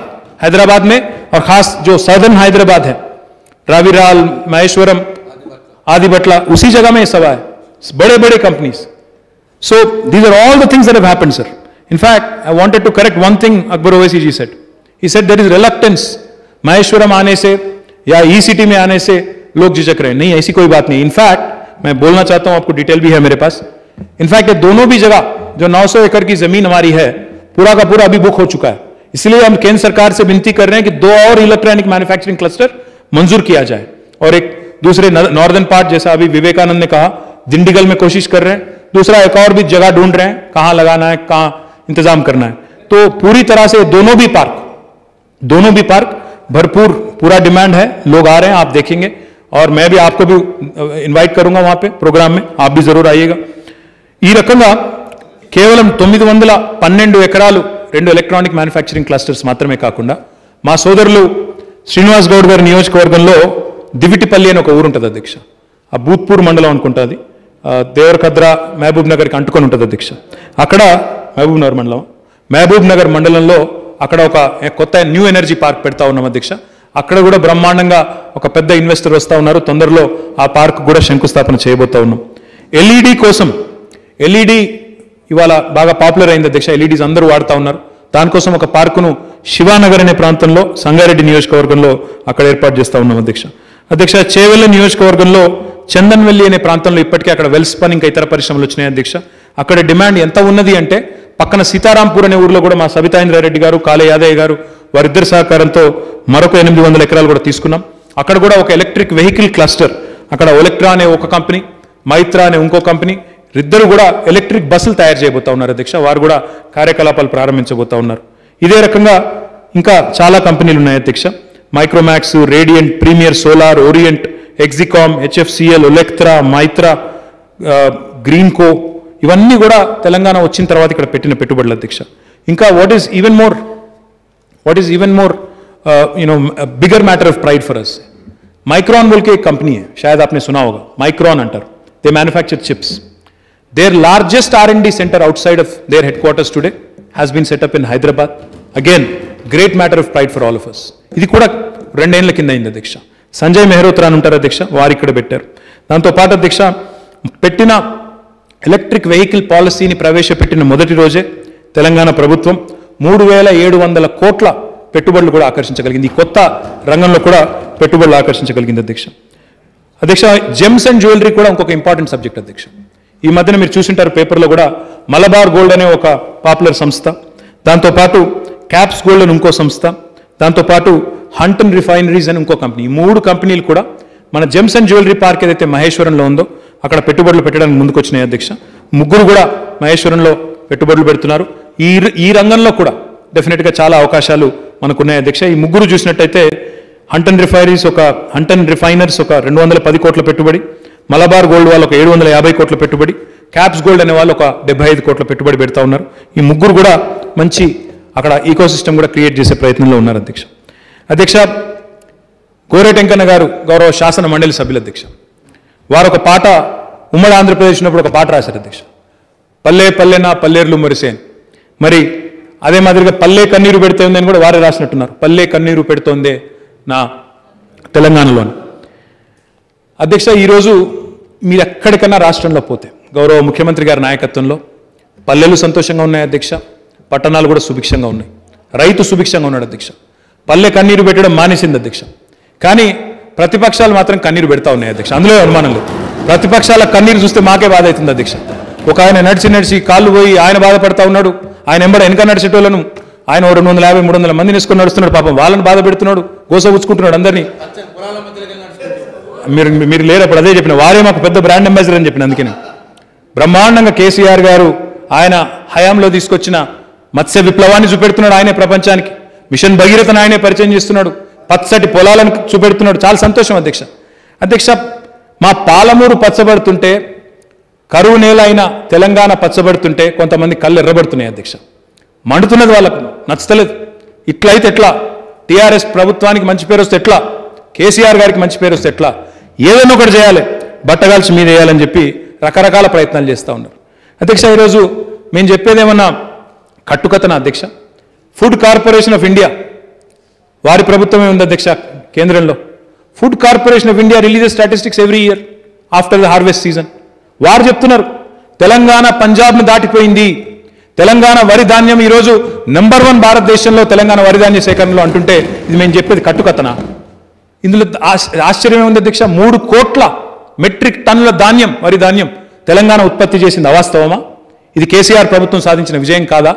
हैदराबाद में, और खास जो सदर्न हैदराबाद है, रावीराल, महेश्वरम, आदिबटला, उसी जगह में ये सब है, बड़े बड़े companies. So these are all the things that have happened, sir. In fact, I wanted to correct one thing Akbar Owaisi ji said. He said there is reluctance Maheshwaram आने से या ई-सिटी में आने से लोग झिझक रहे हैं. नहीं, ऐसी कोई बात नहीं. इनफैक्ट मैं बोलना चाहता हूं, आपको डिटेल भी है मेरे पास. इनफैक्ट ये दोनों भी जगह जो 900 एकड़ की जमीन हमारी है, पूरा का पूरा अभी बुक हो चुका है. इसलिए हम केंद्र सरकार से विनती कर रहे हैं कि 2 और इलेक्ट्रॉनिक मैन्युफैक्चरिंग क्लस्टर मंजूर किया जाए, और एक दूसरे नॉर्दर्न पार्ट, जैसा अभी विवेकानंद ने कहा, दिंडीगल में कोशिश कर रहे हैं. दूसरा एक और भी जगह ढूंढ रहे हैं, कहां लगाना है, कहां इंतजाम करना है. तो पूरी तरह से दोनों भी पार्क भरपूर, पूरा डिमांड है, लोग आ रहे हैं, आप देखेंगे. और मैं भी आपको भी इन्वाइट करूंगा वहां पे प्रोग्राम में, आप भी जरूर आइएगा. ఈ రకంగా కేవలం 912 ఎకరాలు 2 ఎలక్ట్రానిక్ మ్యానుఫ్యాక్చరింగ్ క్లస్టర్స్ మాత్రమే కాకుండా, మా సోదరులు శ్రీనివాస్ గౌడ్ గారి నియోజకవర్గంలో దివిటిపల్లి అని ఒక ఊరు ఉంటుంది అధ్యక్ష, ఆ భూత్పూర్ మండలం అనుకుంటుంది, దేవరకద్ర, మహబూబ్ నగర్కి అంటుకొని ఉంటుంది అధ్యక్ష. అక్కడ మహబూబ్ నగర్ మండలంలో అక్కడ ఒక కొత్త న్యూ ఎనర్జీ పార్క్ పెడతా ఉన్నాం అధ్యక్ష. అక్కడ కూడా బ్రహ్మాండంగా ఒక పెద్ద ఇన్వెస్టర్ వస్తూ ఉన్నారు. తొందరలో ఆ పార్క్ కూడా శంకుస్థాపన చేయబోతా ఉన్నాం. ఎల్ఈడి కోసం, ఎల్ఈడి ఇవాళ బాగా పాపులర్ అయింది అధ్యక్ష, ఎల్ఈడీస్ అందరూ వాడుతూ ఉన్నారు. దానికోసం ఒక పార్కును శివానగర్ అనే ప్రాంతంలో, సంగారెడ్డి నియోజకవర్గంలో అక్కడ ఏర్పాటు చేస్తూ ఉన్నాం అధ్యక్ష. చేవెళ్ళ నియోజకవర్గంలో చందన్వెల్లి అనే ప్రాంతంలో ఇప్పటికే అక్కడ వెల్ స్పన్నింగ్ ఇతర పరిశ్రమలు వచ్చినాయి అధ్యక్ష. అక్కడ డిమాండ్ ఎంత ఉన్నది అంటే పక్కన సీతారాంపూర్ అనే ఊర్లో కూడా మా సబితాయింద్రారెడ్డి గారు, కాళే యాదయ్య గారు వారిద్దరి సహకారంతో మరొక 800 ఎకరాలు కూడా తీసుకున్నాం. అక్కడ కూడా ఒక ఎలక్ట్రిక్ వెహికల్ క్లస్టర్, అక్కడ ఒలెక్ట్రా అనే ఒక కంపెనీ, మైత్రా అనే ఇంకో కంపెనీ, ఇద్దరు కూడా ఎలక్ట్రిక్ బస్సులు తయారు చేయబోతా ఉన్నారు అధ్యక్ష. వారు కూడా కార్యకలాపాలు ప్రారంభించబోతా ఉన్నారు. ఇదే రకంగా ఇంకా చాలా కంపెనీలు ఉన్నాయి అధ్యక్ష. Micromax, Radiant, Premier Solar, Orient, Exicom, HFCL, Olectra, Maitra, Greenko, ఇవన్నీ కూడా తెలంగాణ వచ్చిన తర్వాత ఇక్కడ పెట్టిన పెట్టుబడులు అధ్యక్ష. ఇంకా what is even more bigger matter of pride for us, Micron बोल के एक कंपनी है, शायद आपने सुना होगा, माइक्रॉन अंटर. They manufacture chips. Their largest R&D centre outside of their headquarters today has been set up in Hyderabad. Again great matter of pride for all of us. ఇది కూడా 2 ఏళ్ల కింద అయింది అధ్యక్ష. సంజయ్ మెహరోత్రా అని ఉంటారు అధ్యక్ష, వారు ఇక్కడ పెట్టారు. దాంతో పాటు అధ్యక్ష పెట్టిన ఎలక్ట్రిక్ వెహికల్ పాలసీని ప్రవేశపెట్టిన మొదటి రోజే తెలంగాణ ప్రభుత్వం 3700 కోట్ల పెట్టుబడులు కూడా ఆకర్షించగలిగింది. ఈ కొత్త రంగంలో కూడా పెట్టుబడులు ఆకర్షించగలిగింది అధ్యక్ష. జెమ్స్ అండ్ జ్యువెలరీ కూడా ఇంకొక ఇంపార్టెంట్ సబ్జెక్ట్ అధ్యక్ష. ఈ మధ్యన మీరు చూసింటారు పేపర్లో కూడా, మలబార్ గోల్డ్ అనే ఒక పాపులర్ సంస్థ, దాంతోపాటు క్యాప్స్ గోల్డ్ అని ఇంకో సంస్థ, దాంతోపాటు హంటన్ రిఫైనరీస్ అని ఇంకో కంపెనీ, ఈ 3 కంపెనీలు కూడా మన జెమ్స్ అండ్ జ్యువెలరీ పార్క్ ఏదైతే మహేశ్వరంలో ఉందో అక్కడ పెట్టుబడులు పెట్టడానికి ముందుకు వచ్చినాయి అధ్యక్ష. 3 కూడా మహేశ్వరంలో పెట్టుబడులు పెడుతున్నారు. ఈ రంగంలో కూడా డెఫినెట్గా చాలా అవకాశాలు మనకున్నాయి అధ్యక్ష. ఈ 3 చూసినట్టయితే హంటన్ రిఫైనర్స్ ఒక 210 కోట్ల పెట్టుబడి, మలబార్ గోల్డ్ వాళ్ళు ఒక 750 కోట్ల పెట్టుబడి, క్యాప్స్ గోల్డ్ అనే వాళ్ళు ఒక 75 కోట్ల పెట్టుబడి పెడతా ఉన్నారు. ఈ 3 కూడా మంచి అక్కడ ఈకోసిస్టమ్ కూడా క్రియేట్ చేసే ప్రయత్నంలో ఉన్నారు అధ్యక్ష. అధ్యక్ష గోరేటెంకన్న గారు గౌరవ శాసన మండలి సభ్యులు అధ్యక్ష, వారు ఒక పాట ఉమ్మడి ఆంధ్రప్రదేశ్ ఉన్నప్పుడు ఒక పాట రాశారు అధ్యక్ష, పల్లె పల్లె నా పల్లేర్లు మురిసేన్. మరి అదే మాదిరిగా పల్లె కన్నీరు పెడుతోంది అని కూడా వారే రాసినట్టున్నారు, పల్లె కన్నీరు పెడుతోందే నా తెలంగాణలోని. అధ్యక్ష ఈరోజు మీరు ఎక్కడికన్నా రాష్ట్రంలో పోతే గౌరవ ముఖ్యమంత్రి గారి నాయకత్వంలో పల్లెలు సంతోషంగా ఉన్నాయి అధ్యక్ష, పట్టణాలు కూడా సుభిక్షంగా ఉన్నాయి, రైతు సుభిక్షంగా ఉన్నాడు అధ్యక్ష. పల్లె కన్నీరు పెట్టడం మానేసింది అధ్యక్ష, కానీ ప్రతిపక్షాలు మాత్రం కన్నీరు పెడతా ఉన్నాయి అధ్యక్ష. అందులో అనుమానం లేదు. ప్రతిపక్షాల కన్నీరు చూస్తే మాకే బాధ అవుతుంది అధ్యక్ష. ఒక ఆయన నడిచి కాళ్ళు పోయి ఆయన బాధపడతా ఉన్నాడు, ఆయన వెనక నడిచేటోళ్ళను ఆయన 250-300 మందిని వేసుకొని నడుస్తున్నాడు, పాపం వాళ్ళని బాధ పెడుతున్నాడు, గోసగుచ్చుకుంటున్నాడు అందరినీ. మీరు లేరు అప్పుడు అదే చెప్పిన, వారే మాకు పెద్ద బ్రాండ్ అంబాసిడర్ అని చెప్పిన. అందుకని బ్రహ్మాండంగా కేసీఆర్ గారు ఆయన హయాంలో తీసుకొచ్చిన మత్స్య విప్లవాన్ని చూపెడుతున్నాడు ఆయనే ప్రపంచానికి, మిషన్ భగీరథను ఆయనే పరిచయం చేస్తున్నాడు, పచ్చటి పొలాలను చూపెడుతున్నాడు. చాలా సంతోషం అధ్యక్ష. అధ్యక్ష మా పాలమూరు పచ్చబడుతుంటే, కరువు నేల అయిన తెలంగాణ పచ్చబడుతుంటే కొంతమంది కళ్ళు ఎర్రబడుతున్నాయి అధ్యక్ష. మండుతున్నది, వాళ్ళకు నచ్చలేదు. ఇట్లయితే ఎట్లా, టీఆర్ఎస్ ప్రభుత్వానికి మంచి పేరు వస్తే ఎట్లా, కేసీఆర్ గారికి మంచి పేరు వస్తే ఎట్లా, ఏదైనా ఒకటి చేయాలి, బట్టగాల్చి మీద వేయాలని చెప్పి రకరకాల ప్రయత్నాలు చేస్తూ ఉన్నారు అధ్యక్ష. ఈరోజు మేము చెప్పేదేమన్నా కట్టుకథన అధ్యక్ష? ఫుడ్ కార్పొరేషన్ ఆఫ్ ఇండియా వారి ప్రభుత్వమే ఉంది అధ్యక్ష కేంద్రంలో. Food corporation of India releases statistics every year after the harvest season. వారు చెప్తున్నారు తెలంగాణ పంజాబ్ను దాటిపోయింది, తెలంగాణ వరి ధాన్యం ఈరోజు నెంబర్ 1 భారతదేశంలో తెలంగాణ వరి ధాన్య సేకరణలో అంటుంటే ఇది మేము చెప్పేది కట్టుకథనా? ఇందులో ఆశ్చర్యం ఉంది అధ్యక్ష. 3 కోట్ల మెట్రిక్ టన్నుల ధాన్యం, వరి ధాన్యం తెలంగాణ ఉత్పత్తి చేసింది అవాస్తవమా? ఇది కేసీఆర్ ప్రభుత్వం సాధించిన విజయం కాదా?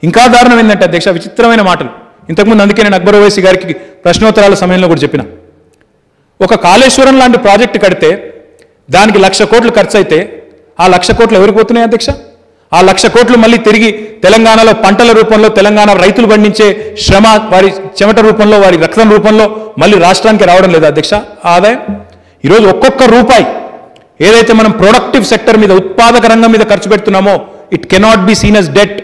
ఇంకా దారుణం ఏంటంటే అధ్యక్ష, విచిత్రమైన మాటలు. ఇంతకుముందు అందుకే నేను అక్బర్ ఓవైసీ గారికి ప్రశ్నోత్తరాల సమయంలో కూడా చెప్పిన, ఒక కాళేశ్వరం లాంటి ప్రాజెక్టు కడితే దానికి 1,00,000 కోట్లు ఖర్చు అయితే ఆ 1,00,000 కోట్లు ఎవరికి పోతున్నాయి అధ్యక్ష? ఆ 1,00,000 కోట్లు మళ్ళీ తిరిగి తెలంగాణలో పంటల రూపంలో, తెలంగాణ రైతులు పండించే శ్రమ, వారి చెమట రూపంలో, వారి రక్తం రూపంలో మళ్ళీ రాష్ట్రానికి రావడం లేదు అధ్యక్ష ఆదాయం. ఈరోజు ఒక్కొక్క రూపాయి ఏదైతే మనం ప్రొడక్టివ్ సెక్టర్ మీద, ఉత్పాదక రంగం మీద ఖర్చు పెడుతున్నామో it cannot be seen as debt.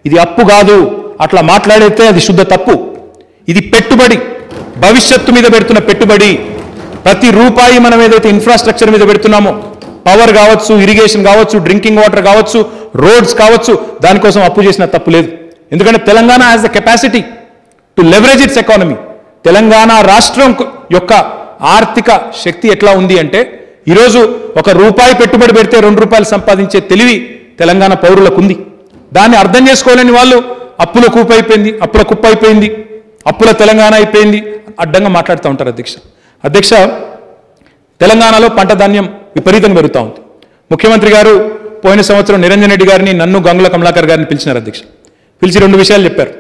ఇది అప్పు కాదు, అట్లా మాట్లాడితే అది శుద్ధ తప్పు. ఇది పెట్టుబడి, భవిష్యత్తు మీద పెడుతున్న పెట్టుబడి. ప్రతి రూపాయి మనం ఏదైతే ఇన్ఫ్రాస్ట్రక్చర్ మీద పెడుతున్నామో, పవర్ కావచ్చు, ఇరిగేషన్ కావచ్చు, డ్రింకింగ్ వాటర్ కావచ్చు, రోడ్స్ కావచ్చు, దానికోసం అప్పు చేసిన తప్పు లేదు. ఎందుకంటే Telangana has the capacity to leverage it's economy. Telangana రాష్ట్రం యొక్క ఆర్థిక శక్తి ఎట్లా ఉంది అంటే, ఈరోజు 1 రూపాయి పెట్టుబడి పెడితే 2 రూపాయలు సంపాదించే తెలివి తెలంగాణ పౌరులకు ఉంది. దాన్ని అర్థం చేసుకోలేని వాళ్ళు అప్పుల కుప్ప అయిపోయింది, అప్పుల తెలంగాణ అయిపోయింది, అడ్డంగా మాట్లాడుతూ ఉంటారు అధ్యక్ష. తెలంగాణలో పంట ధాన్యం విపరీతంగా పెరుగుతూ ఉంది. ముఖ్యమంత్రి గారు పోయిన సంవత్సరం నిరంజన్ రెడ్డి గారిని, నన్ను, గంగుల కమలాకర్ గారిని పిలిచినారు అధ్యక్ష. పిలిచి 2 విషయాలు చెప్పారు.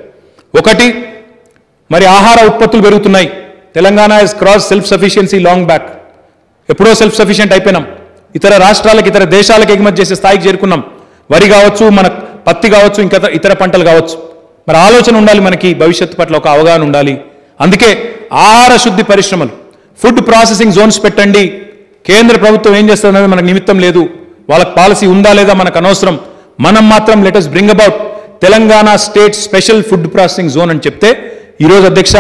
ఒకటి, మరి ఆహార ఉత్పత్తులు పెరుగుతున్నాయి. Telangana is cross self sufficiency long back. ఎప్పుడో సెల్ఫ్ సఫిషియెంట్ అయిపోయినాం. ఇతర రాష్ట్రాలకు, ఇతర దేశాలకు ఎగుమతి చేసే స్థాయికి చేరుకున్నాం. వరి కావచ్చు, మన పత్తి కావచ్చు, ఇంకా ఇతర పంటలు కావచ్చు. మరి ఆలోచన ఉండాలి, మనకి భవిష్యత్తు పట్ల ఒక అవగాహన ఉండాలి. అందుకే ఆహార శుద్ధి పరిశ్రమలు, ఫుడ్ ప్రాసెసింగ్ జోన్స్ పెట్టండి. కేంద్ర ప్రభుత్వం ఏం చేస్తుందనేది మనకు నిమిత్తం లేదు. వాళ్ళకి పాలసీ ఉందా లేదా మనకు అనవసరం. మనం మాత్రం let us bring about Telangana state special food processing zone అని చెప్తే, ఈరోజు అధ్యక్ష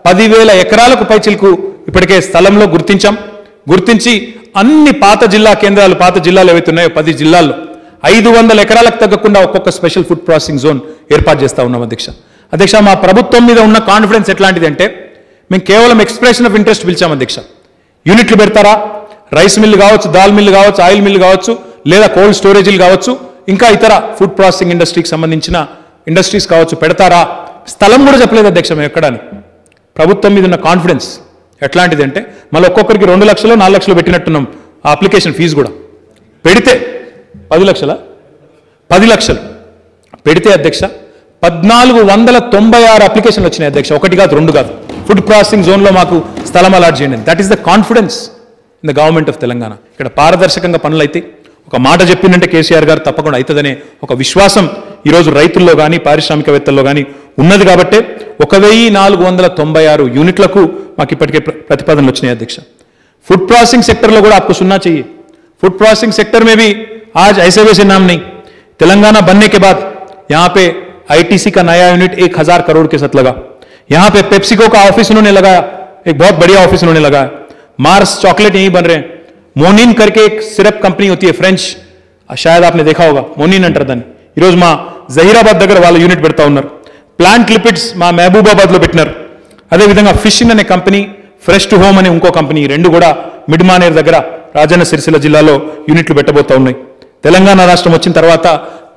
10,000 ఎకరాలకు పైచిలకు ఇప్పటికే స్థలంలో గుర్తించి అన్ని పాత జిల్లా కేంద్రాలు, పాత జిల్లాలు ఏవైతే ఉన్నాయో 10 జిల్లాల్లో 500 ఎకరాలకు తగ్గకుండా ఒక్కొక్క స్పెషల్ ఫుడ్ ప్రాసెసింగ్ జోన్ ఏర్పాటు చేస్తా ఉన్నాం అధ్యక్ష. మా ప్రభుత్వం మీద ఉన్న కాన్ఫిడెన్స్ ఎట్లాంటిది అంటే, మేము కేవలం ఎక్స్ప్రెషన్ ఆఫ్ ఇంట్రెస్ట్ పిలిచాం అధ్యక్ష. యూనిట్లు పెడతారా, రైస్ మిల్లు కావచ్చు, దాల్ మిల్లు కావచ్చు, ఆయిల్ మిల్లు కావచ్చు, లేదా కోల్డ్ స్టోరేజీలు కావచ్చు, ఇంకా ఇతర ఫుడ్ ప్రాసెసింగ్ ఇండస్ట్రీకి సంబంధించిన ఇండస్ట్రీస్ కావచ్చు, పెడతారా? స్థలం కూడా చెప్పలేదు అధ్యక్ష మేము ఎక్కడని. ప్రభుత్వం మీద ఉన్న కాన్ఫిడెన్స్ ఎట్లాంటిది అంటే, మళ్ళీ ఒక్కొక్కరికి 2 లక్షలు 4 లక్షలు పెట్టినట్టున్నాం. ఆ అప్లికేషన్ ఫీజు కూడా పెడితే 10 లక్షలు పెడితే అధ్యక్ష 1496 అప్లికేషన్లు వచ్చినాయి అధ్యక్ష. 1 కాదు 2 కాదు. ఫుడ్ ప్రాసెసింగ్ జోన్లో మాకు స్థలం అలాట్ చేయండి. That is the confidence in the government of Telangana. ఇక్కడ పారదర్శకంగా పనులు అయితే, ఒక మాట చెప్పిందంటే కేసీఆర్ గారు తప్పకుండా అవుతుందనే ఒక విశ్వాసం ఈరోజు రైతుల్లో కానీ, పారిశ్రామికవేత్తల్లో కానీ ఉన్నది. కాబట్టే 1496 యూనిట్లకు మాకు ఇప్పటికే ప్రతిపాదనలు వచ్చినాయి అధ్యక్ష. फूड प्रोसेसिंग सेक्टर लो आपको सुनना चाहिए. फूड प्रोसेसिंग सेक्टर में भी आज ऐसे वैसे नाम नहीं. तेलंगाना बनने के बाद यहाँ पे आईटीसी का नया यूनिट 1000 करोड़ के साथ लगा. यहाँ पे पेप्सिको का ऑफिस उन्होंने लगाया, एक बहुत बढ़िया ऑफिस उन्होंने लगाया. मार्स चॉकलेट यहीं बन रहे हैं. मोनिन करके एक सिरप कंपनी होती है फ्रेंच, शायद आपने देखा होगा, मोनिन अंटर दानी ఈరోజు మా జహీరాబాద్ దగ్గర వాళ్ళ యూనిట్ పెడతా ఉన్నారు. ప్లాంట్ లిపిడ్స్ మా మహబూబాబాద్ లో పెట్టినారు. అదే విధంగా ఫిషింగ్ అనే కంపెనీ, ఫ్రెష్ టు హోమ్ అనే ఇంకో కంపెనీ, రెండు కూడా మిడ్మానేర్ దగ్గర రాజన్న సిరిసిల్ల జిల్లాలో యూనిట్లు పెట్టబోతా ఉన్నాయి. తెలంగాణ రాష్ట్రం వచ్చిన తర్వాత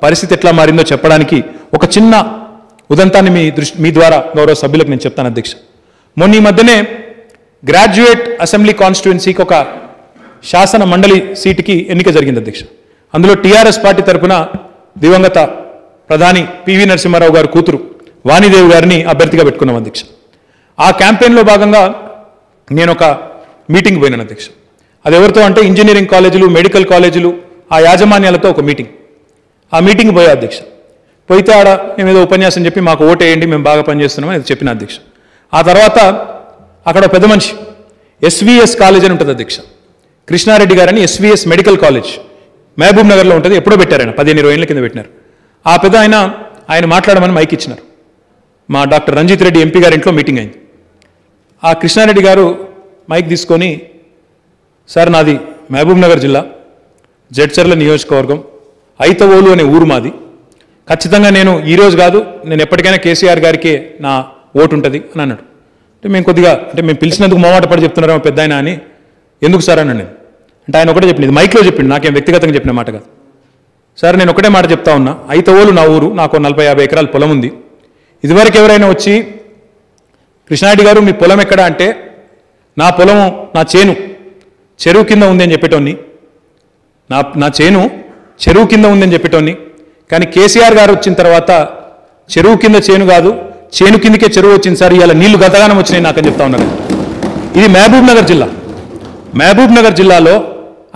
పరిస్థితి ఎట్లా మారిందో చెప్పడానికి ఒక చిన్న ఉదంతాన్ని మీ ద్వారా గౌరవ సభ్యులకు నేను చెప్తాను అధ్యక్ష. మొన్న ఈ మధ్యనే గ్రాడ్యుయేట్ అసెంబ్లీ కాన్స్టిట్యుయెన్సీకి ఒక శాసన మండలి సీటుకి ఎన్నిక జరిగింది అధ్యక్ష. అందులో టీఆర్ఎస్ పార్టీ తరఫున దివంగత ప్రధాని పివి నరసింహారావు గారు కూతురు వాణిదేవి గారిని అభ్యర్థిగా పెట్టుకున్నాం అధ్యక్ష. ఆ క్యాంపెయిన్లో భాగంగా నేను ఒక మీటింగ్ పోయినాను అధ్యక్ష. అది ఎవరితో అంటే ఇంజనీరింగ్ కాలేజీలు, మెడికల్ కాలేజీలు, ఆ యాజమాన్యాలతో ఒక మీటింగ్. ఆ మీటింగ్ పోయా అధ్యక్ష. పోయితే ఆడ మేము ఏదో ఉపన్యాసం చెప్పి మాకు ఓటు వేయండి, మేము బాగా పనిచేస్తున్నామని అది చెప్పిన అధ్యక్ష. ఆ తర్వాత అక్కడ పెద్ద మనిషి ఎస్విఎస్ కాలేజ్ అని ఉంటుంది అధ్యక్ష, కృష్ణారెడ్డి గారని ఎస్విఎస్ మెడికల్ కాలేజ్ మహబూబ్ నగర్లో ఉంటుంది. ఎప్పుడో పెట్టారు ఆయన, 15-20 ఏళ్ళ కింద పెట్టినారు. ఆ పెద్ద ఆయన మాట్లాడమని మైక్ ఇచ్చినారు. మా డాక్టర్ రంజిత్ రెడ్డి ఎంపీ గారి ఇంట్లో మీటింగ్ అయింది. ఆ కృష్ణారెడ్డి గారు మైక్ తీసుకొని, సార్ నాది మహబూబ్ నగర్ జిల్లా జడ్చర్ల నియోజకవర్గం, ఐతవోలు అనే ఊరు మాది. ఖచ్చితంగా నేను ఈరోజు కాదు, నేను ఎప్పటికైనా కేసీఆర్ గారికే నా ఓటు ఉంటుంది అని అన్నాడు. అంటే మేము కొద్దిగా మేము పిలిచినందుకు మొమాట పడి చెప్తున్నారేమో పెద్ద ఆయన అని, ఎందుకు సార్ అన్నాను నేను. అంటే ఆయన ఒకటే చెప్పింది, మైక్లో చెప్పింది, నాకేం వ్యక్తిగతంగా చెప్పిన మాట కాదు. సార్ నేను ఒకటే మాట చెప్తా ఉన్నా, ఐతవోలు నా ఊరు, నాకు 40-50 ఎకరాల పొలం ఉంది. ఇదివరకు ఎవరైనా వచ్చి కృష్ణారెడ్డి గారు మీ పొలం ఎక్కడ అంటే, నా పొలము నా చేను చెరువు కింద ఉంది అని చెప్పేటోని, నా చేను చెరువు కింద ఉందని చెప్పేటోని. కానీ కేసీఆర్ గారు వచ్చిన తర్వాత చెరువు కింద చేను కాదు, చేను కిందకే చెరువు వచ్చింది సార్, ఇవాళ నీళ్లు గతగానం వచ్చినాయి నాకని చెప్తా ఉన్నారు. ఇది మహబూబ్ నగర్ జిల్లా. మహబూబ్ నగర్ జిల్లాలో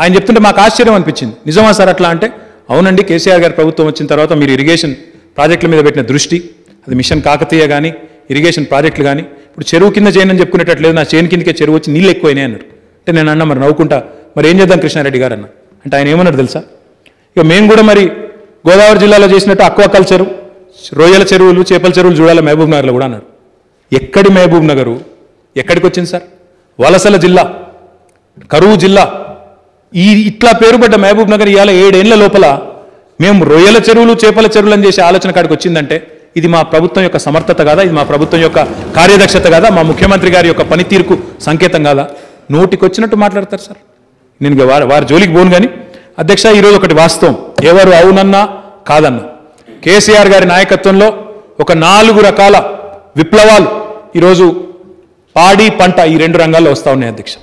ఆయన చెప్తుంటే మాకు ఆశ్చర్యం అనిపించింది. నిజమా సార్ అట్లా అంటే, అవునండి, కేసీఆర్ గారి ప్రభుత్వం వచ్చిన తర్వాత మీరు ఇరిగేషన్ ప్రాజెక్టుల మీద పెట్టిన దృష్టి, అది మిషన్ కాకతీయ కానీ ఇరిగేషన్ ప్రాజెక్టులు కానీ, ఇప్పుడు చెరువు కింద చేయనని చెప్పుకునేటట్లేదు, నా చేను కిందకే చెరువు వచ్చి నీళ్ళు ఎక్కువైనాయి అన్నారు. అంటే నేను అన్నా, మరి నవ్వుకుంటా, మరి ఏం చేద్దాం కృష్ణారెడ్డి గారు అన్న. అంటే ఆయన ఏమన్నారు తెలుసా, ఇక మేము కూడా మరి గోదావరి జిల్లాలో చేసినట్టు అక్వాకల్చరు, రొయ్యల చెరువులు, చేపల చెరువులు చూడాలి మహబూబ్ నగర్లో కూడా అన్నాడు. ఎక్కడి మహబూబ్ నగరు, ఎక్కడికి వచ్చింది సార్? వలసల జిల్లా, కరువు జిల్లా. ఇట్లా పేరుపడ్డ మహబూబ్ నగర్ ఇవాళ 7 ఏళ్ల లోపల మేము రొయ్యల చెరువులు, చేపల చెరువులు అని చేసే ఆలోచన కాడికి వచ్చిందంటే, ఇది మా ప్రభుత్వం యొక్క సమర్థత కాదా? ఇది మా ప్రభుత్వం యొక్క కార్యదక్షత కాదా? మా ముఖ్యమంత్రి గారి యొక్క పనితీరుకు సంకేతం కాదా? నోటికి వచ్చినట్టు మాట్లాడతారు సార్. నేను వారి జోలికి పోను. కానీ అధ్యక్ష, ఈరోజు ఒకటి వాస్తవం, ఎవరు అవునన్నా కాదన్నా, కేసీఆర్ గారి నాయకత్వంలో ఒక 4 రకాల విప్లవాలు ఈరోజు పాడి పంట ఈ 2 రంగాల్లో వస్తూ ఉన్నాయి అధ్యక్ష.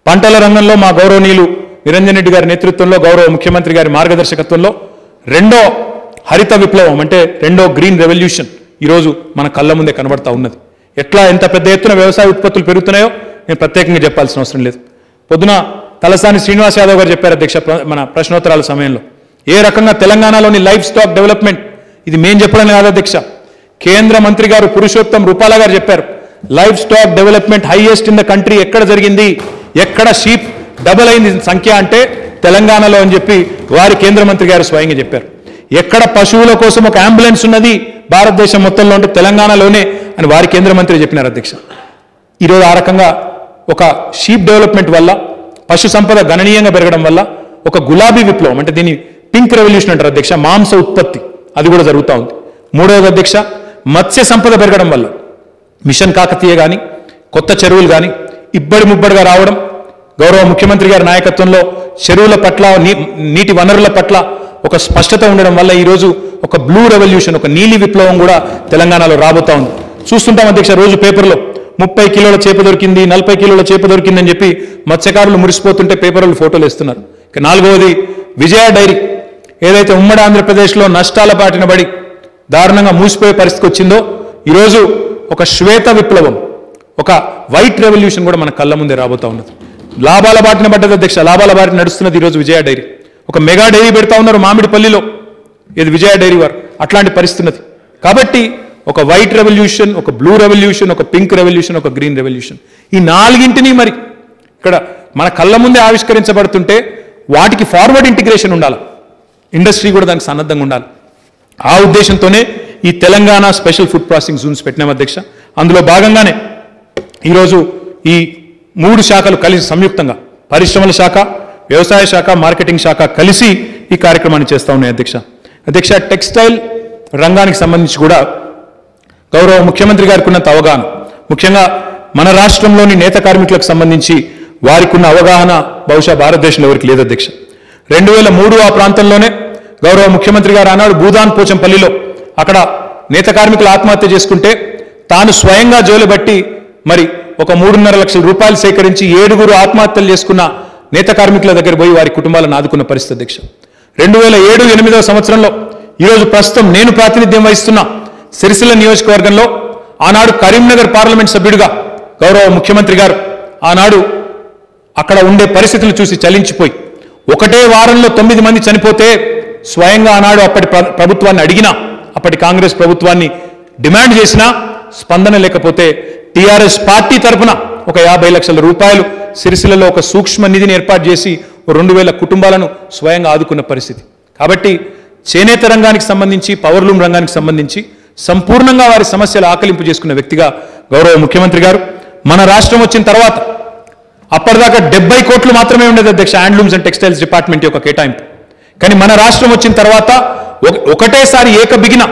పంటల రంగంలో మా గౌరవనీయులు నిరంజన్ రెడ్డి గారి నేతృత్వంలో గౌరవ ముఖ్యమంత్రి గారి మార్గదర్శకత్వంలో రెండో హరిత విప్లవం అంటే రెండో గ్రీన్ రెవల్యూషన్ ఈరోజు మన కళ్ళ ముందే కనబడతా ఉన్నది. ఎట్లా ఎంత పెద్ద ఎత్తున వ్యవసాయ ఉత్పత్తులు పెరుగుతున్నాయో నేను ప్రత్యేకంగా చెప్పాల్సిన అవసరం లేదు. పొద్దున తలసాని శ్రీనివాస్ యాదవ్ గారు చెప్పారు అధ్యక్ష మన ప్రశ్నోత్తరాల సమయంలో ఏ రకంగా తెలంగాణలోని లైఫ్ స్టాక్ డెవలప్మెంట్, ఇది మేం చెప్పడం కాదు అధ్యక్ష, కేంద్ర మంత్రి గారు పురుషోత్తం రూపాల గారు చెప్పారు. Life stack development highest in the country ఎక్కడ జరిగింది, ఎక్కడ షీప్ డబుల్ అయింది సంఖ్య అంటే తెలంగాణలో అని చెప్పి వారి కేంద్ర మంత్రి గారు స్వయంగా చెప్పారు. ఎక్కడ పశువుల కోసం ఒక అంబులెన్స్ ఉన్నది భారతదేశం మొత్తంలో అంటే తెలంగాణలోనే అని వారి కేంద్ర మంత్రి చెప్పినారు అధ్యక్ష. ఈరోజు ఆ రకంగా ఒక షీప్ డెవలప్మెంట్ వల్ల పశు సంపద గణనీయంగా పెరగడం వల్ల ఒక గులాబీ విప్లవం అంటే దీన్ని పింక్ రెవల్యూషన్ అంటారు అధ్యక్ష, మాంస ఉత్పత్తి అది కూడా జరుగుతూ ఉంది. మూడవది అధ్యక్ష మత్స్య సంపద పెరగడం వల్ల మిషన్ కాకతీయ కానీ కొత్త చెరువులు కానీ ఇబ్బడి ముబ్బడిగా రావడం, గౌరవ ముఖ్యమంత్రి గారి నాయకత్వంలో చెరువుల పట్ల నీటి వనరుల పట్ల ఒక స్పష్టత ఉండడం వల్ల ఈరోజు ఒక బ్లూ రెవల్యూషన్ ఒక నీలి విప్లవం కూడా తెలంగాణలో రాబోతా ఉంది. చూస్తుంటాం అధ్యక్ష రోజు పేపర్లో 30 కిలోల చేప దొరికింది 40 కిలోల చేప దొరికిందని చెప్పి మత్స్యకారులు మురిసిపోతుంటే పేపర్లు ఫోటోలు ఇస్తున్నారు. ఇక నాలుగవది విజయ డైరీ ఏదైతే ఉమ్మడి ఆంధ్రప్రదేశ్లో నష్టాల బాటిన పడి దారుణంగా మూసిపోయే పరిస్థితి వచ్చిందో ఈరోజు ఒక శ్వేత విప్లవం ఒక వైట్ రెవల్యూషన్ కూడా మన కళ్ళ ముందే రాబోతా ఉన్నది. లాభాల బాటిన పడ్డది అధ్యక్ష, లాభాల బాటిన నడుస్తున్నది ఈరోజు విజయ డైరీ. ఒక మెగా డైరీ పెడతా ఉన్నారు మామిడిపల్లిలో, ఇది విజయ డైరీ వారు, అట్లాంటి పరిస్థితి ఉన్నది. కాబట్టి ఒక వైట్ రెవల్యూషన్, ఒక బ్లూ రెవల్యూషన్, ఒక పింక్ రెవల్యూషన్, ఒక గ్రీన్ రెవల్యూషన్, ఈ నాలుగింటిని మరి ఇక్కడ మన కళ్ళ ముందే ఆవిష్కరించబడుతుంటే వాటికి ఫార్వర్డ్ ఇంటిగ్రేషన్ ఉండాలి, ఇండస్ట్రీ కూడా దానికి సన్నద్ధంగా ఉండాలి. ఆ ఉద్దేశంతోనే ఈ Telangana special food processing zones పెట్టినాం అధ్యక్ష. అందులో భాగంగానే ఈరోజు ఈ 3 శాఖలు కలిసి సంయుక్తంగా పరిశ్రమల శాఖ, వ్యవసాయ శాఖ, మార్కెటింగ్ శాఖ కలిసి ఈ కార్యక్రమాన్ని చేస్తూ ఉన్నాయి అధ్యక్ష. అధ్యక్ష టెక్స్టైల్ రంగానికి సంబంధించి కూడా గౌరవ ముఖ్యమంత్రి గారికి ఉన్నంత అవగాహన, ముఖ్యంగా మన రాష్ట్రంలోని నేత కార్మికులకు సంబంధించి వారికి ఉన్న అవగాహన బహుశా భారతదేశంలో ఎవరికి లేదు అధ్యక్ష. 2003 ఆ ప్రాంతంలోనే గౌరవ ముఖ్యమంత్రి గారు ఆనాడు భూదాన్ పోచంపల్లిలో అక్కడ నేత కార్మికులు ఆత్మహత్య చేసుకుంటే తాను స్వయంగా జోలుబట్టి మరి ఒక 3.5 లక్షల రూపాయలు సేకరించి 7 ఆత్మహత్యలు చేసుకున్న నేత కార్మికుల దగ్గర పోయి వారి కుటుంబాలను ఆదుకున్న పరిస్థితి అధ్యక్ష. 2007-8 సంవత్సరంలో ఈరోజు ప్రస్తుతం నేను ప్రాతినిధ్యం వహిస్తున్న సిరిసిల్ల నియోజకవర్గంలో ఆనాడు కరీంనగర్ పార్లమెంట్ సభ్యుడిగా గౌరవ ముఖ్యమంత్రి గారు ఆనాడు అక్కడ ఉండే పరిస్థితులు చూసి చలించిపోయి ఒకటే వారంలో 9 మంది చనిపోతే స్వయంగా ఆనాడు అప్పటి ప్రభుత్వాన్ని అడిగినా, అప్పటి కాంగ్రెస్ ప్రభుత్వాన్ని డిమాండ్ చేసినా స్పందన లేకపోతే టీఆర్ఎస్ పార్టీ తరఫున ఒక 50 లక్షల రూపాయలు సిరిసిల్లలో ఒక సూక్ష్మ నిధిని ఏర్పాటు చేసి 2000 కుటుంబాలను స్వయంగా ఆదుకున్న పరిస్థితి. కాబట్టి చేనేత రంగానికి సంబంధించి పవర్లూమ్ రంగానికి సంబంధించి సంపూర్ణంగా వారి సమస్యలు ఆకలింపు చేసుకున్న వ్యక్తిగా గౌరవ ముఖ్యమంత్రి గారు మన రాష్ట్రం వచ్చిన తర్వాత అప్పటిదాకా 70 కోట్లు మాత్రమే ఉండేది అధ్యక్ష హ్యాండ్లూమ్స్ అండ్ టెక్స్టైల్స్ డిపార్ట్మెంట్ యొక్క కేటాయింపు. కానీ మన రాష్ట్రం వచ్చిన తర్వాత ఒకటేసారి ఏకబిగిన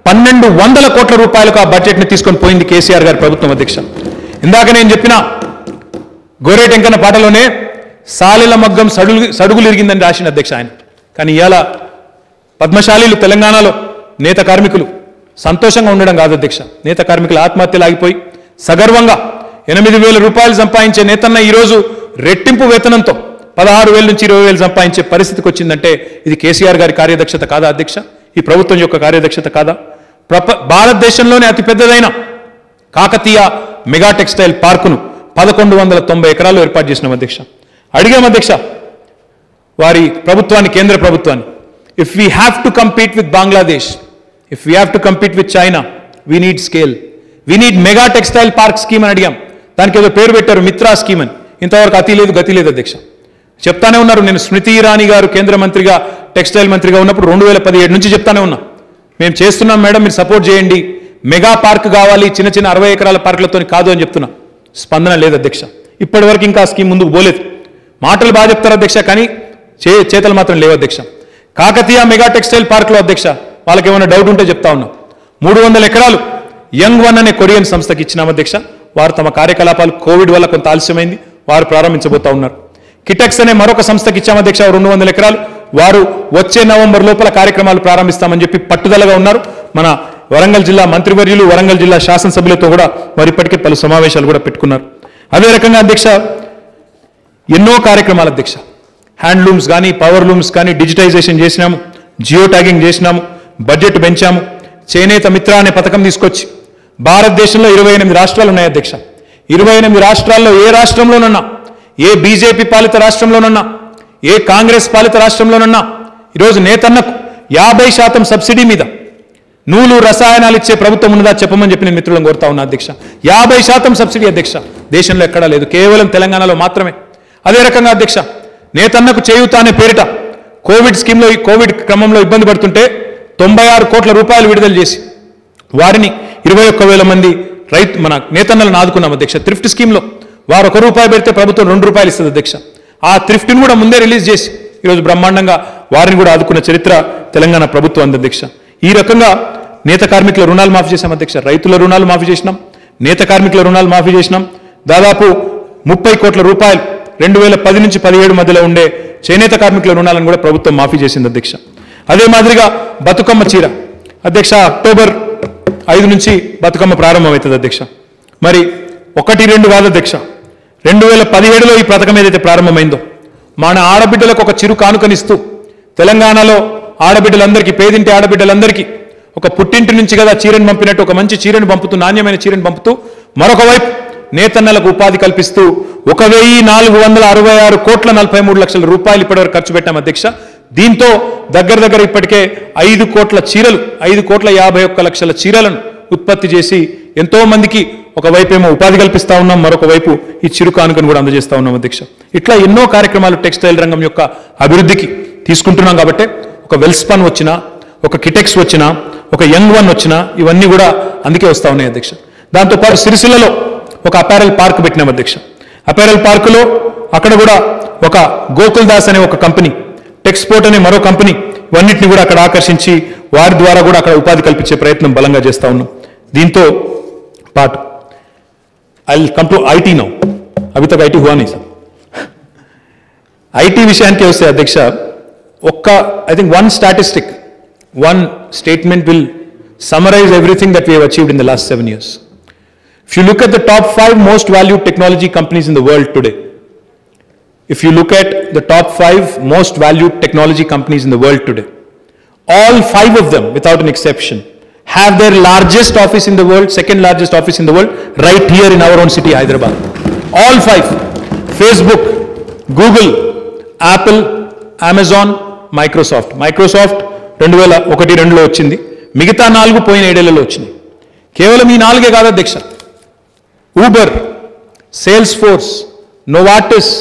1200 కోట్ల రూపాయలకు ఆ బడ్జెట్ని తీసుకొని పోయింది కేసీఆర్ గారి ప్రభుత్వం అధ్యక్ష. ఇందాక నేను చెప్పిన గోరేటెంకన్న పాటలోనే సాలెల మగ్గం సడుగులు ఇరిగిందని రాసిన అధ్యక్ష ఆయన. కానీ ఇవాళ పద్మశాలీలు తెలంగాణలో నేత కార్మికులు సంతోషంగా ఉండడం కాదు అధ్యక్ష, నేత కార్మికుల ఆత్మహత్యలు ఆగిపోయి సగర్వంగా 8,000 రూపాయలు సంపాదించే నేతన్న ఈరోజు రెట్టింపు వేతనంతో 16,000 నుంచి 20,000 సంపాదించే పరిస్థితికి వచ్చిందంటే ఇది కేసీఆర్ గారి కార్యదక్షత కాదా అధ్యక్ష? ఈ ప్రభుత్వం యొక్క కార్యదక్షత కాదా? భారతదేశంలోనే అతిపెద్దదైన కాకతీయ మెగా టెక్స్టైల్ పార్కును 1190 ఎకరాల్లో ఏర్పాటు చేసినాం అధ్యక్ష. అడిగాం అధ్యక్ష వారి ప్రభుత్వాన్ని, కేంద్ర ప్రభుత్వాన్ని, if we have to compete with Bangladesh, if we have to compete with China, we need scale, we need mega textile park scheme అని అడిగాం. దానికి ఏదో పేరు పెట్టారు మిత్రా స్కీమ్ అని. ఇంతవరకు అతి లేదు గతి లేదు అధ్యక్ష. చెప్తానే ఉన్నారు, నేను స్మృతి ఇరానీ గారు కేంద్ర మంత్రిగా టెక్స్టైల్ మంత్రిగా ఉన్నప్పుడు 2017 నుంచి చెప్తానే ఉన్నా, మేము చేస్తున్నాం మేడం మీరు సపోర్ట్ చేయండి, మెగా పార్క్ కావాలి, చిన్న 60 ఎకరాల పార్కులతో కాదు అని చెప్తున్నా. స్పందన లేదు అధ్యక్ష. ఇప్పటి వరకు ఇంకా స్కీమ్ ముందుకు పోలేదు. మాటలు బాగా చెప్తారు అధ్యక్ష, కానీ చేతలు మాత్రం లేవు అధ్యక్ష. కాకతీయ మెగా టెక్స్టైల్ పార్క్లో అధ్యక్ష వాళ్ళకి ఏమైనా డౌట్ ఉంటే చెప్తా ఉన్నాం, 300 ఎకరాలు యంగ్ వన్ అనే కొరియన్ సంస్థకి ఇచ్చినాం అధ్యక్ష. వారు తమ కార్యకలాపాలు కోవిడ్ వల్ల కొంత ఆలస్యమైంది, వారు ప్రారంభించబోతా ఉన్నారు. కిటెక్స్ అనే మరొక సంస్థకి ఇచ్చాం అధ్యక్ష 200 ఎకరాలు. వారు వచ్చే నవంబర్ లోపల కార్యక్రమాలు ప్రారంభిస్తామని చెప్పి పట్టుదలగా ఉన్నారు. మన వరంగల్ జిల్లా మంత్రివర్యులు, వరంగల్ జిల్లా శాసనసభ్యులతో కూడా వారు ఇప్పటికే పలు సమావేశాలు కూడా పెట్టుకున్నారు. అదే రకంగా అధ్యక్ష ఎన్నో కార్యక్రమాలు అధ్యక్ష హ్యాండ్లూమ్స్ కానీ పవర్ లూమ్స్ కానీ డిజిటైజేషన్ చేసినాము, జియో ట్యాగింగ్ చేసినాము, బడ్జెట్ పెంచాము, చేనేత మిత్ర అనే పథకం తీసుకొచ్చి భారతదేశంలో 28 రాష్ట్రాలు ఉన్నాయి అధ్యక్ష. 28 రాష్ట్రాల్లో ఏ రాష్ట్రంలోనన్నా, ఏ బీజేపీ పాలిత రాష్ట్రంలోనన్నా, ఏ కాంగ్రెస్ పాలిత రాష్ట్రంలోనన్నా ఈరోజు నేతన్నకు 50% సబ్సిడీ మీద నూలు రసాయనాలు ఇచ్చే ప్రభుత్వం ఉన్నదా చెప్పమని చెప్పి నేను మిత్రులను కోరుతా ఉన్నా అధ్యక్ష. 50% సబ్సిడీ అధ్యక్ష, దేశంలో ఎక్కడా లేదు, కేవలం తెలంగాణలో మాత్రమే. అదే రకంగా అధ్యక్ష, నేతన్నకు చేయూత అనే పేరిట కోవిడ్ స్కీమ్లో కోవిడ్ క్రమంలో ఇబ్బంది పడుతుంటే 96 కోట్ల రూపాయలు విడుదల చేసి వారిని 21,000 మంది మన నేతన్నలను ఆదుకున్నాం అధ్యక్ష. థ్రిఫ్ట్ స్కీమ్లో వారు ₹1 పెడితే ప్రభుత్వం ₹2 ఇస్తుంది అధ్యక్ష. ఆ థ్రిఫ్ట్ని కూడా ముందే రిలీజ్ చేసి ఈరోజు బ్రహ్మాండంగా వారిని కూడా ఆదుకున్న చరిత్ర తెలంగాణ ప్రభుత్వం అంది అధ్యక్ష. ఈ రకంగా నేత కార్మికుల రుణాలు మాఫీ చేశాం అధ్యక్ష, రైతుల రుణాలు మాఫీ చేసినాం, నేత కార్మికుల రుణాలు మాఫీ చేసినాం. దాదాపు 30 కోట్ల రూపాయలు 2010 నుంచి 17 మధ్యలో ఉండే చేనేత కార్మికుల రుణాలను కూడా ప్రభుత్వం మాఫీ చేసింది అధ్యక్ష. అదే మాదిరిగా బతుకమ్మ చీర అధ్యక్ష, అక్టోబర్ 5 నుంచి బతుకమ్మ ప్రారంభమవుతుంది అధ్యక్ష. మరి 1-2 కాదు అధ్యక్ష, 2017లో ఈ పథకం ఏదైతే ప్రారంభమైందో మన ఆడబిడ్డలకు ఒక చిరు కానుకనిస్తూ తెలంగాణలో ఆడబిడ్డలందరికీ, పేదింటి ఆడబిడ్డలందరికీ ఒక పుట్టింటి నుంచి కదా చీరను పంపినట్టు ఒక మంచి చీరను పంపుతూ, నాణ్యమైన చీరను పంపుతూ, మరొక వైపు నేతన్నలకు ఉపాధి కల్పిస్తూ 1,466 కోట్ల 43 లక్షల రూపాయలు ఇప్పటివరకు ఖర్చు పెట్టాం అధ్యక్ష. దీంతో దగ్గర ఇప్పటికే 5 కోట్ల చీరలు, 5,51 లక్షల చీరలను ఉత్పత్తి చేసి ఎంతో మందికి ఒకవైపేమో ఉపాధి కల్పిస్తా ఉన్నాం, మరొక వైపు ఈ చిరు కానుకను కూడా అందజేస్తా ఉన్నాం అధ్యక్ష. ఇట్లా ఎన్నో కార్యక్రమాలు టెక్స్టైల్ రంగం యొక్క అభివృద్ధికి తీసుకుంటున్నాం. కాబట్టి ఒక వెల్స్పన్ వచ్చినా, ఒక కిటెక్స్ వచ్చినా, ఒక యంగ్ వన్ వచ్చినా ఇవన్నీ కూడా అందుకే వస్తూ ఉన్నాయి అధ్యక్ష. దాంతోపాటు సిరిసిల్లలో ఒక అపారెల్ పార్క్ పెట్టినాం అధ్యక్ష. అపారెల్ పార్కులో అక్కడ కూడా ఒక గోకుల్ దాస్ అనే ఒక కంపెనీ, టెక్స్పోర్ట్ అనే మరో కంపెనీ, ఇవన్నిటిని కూడా అక్కడ ఆకర్షించి వారి ద్వారా కూడా అక్కడ ఉపాధి కల్పించే ప్రయత్నం బలంగా చేస్తూ ఉన్నాం. దీంతో పాటు I will come to IT now. అభి తక్ ఐటీ హువా नहीं సార్. ఐటీ విషయానికి వస్తే అధ్యక్ష, I think one statistic, one statement will summarize everything that we have achieved in the last 7 years. If you look at the top 5 most valued technology companies in the world today, if you look at the top 5 most valued technology companies in the world today, all 5 of them, without an exception, have their largest office in the world, second largest office in the world, right here in our own city, Hyderabad. All 5. Facebook, Google, Apple, Amazon, Microsoft 2001-2లో వచ్చింది, మిగతా 4 పోయిన 7 ఏళ్లలో వచ్చినాయి. కేవలం ఈ 4 కాదు అధ్యక్ష, Uber, sales force, Novartis,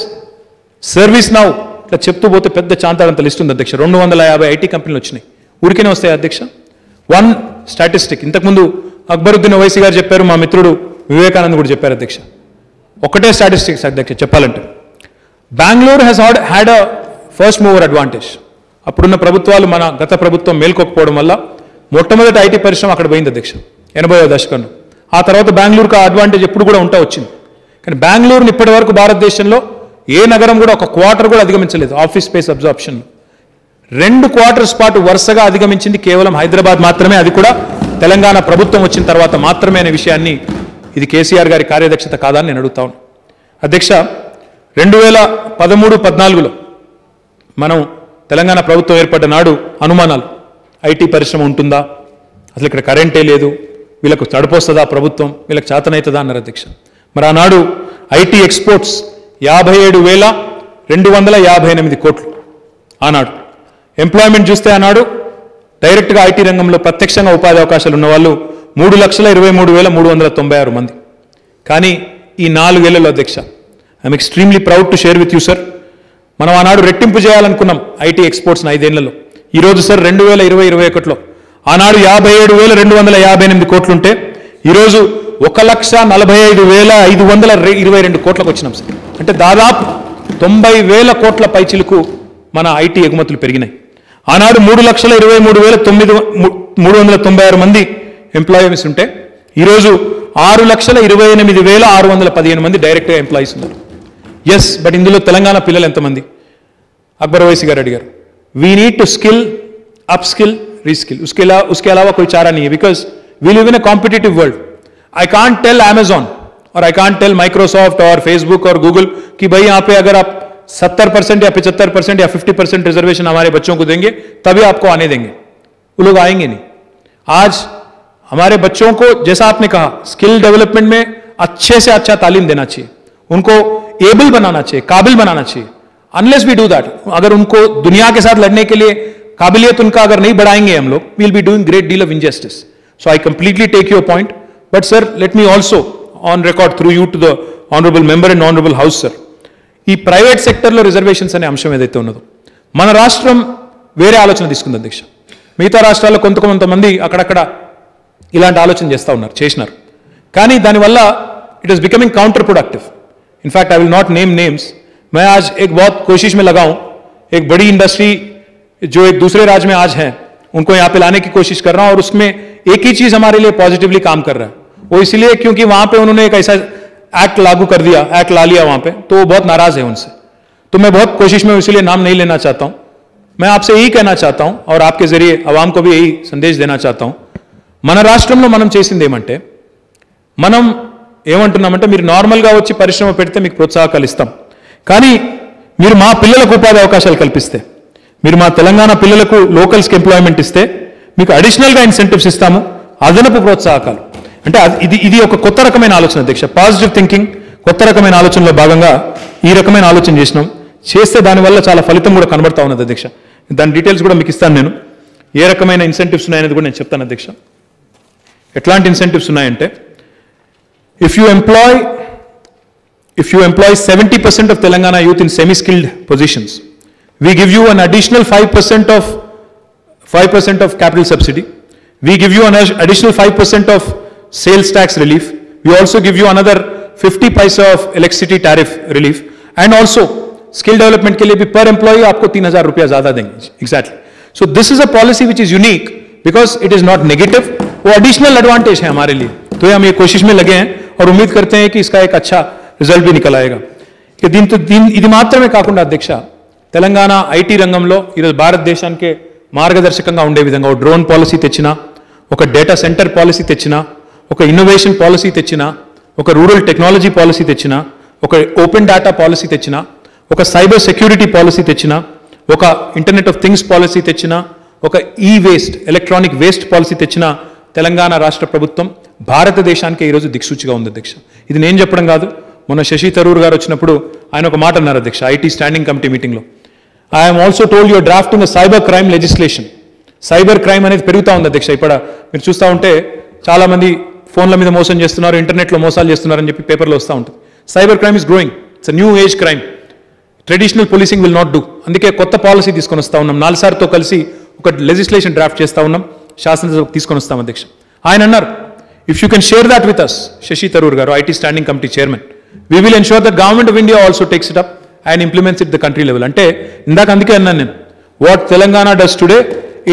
service now, ఇట్లా చెప్తూ పోతే పెద్ద చాంతాడంత లిస్ట్ ఉంది అధ్యక్ష. 250 ఐటీ కంపెనీలు వచ్చినాయి. ఊరికేనే వస్తాయి అధ్యక్ష. వన్ స్టాటిస్టిక్, ఇంతకుముందు అక్బరుద్దీన్ ఓవైసీ గారు చెప్పారు, మా మిత్రుడు వివేకానంద్ కూడా చెప్పారు అధ్యక్ష. ఒకటే స్టాటిస్టిక్స్ అధ్యక్ష చెప్పాలంటే, Bengaluru has had a first mover advantage. అప్పుడున్న ప్రభుత్వాలు, మన గత ప్రభుత్వం మేల్కొకపోవడం వల్ల మొట్టమొదటి ఐటీ పరిశ్రమ అక్కడ పోయింది అధ్యక్ష 80వ దశకంలో. ఆ తర్వాత బెంగళూరుకు ఆ అడ్వాంటేజ్ ఎప్పుడు కూడా ఉంటా వచ్చింది. కానీ బెంగళూరుని ఇప్పటి వరకు భారతదేశంలో ఏ నగరం కూడా ఒక క్వార్టర్ కూడా అధిగమించలేదు ఆఫీస్ స్పేస్ అబ్జార్ప్షన్. 2 క్వార్టర్స్ పాటు వరుసగా అధిగమించింది కేవలం హైదరాబాద్ మాత్రమే, అది కూడా తెలంగాణ ప్రభుత్వం వచ్చిన తర్వాత మాత్రమే అనే విషయాన్ని, ఇది కేసీఆర్ గారి కార్యదక్షత కాదా అని నేను అడుగుతా ఉన్నాను అధ్యక్ష. 2013-14లో మనం తెలంగాణ ప్రభుత్వం ఏర్పడ్డ నాడు అనుమానాలు, ఐటీ పరిశ్రమ ఉంటుందా, అసలు ఇక్కడ కరెంటే లేదు, వీళ్ళకు తడిపోస్తుందా ప్రభుత్వం, వీళ్ళకి చేతనవుతుందా అన్నారు అధ్యక్ష. మరి ఆనాడు ఐటీ ఎక్స్పోర్ట్స్ 57,258 కోట్లు ఆనాడు. ఎంప్లాయ్మెంట్ చూస్తే ఆనాడు డైరెక్ట్గా ఐటీ రంగంలో ప్రత్యక్షంగా ఉపాధి అవకాశాలు ఉన్నవాళ్ళు 3,23,396 మంది. కానీ ఈ 4 ఏళ్లలో అధ్యక్ష, I'm extremely proud to share with you sir, మనం ఆనాడు రెట్టింపు చేయాలనుకున్నాం ఐటీ ఎక్స్పోర్ట్స్ని 5 ఏళ్లలో. ఈరోజు సార్ 2020-21లో ఆనాడు 57,258 కోట్లుంటే ఈరోజు 1,45,522 కోట్లకు వచ్చినాం సార్. అంటే దాదాపు 90,000 కోట్ల పైచిలకు మన ఐటీ ఎగుమతులు పెరిగినాయి. ఆనాడు 3,23,396 మంది ఎంప్లాయీస్ ఉంటే ఈరోజు 6,28,615 మంది డైరెక్ట్గా ఎంప్లాయీస్ ఉన్నారు. ఎస్, బట్ ఇందులో తెలంగాణ పిల్లలు ఎంతమంది? అక్బర్ ఓవైసీ గారు అడిగారు. We need to skill, upskill, reskill, उसके अलावा कोई चारा नहीं है, because we live in a competitive world. I can't tell Amazon और आई कांट टेल Microsoft और Facebook और Google कि भाई यहाँ पे अगर आप 70% या 75% या 50% रिजर्वेशन हमारे बच्चों को देंगे तभी आपको आने देंगे, वो लोग आएंगे नहीं। आज हमारे बच्चों को जैसा आपने कहा स्किल डेवलपमेंट में अच्छे से अच्छा तालीम देना चाहिए, उनको एबल बनाना चाहिए, काबिल बनाना चाहिए। अनलेस वी डू दैट, अगर उनको दुनिया के साथ लड़ने के लिए काबिलियत उनका अगर नहीं बढ़ाएंगे हम लोग, we will be doing great deal of injustice. So I completely take your point, but sir let me also on record through you to the honourable member and honourable house sir, ఈ ప్రైవేట్ సెక్టర్లో రిజర్వేషన్స్ అనే అంశం ఏదైతే ఉన్నదో మన రాష్ట్రం వేరే ఆలోచన తీసుకుంది అధ్యక్ష. మిగతా రాష్ట్రాల్లో కొంతమంది అక్కడక్కడ ఇలాంటి ఆలోచన చేస్తూ ఉన్నారు, చేసినారు. కానీ దానివల్ల it is becoming counter productive. In fact I will not name names, मैं आज एक बहुत कोशिश में लगा हूं, एक बड़ी इंडस्ट्री जो एक दूसरे राज्य में आज है उनको यहां पे लाने की कोशिश कर रहा हूं, और उसमें एक ही चीज हमारे लिए पॉजिटिवली काम कर रहा है, वो इसलिए क्योंकि वहां पे उन्होंने एक ऐसा एक्ट लागू कर दिया, एक्ट ला लिया वहां पे, तो वो बहुत नाराज है उनसे. तो मैं बहुत कोशिश में इसलिए नाम नहीं लेना चाहता हूं. मैं आपसे यही कहना चाहता हूं और आपके जरिए अवाम को भी यही संदेश देना चाहता हूं, మన రాష్ట్రంలో మనం చేసింది ఏమంటే, మనం ఏమంటున్నామంటే మీరు నార్మల్గా వచ్చి పరిశ్రమ పెడితే మీకు ప్రోత్సాహకాలు ఇస్తాం, కానీ మీరు మా పిల్లలకు ఉపాధి అవకాశాలు కల్పిస్తే, మీరు మా తెలంగాణ పిల్లలకు లోకల్స్కి ఎంప్లాయ్మెంట్ ఇస్తే మీకు అడిషనల్గా ఇన్సెంటివ్స్ ఇస్తాము, అదనపు ప్రోత్సాహకాలు. అంటే ఇది ఒక కొత్త రకమైన ఆలోచన అధ్యక్ష, పాజిటివ్ థింకింగ్, కొత్త రకమైన ఆలోచనలో భాగంగా ఈ రకమైన ఆలోచన చేసినాం. చేస్తే దానివల్ల చాలా ఫలితం కూడా కనబడతా ఉన్నది అధ్యక్ష. దాని డీటెయిల్స్ కూడా మీకు ఇస్తాను నేను, ఏ రకమైన ఇన్సెంటివ్స్ ఉన్నాయనేది కూడా నేను చెప్తాను అధ్యక్ష. ఎట్లాంటి ఇన్సెంటివ్స్ ఉన్నాయంటే, if you employ 70% of Telangana youth in semi-skilled positions, we give you an additional 5% of capital subsidy. We give you an additional 5% of sales tax relief. We also give you another 50 paisa of electricity tariff relief. And also, skill development के लिए भी per employee आपको 3,000 रुपया ज़्यादा देंगे. Exactly. So this is a policy which is unique because it is not negative. वो additional advantage है हमारे लिए. तो हम ये कोशिश में लगे हैं और उम्मीद करते हैं कि इसका एक अच्छा रिजल्ट भी निकल आएगा. ఇది మాత్రమే కాకుండా అధ్యక్ష, తెలంగాణ ఐటీ రంగంలో ఈరోజు భారతదేశానికి మార్గదర్శకంగా ఉండే విధంగా ఒక డ్రోన్ పాలసీ తెచ్చినా, ఒక డేటా సెంటర్ పాలసీ తెచ్చినా, ఒక ఇన్నోవేషన్ పాలసీ తెచ్చినా, ఒక రూరల్ టెక్నాలజీ పాలసీ తెచ్చినా, ఒక ఓపెన్ డేటా పాలసీ తెచ్చినా, ఒక సైబర్ సెక్యూరిటీ పాలసీ తెచ్చినా, ఒక ఇంటర్నెట్ ఆఫ్ థింగ్స్ పాలసీ తెచ్చినా, ఒక ఈ వేస్ట్ ఎలక్ట్రానిక్ వేస్ట్ పాలసీ తెచ్చినా, తెలంగాణ రాష్ట్ర ప్రభుత్వం భారతదేశానికి ఈరోజు దిక్సూచిగా ఉంది అధ్యక్ష. ఇది నేను చెప్పడం కాదు, మొన్న శశి థరూర్ గారు వచ్చినప్పుడు ఆయన ఒక మాట అన్నారు అధ్యక్ష, ఐటీ స్టాండింగ్ కమిటీ మీటింగ్లో. I'm also told your drafting cyber crime legislation. Cyber crime అనేది పెరుగుతూ ఉంది అధ్యక్ష. ఇప్పుడు మీరు చూస్తూ ఉంటే చాలామంది ఫోన్ల మీద మోసం చేస్తున్నారు, ఇంటర్నెట్లో మోసాలు చేస్తున్నారని చెప్పి పేపర్లో వస్తూ ఉంటుంది. Cyber crime is growing, it's a new age crime. Traditional policing will not do. అందుకే కొత్త పాలసీ తీసుకొని వస్తూ ఉన్నాం. 4 సార్తో కలిసి ఒక లెజిస్లేషన్ డ్రాఫ్ట్ చేస్తూ ఉన్నాం, శాసనసభకు తీసుకొని వస్తాం అధ్యక్ష. ఆయన అన్నారు, if you can share that with us, Shashi Tharoor గారు, IT standing committee chairman, we will ensure that government of India also takes it up and implements it at the country level. అంటే ఇందాక అందుకే అన్నాను నేను, what Telangana does today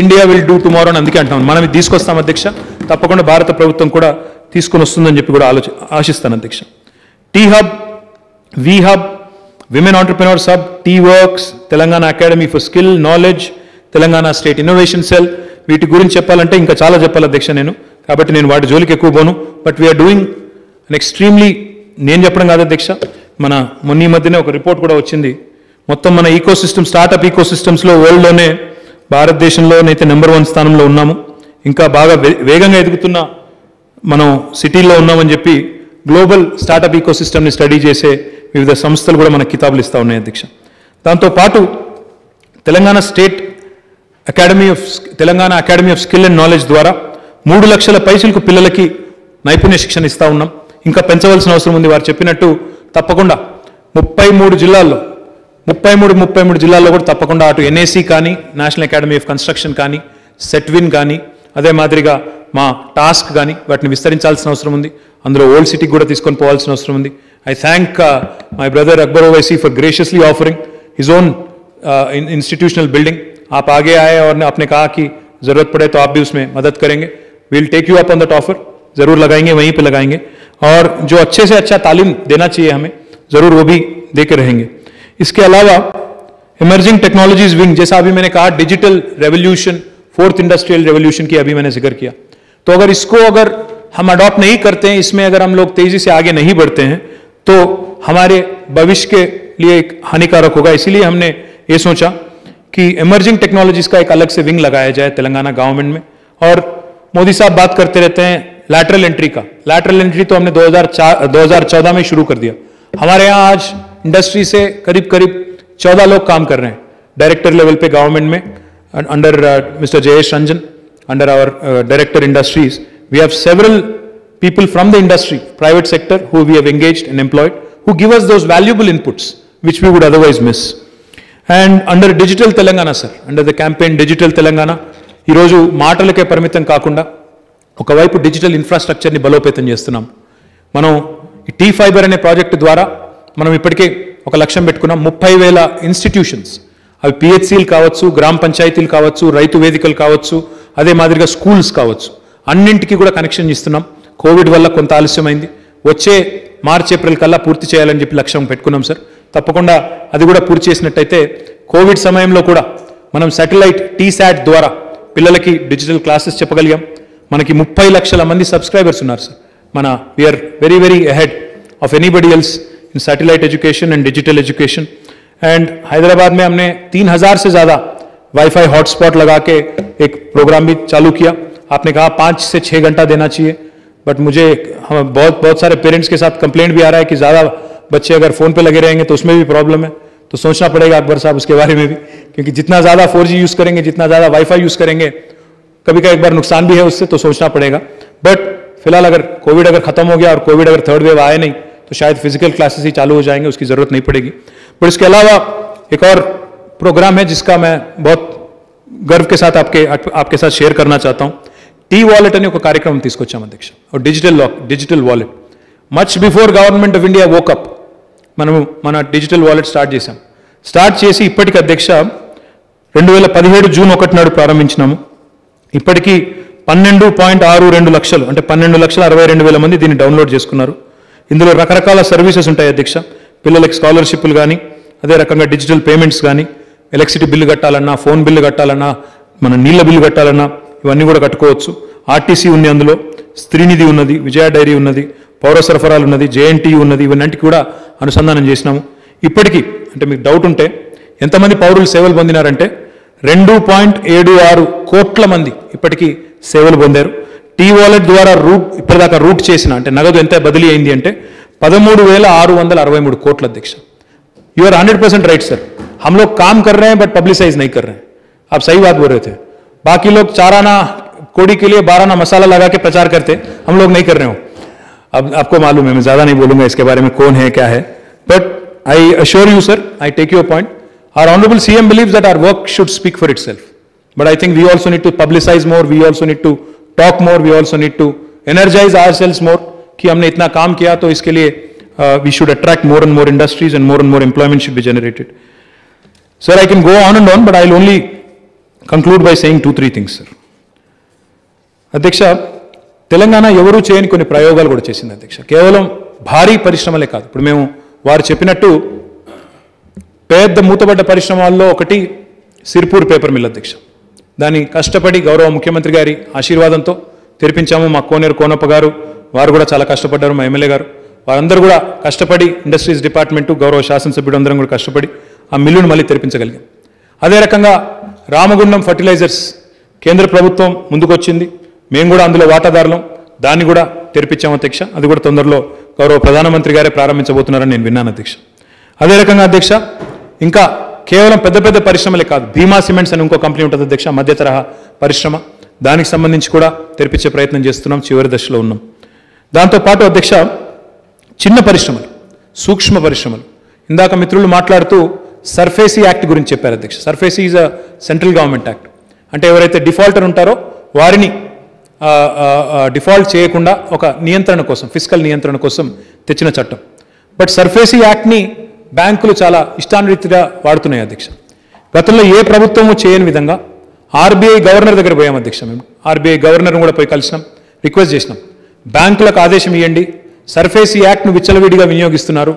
India will do tomorrow అని అందుకే అంటున్నాను. మనం ఇది తీసుకొస్తాం అధ్యక్ష, తప్పకుండా భారత ప్రభుత్వం కూడా తీసుకొని వస్తుందని చెప్పి కూడా ఆశిస్తాను అధ్యక్ష. టీ హబ్, వి hub, women entrepreneurs hub, T works, Telangana academy for skill knowledge, Telangana state innovation cell, వీటి గురించి చెప్పాలంటే ఇంకా చాలా చెప్పాలి అధ్యక్ష నేను, కాబట్టి నేను వాటి జోలికి ఎక్కువ పోను. But we are doing an extremely, నేను చెప్పడం కాదు అధ్యక్ష, మన మొన్న ఈ మధ్యనే ఒక రిపోర్ట్ కూడా వచ్చింది, మొత్తం మన ఈకోసిస్టమ్, స్టార్టప్ ఈకోసిస్టమ్స్లో వరల్డ్లోనే భారతదేశంలోనైతే నెంబర్ 1 స్థానంలో ఉన్నాము. ఇంకా బాగా వేగంగా ఎదుగుతున్న మనం సిటీల్లో ఉన్నామని చెప్పి గ్లోబల్ స్టార్టప్ ఈకోసిస్టమ్ని స్టడీ చేసే వివిధ సంస్థలు కూడా మనకు కితాబులు ఇస్తూ ఉన్నాయి అధ్యక్ష. దాంతోపాటు Telangana academy of skill and knowledge ద్వారా 3 లక్షల పైసలకు పిల్లలకి నైపుణ్య శిక్షణ ఇస్తూ ఉన్నాం. ఇంకా పెంచవలసిన అవసరం ఉంది. వారు చెప్పినట్టు తప్పకుండా 33 జిల్లాల్లో కూడా తప్పకుండా అటు ఎన్ఏసి కానీ, నేషనల్ అకాడమీ ఆఫ్ కన్స్ట్రక్షన్ కానీ, సెట్విన్ కానీ, అదే మాదిరిగా మా టాస్క్ కానీ వాటిని విస్తరించాల్సిన అవసరం ఉంది. అందులో ఓల్డ్ సిటీకి కూడా తీసుకొని పోవాల్సిన అవసరం ఉంది. I thank my brother Akbar Owaisi for graciously offering his own institutional building. आप आगे आए और आपने कहा कि जरूरत पड़े तो आप भी उसमें मदद करेंगे. We will take you up on that offer, जरूर लगाएंगे, वहीं पे लगाएंगे. और जो अच्छे से अच्छा तालीम देना चाहिए हमें, जरूर वो भी देके रहेंगे. इसके अलावा इमर्जिंग टेक्नोलॉजीज विंग, जैसा अभी मैंने कहा digital revolution, 4th industrial revolution की अभी मैंने जिक्र किया, तो अगर हम अडॉप्ट नहीं करते हैं, इसमें अगर हम लोग तेजी से आगे नहीं बढ़ते हैं, तो हमारे भविष्य के लिए एक हानिकारक होगा। इसीलिए हमने ये सोचा कि इमर्जिंग टेक्नोलॉजीज का एक अलग से विंग लगाया जाए तेलंगाना गवर्नमेंट में। और मोदी साहब बात करते रहते हैं लैटरल एंट्री का। लैटरल एंट्री तो हमने 2014 में शुरू कर दिया। हमारे यहाँ आज इंडस्ट्री से करीब करीब 14 लोग काम कर रहे हैं डायरेक्टर लेवल पे गवर्नमेंट में, under mister Jayesh Ranjan, under our director industries. We have several people from the industry, private sector, who we have engaged and employed, who give us those valuable inputs which we would otherwise miss. And under Digital Telangana, sir, under the campaign Digital Telangana, ఈ రోజు మాటలకే పరిమితం కాకుండా ఒకవైపు డిజిటల్ ఇన్ఫ్రాస్ట్రక్చర్ని బలోపేతం చేస్తున్నాం. మనం ఈ టీ ఫైబర్ అనే ప్రాజెక్టు ద్వారా మనం ఇప్పటికే ఒక లక్ష్యం పెట్టుకున్నాం. 30,000 ఇన్స్టిట్యూషన్స్, అవి పిహెచ్సిలు కావచ్చు, గ్రామ పంచాయతీలు కావచ్చు, రైతు వేదికలు కావచ్చు, అదే మాదిరిగా స్కూల్స్ కావచ్చు, అన్నింటికి కూడా కనెక్షన్ ఇస్తున్నాం. కోవిడ్ వల్ల కొంత ఆలస్యమైంది, వచ్చే మార్చ్ ఏప్రిల్ కల్లా పూర్తి చేయాలని చెప్పి లక్ష్యం పెట్టుకున్నాం సార్. తప్పకుండా అది కూడా పూర్తి చేసినట్టయితే కోవిడ్ సమయంలో కూడా మనం శాటిలైట్ టీశాట్ ద్వారా పిల్లలకి డిజిటల్ క్లాసెస్ చెప్పగలిగాం. మనకి 30 లక్షల మంది సబ్స్క్రైబర్స్ ఉన్నారు సార్. మన we're very very ahead of anybody else in satellite education and digital education. And Hyderabad में हमने 3,000 से ज़्यादा वाईफाई हॉटस्पॉट लगा के एक प्रोग्राम भी चालू किया. आपने कहा 5 से 6 घंटा देना चाहिए, बट मुझे बहुत सारे पेरेंट्स के साथ कंप्लेंट भी आ रहा है कि ज़्यादा बच्चे अगर फ़ोन पे लगे रहेंगे तो उसमें भी प्रॉब्लम है. तो सोचना पड़ेगा अकबर साहब उसके बारे में भी, क्योंकि जितना ज़्यादा 4G यूज़ करेंगे, जितना ज़्यादा वाईफाई यूज़ करेंगे, कभी का एक बार नुकसान भी है उससे, तो सोचना पड़ेगा. बट फिलहाल अगर कोविड अगर खत्म हो गया और कोविड अगर थर्ड वेव आए नहीं तो शायद फिजिकल क्लासेस ही चालू हो जाएंगे, उसकी ज़रूरत नहीं पड़ेगी. बट इसके अलावा एक और प्रोग्राम है जिसका मैं बहुत गर्व के साथ आपके साथ शेयर करना चाहता हूँ. టీ వాలెట్ అనే ఒక కార్యక్రమం తీసుకొచ్చాం అధ్యక్ష. Digital wallet much before government of India woke up మనము మన డిజిటల్ వాలెట్ స్టార్ట్ చేసి ఇప్పటికి అధ్యక్ష 2017 జూన్ 1 నాడు ప్రారంభించినాము. ఇప్పటికీ 12.62 లక్షలు అంటే 12,62,000 మంది దీన్ని డౌన్లోడ్ చేసుకున్నారు. ఇందులో రకరకాల సర్వీసెస్ ఉంటాయి అధ్యక్ష. పిల్లలకి స్కాలర్షిప్లు కానీ, అదే రకంగా డిజిటల్ పేమెంట్స్ కానీ, ఎలక్ట్రిసిటీ బిల్లు కట్టాలన్నా, ఫోన్ బిల్లు కట్టాలన్నా, మన నీళ్ళ బిల్లు కట్టాలన్నా ఇవన్నీ కూడా కట్టుకోవచ్చు. ఆర్టీసీ ఉంది, అందులో స్త్రీనిధి ఉన్నది, విజయ డైరీ ఉన్నది, పౌర సరఫరాలు ఉన్నది, జేఎన్టీయూ ఉన్నది, ఇవన్నింటికి కూడా అనుసంధానం చేసినాము. ఇప్పటికీ అంటే మీకు డౌట్ ఉంటే ఎంతమంది పౌరులు సేవలు పొందినారంటే 2.76 కోట్ల మంది ఇప్పటికీ సేవలు పొందారు. టీ వాలెట్ ద్వారా ఇప్పటిదాకా రూట్ చేసిన అంటే నగదు ఎంత బదిలీ అయింది అంటే 13,663 కోట్ల అధ్యక్ష. You are 100% right sir. हम लोग काम कर रहे हैं बट पब्लिसाइज नहीं कर रहे हैं. आप सही बात बोल रहे थे. बाकी लोग 4 आना कोड़ी के लिए 12 आना मसाला लगा के प्रचार करते, हम लोग नहीं कर रहे हो. अब आपको मालूम है, मैं ज्यादा नहीं बोलूंगा इसके बारे में कौन है क्या है. But I assure you sir, I take your point. Our honourable CM believes that our work should speak for itself. But I think we also need to publicise more, we also need to talk more, we also need to energise ourselves more कि हमने इतना काम किया तो इसके लिए we should attract more and more industries and more employment should be generated. Sir, I can go on and on, but I'll only conclude by saying 2-3 things, sir. అధ్యక్ష, తెలంగాణ ఎవరూ చేయని కొన్ని ప్రయోగాలు కూడా చేసింది అధ్యక్ష. కేవలం భారీ పరిశ్రమలే కాదు. ఇప్పుడు మేము వారు చెప్పినట్టు పెద్ద మూతబడ్డ పరిశ్రమల్లో ఒకటి సిర్పూర్ పేపర్ మిల్ అధ్యక్ష. దాన్ని కష్టపడి గౌరవ ముఖ్యమంత్రి గారి ఆశీర్వాదంతో తెరిపించాము. మా కోనేరు కోనప్ప గారు వారు కూడా చాలా కష్టపడ్డారు, మా ఎమ్మెల్యే గారు వారందరూ కూడా కష్టపడి, ఇండస్ట్రీస్ డిపార్ట్మెంటు, గౌరవ శాసనసభ్యుడు అందరం కూడా కష్టపడి ఆ మిల్లును మళ్ళీ తెరిపించగలిగాం. అదే రకంగా రామగుండం ఫర్టిలైజర్స్ కేంద్ర ప్రభుత్వం ముందుకొచ్చింది, మేము కూడా అందులో వాటాదారులం, దాన్ని కూడా తెరిపించాము అధ్యక్ష. అది కూడా తొందరలో గౌరవ ప్రధానమంత్రి గారే ప్రారంభించబోతున్నారని నేను విన్నాను అధ్యక్ష. అదే రకంగా అధ్యక్ష ఇంకా కేవలం పెద్ద పెద్ద పరిశ్రమలే కాదు, భీమా సిమెంట్స్ అని ఇంకో కంపెనీ ఉంటుంది అధ్యక్ష, మధ్య తరహా పరిశ్రమ, దానికి సంబంధించి కూడా తెరిపించే ప్రయత్నం చేస్తున్నాం, చివరి దశలో ఉన్నాం. దాంతోపాటు అధ్యక్ష చిన్న పరిశ్రమలు, సూక్ష్మ పరిశ్రమలు, ఇందాక మిత్రులు మాట్లాడుతూ సర్ఫేసీ యాక్ట్ గురించి చెప్పారు అధ్యక్ష. SARFAESI is a central government act. అంటే ఎవరైతే డిఫాల్టర్ ఉంటారో వారిని డిఫాల్ట్ చేయకుండా ఒక నియంత్రణ కోసం, ఫిస్కల్ నియంత్రణ కోసం తెచ్చిన చట్టం. బట్ సర్ఫేసీ యాక్ట్ని బ్యాంకులు చాలా ఇష్టానురీతిగా వాడుతున్నాయి అధ్యక్ష. గతంలో ఏ ప్రభుత్వము చేయని విధంగా ఆర్బీఐ గవర్నర్ దగ్గర పోయాం అధ్యక్ష. మేము ఆర్బీఐ గవర్నర్ని కూడా పోయి కలిసినాం, రిక్వెస్ట్ చేసినాం, బ్యాంకులకు ఆదేశం ఇవ్వండి, సర్ఫేసీ యాక్ట్ను విచ్చలవిడిగా వినియోగిస్తున్నారు,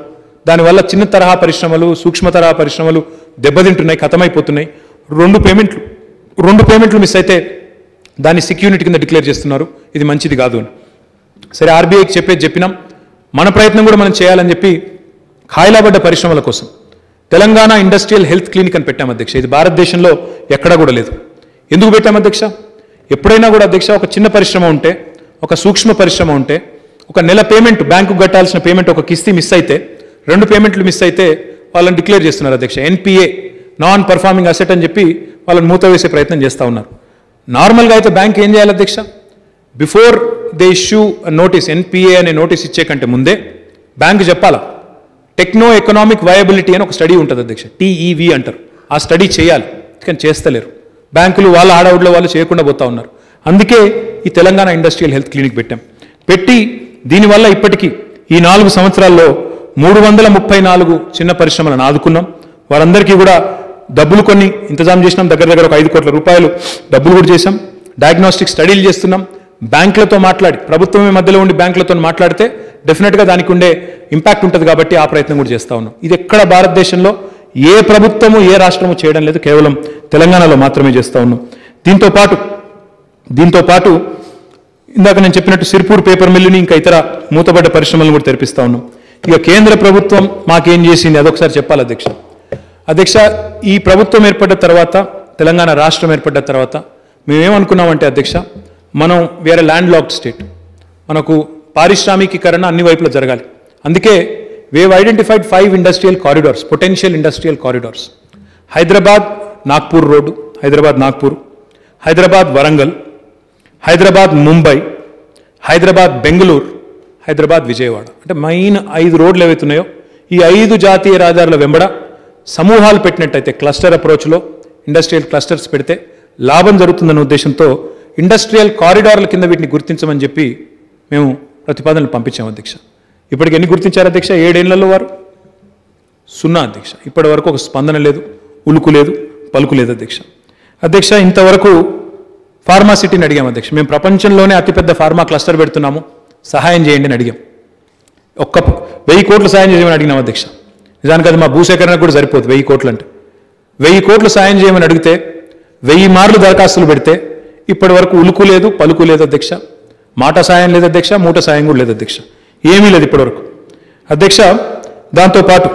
దానివల్ల చిన్న తరహా పరిశ్రమలు, సూక్ష్మ తరహా పరిశ్రమలు దెబ్బతింటున్నాయి, ఖతమైపోతున్నాయి. 2 పేమెంట్లు మిస్ అయితే దాన్ని సెక్యూరిటీ కింద డిక్లేర్ చేస్తున్నారు, ఇది మంచిది కాదు అని. సరే ఆర్బీఐకి చెప్పినాం, మన ప్రయత్నం కూడా మనం చేయాలని చెప్పి ఖాయిలాబడ్డ పరిశ్రమల కోసం తెలంగాణ ఇండస్ట్రియల్ హెల్త్ క్లినిక్ అని పెట్టాం అధ్యక్ష. ఇది భారతదేశంలో ఎక్కడా కూడా లేదు. ఎందుకు పెట్టాం అధ్యక్ష? ఎప్పుడైనా కూడా అధ్యక్ష ఒక చిన్న పరిశ్రమ ఉంటే, ఒక సూక్ష్మ పరిశ్రమ ఉంటే, ఒక నెల పేమెంట్ బ్యాంకు కట్టాల్సిన పేమెంట్ ఒక కిస్తీ మిస్ అయితే, 2 పేమెంట్లు మిస్ అయితే వాళ్ళని డిక్లేర్ చేస్తున్నారు అధ్యక్ష. ఎన్పిఏ, నాన్ పర్ఫార్మింగ్ అసెట్ అని చెప్పి వాళ్ళని మూత వేసే ప్రయత్నం చేస్తూ ఉన్నారు. నార్మల్గా అయితే బ్యాంక్ ఏం చేయాలి అధ్యక్ష? Before they issue notice, NPA అనే నోటీస్ ఇచ్చే కంటే ముందే బ్యాంకు చెప్పాలా, టెక్నో ఎకనామిక్ వయబిలిటీ అని ఒక స్టడీ ఉంటుంది అధ్యక్ష, టీఈవి అంటారు. ఆ స్టడీ చేయాలి, కానీ చేస్తలేరు. బ్యాంకులు వాళ్ళ ఆడవుడ్లో వాళ్ళు చేయకుండా పోతా ఉన్నారు. అందుకే ఈ తెలంగాణ ఇండస్ట్రియల్ హెల్త్ క్లినిక్ పెట్టి దీనివల్ల ఇప్పటికీ ఈ 4 సంవత్సరాల్లో 334 చిన్న పరిశ్రమలను ఆదుకున్నాం. వారందరికీ కూడా డబ్బులు కొన్ని ఇంతజాం చేసినాం. దగ్గర ఒక 5 కోట్ల రూపాయలు డబ్బులు కూడా చేశాం. డయాగ్నోస్టిక్ స్టడీలు చేస్తున్నాం. బ్యాంకులతో మాట్లాడి, ప్రభుత్వమే మధ్యలో ఉండి బ్యాంకులతో మాట్లాడితే డెఫినెట్గా దానికి ఉండే ఇంపాక్ట్ ఉంటుంది కాబట్టి ఆ ప్రయత్నం కూడా చేస్తూ ఉన్నాం. ఇది ఎక్కడ భారతదేశంలో ఏ ప్రభుత్వము ఏ రాష్ట్రము చేయడం లేదు, కేవలం తెలంగాణలో మాత్రమే చేస్తూ ఉన్నాం. దీంతో పాటు ఇందాక నేను చెప్పినట్టు సిర్పూర్ పేపర్ మిల్లుని ఇంకా ఇతర మూతబడ్డ పరిశ్రమలను కూడా తెరిపిస్తూ ఉన్నాం. ఇక కేంద్ర ప్రభుత్వం మాకేం చేసింది అదొకసారి చెప్పాలి అధ్యక్ష. ఈ ప్రభుత్వం ఏర్పడ్డ తర్వాత, తెలంగాణ రాష్ట్రం ఏర్పడ్డ తర్వాత మేమేమనుకున్నామంటే అధ్యక్ష, మనం వేరే ల్యాండ్ లాక్డ్ స్టేట్, మనకు పారిశ్రామికీకరణ అన్ని వైపులా జరగాలి. అందుకే we have identified 5 industrial corridors, potential industrial corridors. Hyderabad Nagpur road, Hyderabad Nagpur, Hyderabad Warangal, Hyderabad Mumbai, Hyderabad Bengaluru, Hyderabad Vijayawada. అంటే మెయిన్ 5 రోడ్లు ఏవైతున్నాయో ఈ 5 జాతీయ రహదారుల వెంబడ సమూహాలు పెట్టినట్టయితే, క్లస్టర్ అప్రోచ్లో ఇండస్ట్రియల్ క్లస్టర్స్ పెడితే లాభం జరుగుతుందన్న ఉద్దేశంతో ఇండస్ట్రియల్ కారిడార్ల కింద వీటిని గుర్తించమని చెప్పి మేము ప్రతిపాదనలు పంపించాము అధ్యక్ష. ఇప్పటికి ఎన్ని గుర్తించారు అధ్యక్ష? 7 ఏళ్లలో వారు 0 అధ్యక్ష. ఇప్పటి వరకు ఒక స్పందన లేదు, ఉలుకు లేదు, పలుకు లేదు అధ్యక్ష. ఇంతవరకు ఫార్మా సిటీని అడిగాం అధ్యక్ష. మేము ప్రపంచంలోనే అతిపెద్ద ఫార్మా క్లస్టర్ పెడుతున్నాము, సహాయం చేయండి అని అడిగాం. 1000 కోట్లు సాయం చేయమని అడిగినాం అధ్యక్ష. నిజానికి అది మా భూసేకరణకు కూడా సరిపోదు 1000 కోట్లు అంటే. 1000 కోట్లు సాయం చేయమని అడిగితే 1000 మార్లు దరఖాస్తులు పెడితే ఇప్పటి వరకు ఉలుకు లేదు, పలుకు లేదు అధ్యక్ష. మాట సాయం లేదు అధ్యక్ష, మూట సాయం కూడా లేదు అధ్యక్ష. ఏమీ లేదు ఇప్పటివరకు అధ్యక్ష. దాంతోపాటు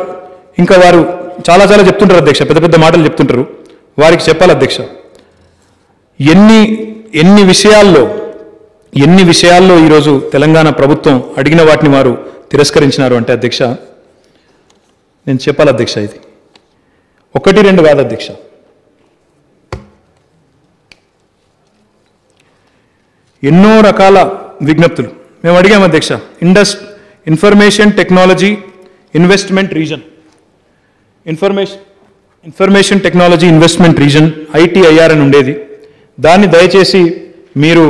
ఇంకా వారు చాలా చెప్తుంటారు అధ్యక్ష, పెద్ద మాటలు చెప్తుంటారు. వారికి చెప్పాలి అధ్యక్ష, ఎన్ని విషయాల్లో ఈరోజు తెలంగాణ ప్రభుత్వం అడిగిన వాటిని వారు తిరస్కరించినారు అంటే అధ్యక్ష, నేను చెప్పాలి అధ్యక్ష, ఇది 1-2 కాదు అధ్యక్ష. ఎన్నో రకాల విజ్ఞప్తులు మేము అడిగాము అధ్యక్ష. Information technology investment reason, information technology investment reason ITIR అని ఉండేది. దాన్ని దయచేసి మీరు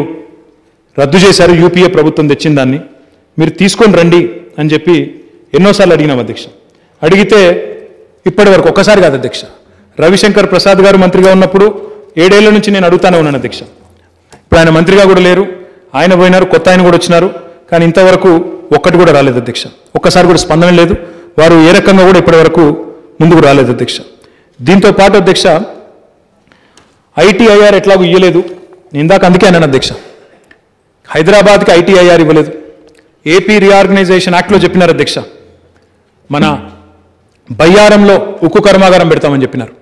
రద్దు చేశారు. యూపీఏ ప్రభుత్వం తెచ్చిన దాన్ని మీరు తీసుకొని రండి అని చెప్పి ఎన్నోసార్లు అడిగినాం అధ్యక్ష. అడిగితే ఇప్పటి వరకు ఒక్కసారి కాదు అధ్యక్ష. రవిశంకర్ ప్రసాద్ గారు మంత్రిగా ఉన్నప్పుడు 7 ఏళ్ల నుంచి నేను అడుగుతానే ఉన్నాను అధ్యక్ష. ఇప్పుడు ఆయన మంత్రిగా కూడా లేరు, ఆయన పోయినారు, కొత్త ఆయన కూడా వచ్చినారు. కానీ ఇంతవరకు ఒక్కటి కూడా రాలేదు అధ్యక్ష. ఒక్కసారి కూడా స్పందన లేదు. వారు ఏ రకంగా కూడా ఇప్పటి వరకు ముందుకు రాలేదు అధ్యక్ష. దీంతో పాటు అధ్యక్ష, ITIR ఎట్లాగూ ఇవ్వలేదు. ఇందాక అందుకే అన్నాను అధ్యక్ష, హైదరాబాద్కి ITIR ఇవ్వలేదు. ఏపీ రీఆర్గనైజేషన్ యాక్ట్లో చెప్పినారు అధ్యక్ష, మన బయ్యారంలో ఉక్కు కర్మాగారం పెడతామని చెప్పినారు.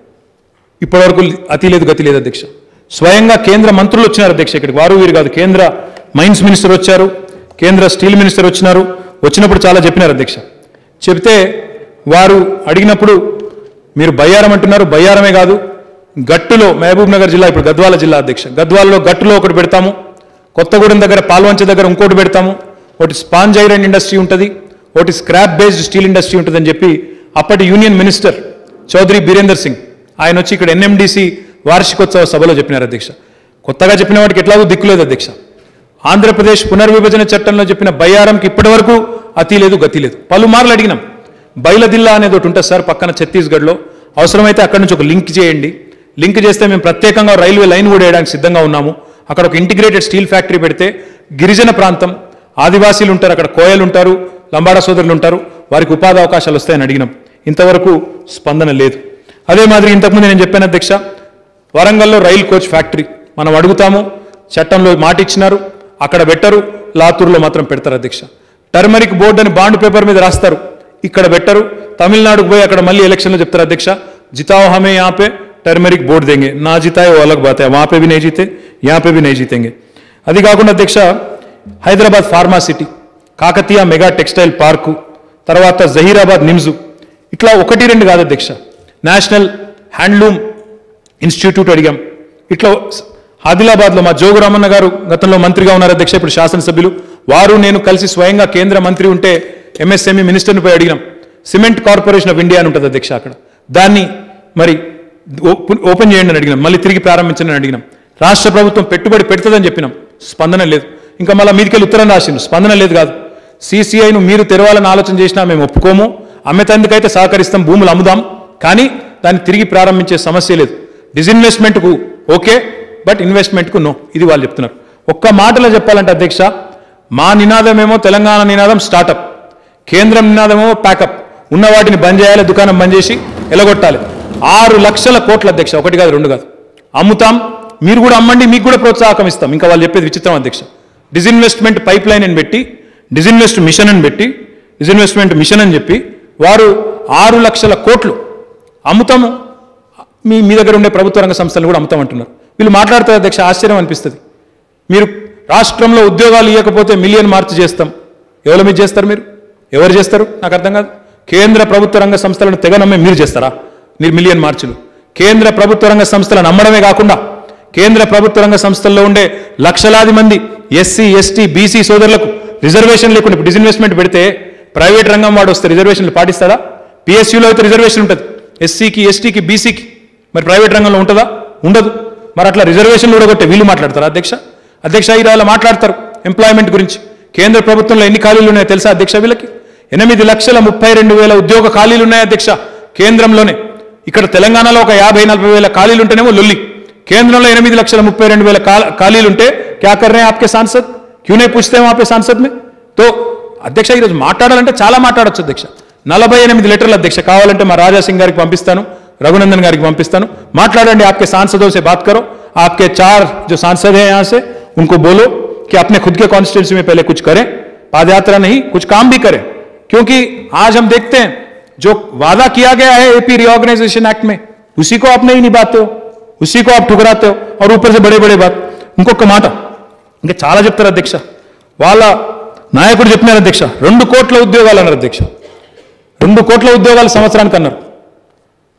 ఇప్పటివరకు అతి లేదు గతి లేదు అధ్యక్ష. స్వయంగా కేంద్ర మంత్రులు వచ్చినారు అధ్యక్ష ఇక్కడికి, వారు వీరు కాదు. కేంద్ర మైన్స్ మినిస్టర్ వచ్చారు, కేంద్ర స్టీల్ మినిస్టర్ వచ్చినప్పుడు చాలా చెప్పినారు అధ్యక్ష. చెప్తే వారు అడిగినప్పుడు మీరు బయ్యారం అంటున్నారు, బయ్యారమే కాదు గట్టులో, మహబూబ్ నగర్ జిల్లా ఇప్పుడు గద్వాల జిల్లా అధ్యక్ష, గద్వాలలో గట్టులో ఒకటి పెడతాము, కొత్తగూడెం దగ్గర పాల్వంచ దగ్గర ఇంకోటి పెడతాము, ఒకటి స్పాంజ్ ఐరన్ ఇండస్ట్రీ ఉంటుంది, ఒకటి స్క్రాప్ బేస్డ్ స్టీల్ ఇండస్ట్రీ ఉంటుందని చెప్పి అప్పటి యూనియన్ మినిస్టర్ చౌదరి బీరేందర్ సింగ్ ఆయన వచ్చి ఇక్కడ NMDC వార్షికోత్సవ సభలో చెప్పినారు అధ్యక్ష. కొత్తగా చెప్పిన వాటికి ఎట్లాగో దిక్కులేదు అధ్యక్ష. ఆంధ్రప్రదేశ్ పునర్విభజన చట్టంలో చెప్పిన బయ్యారంకి ఇప్పటి వరకు అతి లేదు గతి లేదు. పలుమార్లు అడిగినాం. బైలదిల్లా అనేది ఒకటి ఉంటుంది సార్ పక్కన ఛత్తీస్గఢ్లో, అవసరమైతే అక్కడి నుంచి ఒక లింక్ చేయండి, లింక్ చేస్తే మేము ప్రత్యేకంగా రైల్వే లైన్ కూడా వేయడానికి సిద్ధంగా ఉన్నాము. అక్కడ ఒక ఇంటిగ్రేటెడ్ స్టీల్ ఫ్యాక్టరీ పెడితే గిరిజన ప్రాంతం, ఆదివాసీలు ఉంటారు, అక్కడ కోయలు ఉంటారు, లంబాడా సోదరులు ఉంటారు, వారికి ఉపాధి అవకాశాలు వస్తాయని అడిగినాం. ఇంతవరకు స్పందన లేదు. అదే మాదిరి ఇంతకుముందు నేను చెప్పాను అధ్యక్ష, వరంగల్లో రైల్ కోచ్ ఫ్యాక్టరీ మనం అడుగుతాము, చట్టంలో మాట ఇచ్చినారు, అక్కడ పెట్టరు, లాతూరులో మాత్రం పెడతారు అధ్యక్ష. టర్మరిక్ బోర్డు అని బాండ్ పేపర్ మీద రాస్తారు, ఇక్కడ పెట్టరు, తమిళనాడుకు పోయి అక్కడ మళ్ళీ ఎలక్షన్లో చెప్తారు అధ్యక్ష जिताओ हमें यहाँ पे टर्मरिक वोट देंगे, ना जिताए वो अलग बात है, वहां पे भी नहीं जीते, यहाँ पे भी नहीं जीतेंगे. అది కాకుండా అధ్యక్ష Hyderabad pharma city, Kakatiya mega textile park, తర్వాత జహీరాబాద్ నిమ్స్, ఇట్లా ఒకటి రెండు కాదు అధ్యక్ష, నేషనల్ హ్యాండ్లూమ్ ఇన్స్టిట్యూట్ అడిగాం. ఇట్లా ఆదిలాబాద్లో మా జోగురామన్న గారు గతంలో మంత్రిగా ఉన్నారు అధ్యక్ష, ఇప్పుడు శాసనసభ్యులు, వారు నేను కలిసి స్వయంగా కేంద్ర మంత్రి ఉంటే ఎంఎస్ఎంఈ మినిస్టర్ని పోయి అడిగినాం. సిమెంట్ కార్పొరేషన్ ఆఫ్ ఇండియా అని ఉంటుంది అధ్యక్ష, అక్కడ దాన్ని మరి ఓపెన్ చేయండి అని అడిగినాం, మళ్ళీ తిరిగి ప్రారంభించండి అని అడిగినాం. రాష్ట్ర ప్రభుత్వం పెట్టుబడి పెడుతుందని చెప్పినాం, స్పందన లేదు. ఇంకా మళ్ళీ మీదికెళ్ళి ఉత్తరం రాసిండు, స్పందన లేదు. కాదు, సిసిఐను మీరు తెరవాలని ఆలోచన చేసినా మేము ఒప్పుకోము, అమ్మేతందుకైతే సహకరిస్తాం, భూములు అమ్ముదాం, కానీ దాన్ని తిరిగి ప్రారంభించే సమస్య లేదు. డిజిన్వెస్ట్మెంట్కు ఓకే, బట్ ఇన్వెస్ట్మెంట్కు నో, ఇది వాళ్ళు చెప్తున్నారు. ఒక్క మాటలో చెప్పాలంటే అధ్యక్ష, మా నినాదమేమో తెలంగాణ నినాదం స్టార్టప్, కేంద్రం నినాదమేమో ప్యాకప్. ఉన్న వాటిని బంద్ చేయాలి, దుకాణం బంద్ చేసి ఎలగొట్టాలి. 6 లక్షల కోట్ల అధ్యక్ష, ఒకటి కాదు రెండు కాదు, అమ్ముతాం, మీరు కూడా అమ్మండి, మీకు కూడా ప్రోత్సాహకం ఇస్తాం. ఇంకా వాళ్ళు చెప్పేది విచిత్రం అధ్యక్ష, డిజిన్వెస్ట్మెంట్ పైప్ లైన్ అని పెట్టి, డిజిన్వెస్ట్మెంట్ మిషన్ అని చెప్పి వారు 6 లక్షల కోట్లు అమ్ముతాము, మీ దగ్గర ఉండే ప్రభుత్వ రంగ సంస్థలను కూడా అమ్ముతామంటున్నారు. వీళ్ళు మాట్లాడతారు అధ్యక్ష, ఆశ్చర్యం అనిపిస్తుంది. మీరు రాష్ట్రంలో ఉద్యోగాలు ఇవ్వకపోతే మిలియన్ మార్చ్ చేస్తాం, ఎవరి మీద చేస్తారు మీరు? ఎవరు చేస్తారు నాకు అర్థం కాదు. కేంద్ర ప్రభుత్వ రంగ సంస్థలను తెగ నమ్మే మీరు చేస్తారా మీరు మిలియన్ మార్చులు? కేంద్ర ప్రభుత్వ రంగ సంస్థలను నమ్మడమే కాకుండా కేంద్ర ప్రభుత్వ రంగ సంస్థల్లో ఉండే లక్షలాది మంది ఎస్సీ ఎస్టీ బీసీ సోదరులకు రిజర్వేషన్ లేకుండా ఇప్పుడు డిజిన్వెస్ట్మెంట్ పెడితే ప్రైవేట్ రంగం వాడు వస్తే రిజర్వేషన్లు పాటిస్తారా? పిఎస్యూలో అయితే రిజర్వేషన్ ఉంటుంది, ఎస్సీకి ఎస్టీకి బీసీకి, మరి ప్రైవేట్ రంగంలో ఉంటుందా? ఉండదు. మరి అట్లా రిజర్వేషన్లు కూడా వీళ్ళు మాట్లాడతారా అధ్యక్ష? ఇలా మాట్లాడతారు ఎంప్లాయ్మెంట్ గురించి. కేంద్ర ప్రభుత్వంలో ఎన్ని ఖాళీలు ఉన్నాయో తెలుసా అధ్యక్ష? వీళ్ళకి 8,32,000 ఉద్యోగ ఖాళీలు ఉన్నాయి అధ్యక్ష కేంద్రంలోనే. ఇక్కడ తెలంగాణలో ఒక 50-40 వేల ఖాళీలు ఉంటేనేమో లొల్లి. కేంద్రంలో 8,32,000 ఖాళీలు ఉంటే క్యా కర్ రహే ఆప్కే సాంసద్, క్యూ నే పూछते हैं वहां पे सांसद में? तो అధ్యక్ష ఈరోజు మాట్లాడాలంటే చాలా మాట్లాడొచ్చు అధ్యక్ష. 48 లెటర్లు అధ్యక్ష, కావాలంటే మా రాజాసింగ్ గారికి పంపిస్తాను, रघुनंदन गारी पंपिस्तानु, माట్లాడండి, आपके सांसदों से बात करो, आपके 4 जो सांसद हैं यहाँ से उनको बोलो कि अपने खुद के कॉन्स्टिट्यूंसी में पहले कुछ करें, पादयात्रा नहीं कुछ काम भी करें, क्योंकि आज हम देखते हैं जो वादा किया गया है एपी रीऑर्गेनाइजेशन एक्ट में उसी को आप नहीं निभाते हो, उसी को आप ठुकराते हो, और ऊपर से बड़े बड़े बात. ఇంకొక మాట ఇంకా చాలా చెప్తారు అధ్యక్ష, వాళ్ళ నాయకుడు చెప్పినారు అధ్యక్ష, 2 కోట్ల ఉద్యోగాలు అన్నారు అధ్యక్ష, 2 కోట్ల ఉద్యోగాలు సంవత్సరానికి అన్నారు.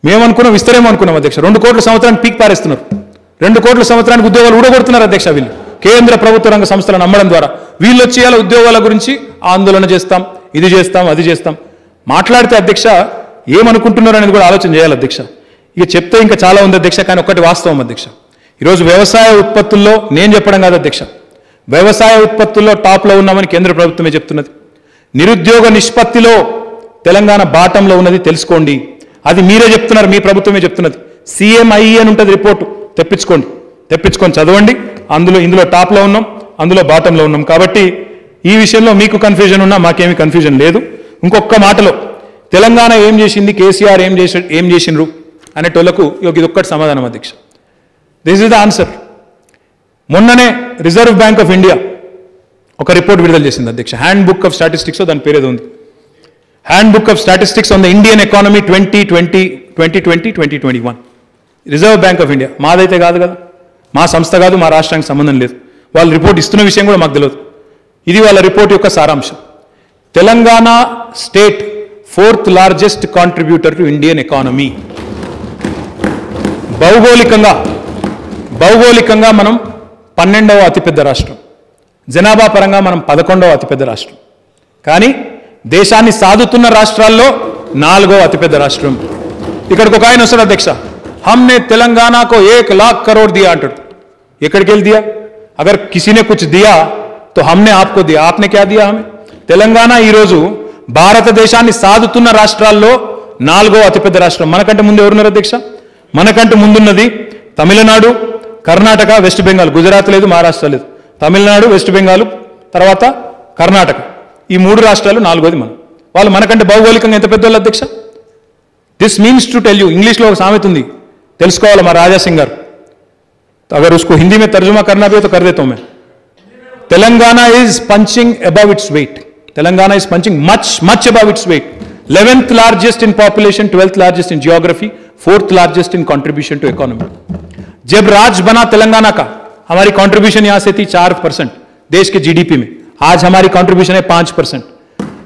మేమనుకున్నాం ఇస్తారేమో అనుకున్నాం అధ్యక్ష, 2 కోట్ల సంవత్సరానికి పీక్ పారేస్తున్నారు, 2 కోట్ల సంవత్సరానికి ఉద్యోగాలు ఊడగొడుతున్నారు అధ్యక్ష వీళ్ళు, కేంద్ర ప్రభుత్వ రంగ సంస్థలను నమ్మడం ద్వారా. వీళ్ళు వచ్చి ఇలా ఉద్యోగాల గురించి ఆందోళన చేస్తాం, ఇది చేస్తాం, అది చేస్తాం మాట్లాడితే అధ్యక్ష ఏమనుకుంటున్నారు అనేది కూడా ఆలోచన చేయాలి అధ్యక్ష. ఇక చెప్తే ఇంకా చాలా ఉంది అధ్యక్ష, కానీ ఒక్కటి వాస్తవం అధ్యక్ష, ఈరోజు వ్యవసాయ ఉత్పత్తుల్లో నేను చెప్పడం కాదు అధ్యక్ష, వ్యవసాయ ఉత్పత్తుల్లో టాప్లో ఉన్నామని కేంద్ర ప్రభుత్వమే చెప్తున్నది. నిరుద్యోగ నిష్పత్తిలో తెలంగాణ బాటంలో ఉన్నది తెలుసుకోండి, అది మీరే చెప్తున్నారు, మీ ప్రభుత్వమే చెప్తున్నది. సిఎంఐఈ అని ఉంటుంది రిపోర్టు, తెప్పించుకొని చదవండి, ఇందులో టాప్లో ఉన్నాం, అందులో బాటంలో ఉన్నాం. కాబట్టి ఈ విషయంలో మీకు కన్ఫ్యూజన్ ఉన్నా మాకేమీ కన్ఫ్యూజన్ లేదు. ఇంకొక మాటలో తెలంగాణ ఏం చేసింది, కేసీఆర్ ఏం చేసిండ్రు అనేటోళ్లకు ఇది ఒక్కటి సమాధానం అధ్యక్ష. This is the answer. మొన్ననే రిజర్వ్ బ్యాంక్ ఆఫ్ ఇండియా ఒక రిపోర్ట్ విడుదల చేసింది అధ్యక్ష, హ్యాండ్ బుక్ ఆఫ్ స్టాటిస్టిక్స్, దాని పేరేదో ఉంది, handbook of statistics on the Indian economy 2020-2021. Reserve Bank of India మాదైతే కాదు కదా, మా సంస్థ కాదు, మా రాష్ట్రానికి సంబంధం లేదు, వాళ్ళు రిపోర్ట్ ఇస్తున్న విషయం కూడా మాకు తెలియదు. ఇది వాళ్ళ రిపోర్ట్ యొక్క సారాంశం. Telangana state 4th largest contributor to Indian economy. భౌగోళికంగా మనం 12వ అతిపెద్ద రాష్ట్రం, జనాభా పరంగా మనం 11వ అతిపెద్ద రాష్ట్రం, కానీ దేశాన్ని సాదుతున్న రాష్ట్రాల్లో 4వ అతిపెద్ద రాష్ట్రం. ఇక్కడికి ఒక ఆయన వస్తాడు అధ్యక్ష, हमने तेलंगाना को 1 लाख करोड़ दिया अंटाడు. ఎక్కడికి వెళ్ళి दिया? अगर किसी ने कुछ दिया तो हमने आपको दिया, आपने क्या दिया हमें? తెలంగాణ ఈరోజు భారతదేశాన్ని సాదుతున్న రాష్ట్రాల్లో 4వ అతిపెద్ద రాష్ట్రం. మనకంటే ముందు ఎవరున్నారు అధ్యక్ష? మనకంటే ముందున్నది తమిళనాడు, కర్ణాటక, వెస్ట్ బెంగాల్, గుజరాత్ లేదు, మహారాష్ట్ర లేదు, తమిళనాడు, వెస్ట్ బెంగాల్, తర్వాత కర్ణాటక, ఈ 3 రాష్ట్రాలు 4వది మనం. వాళ్ళు మనకంటే భౌగోళికంగా ఎంత పెద్దవాళ్ళు అధ్యక్ష? This means to tell you, ఇంగ్లీష్లో ఒక సామెత ఉంది, తెలుసుకోవాలి మా రాజాసింగ్ గారు, अगर उसको हिंदी में तर्जुमा करना भी हो तो कर देता हूं मैं. Telangana is punching above its weight, Telangana is punching much above its weight. 11th largest in population, 12th largest in geography, 4th largest in contribution to economy. जब राज्य बना तेलंगाना का, हमारी कंट्रीब्यूशन यहां से थी 4% देश के जीडीपी में, आज हमारी कंट्रीब्यूशन है 5%।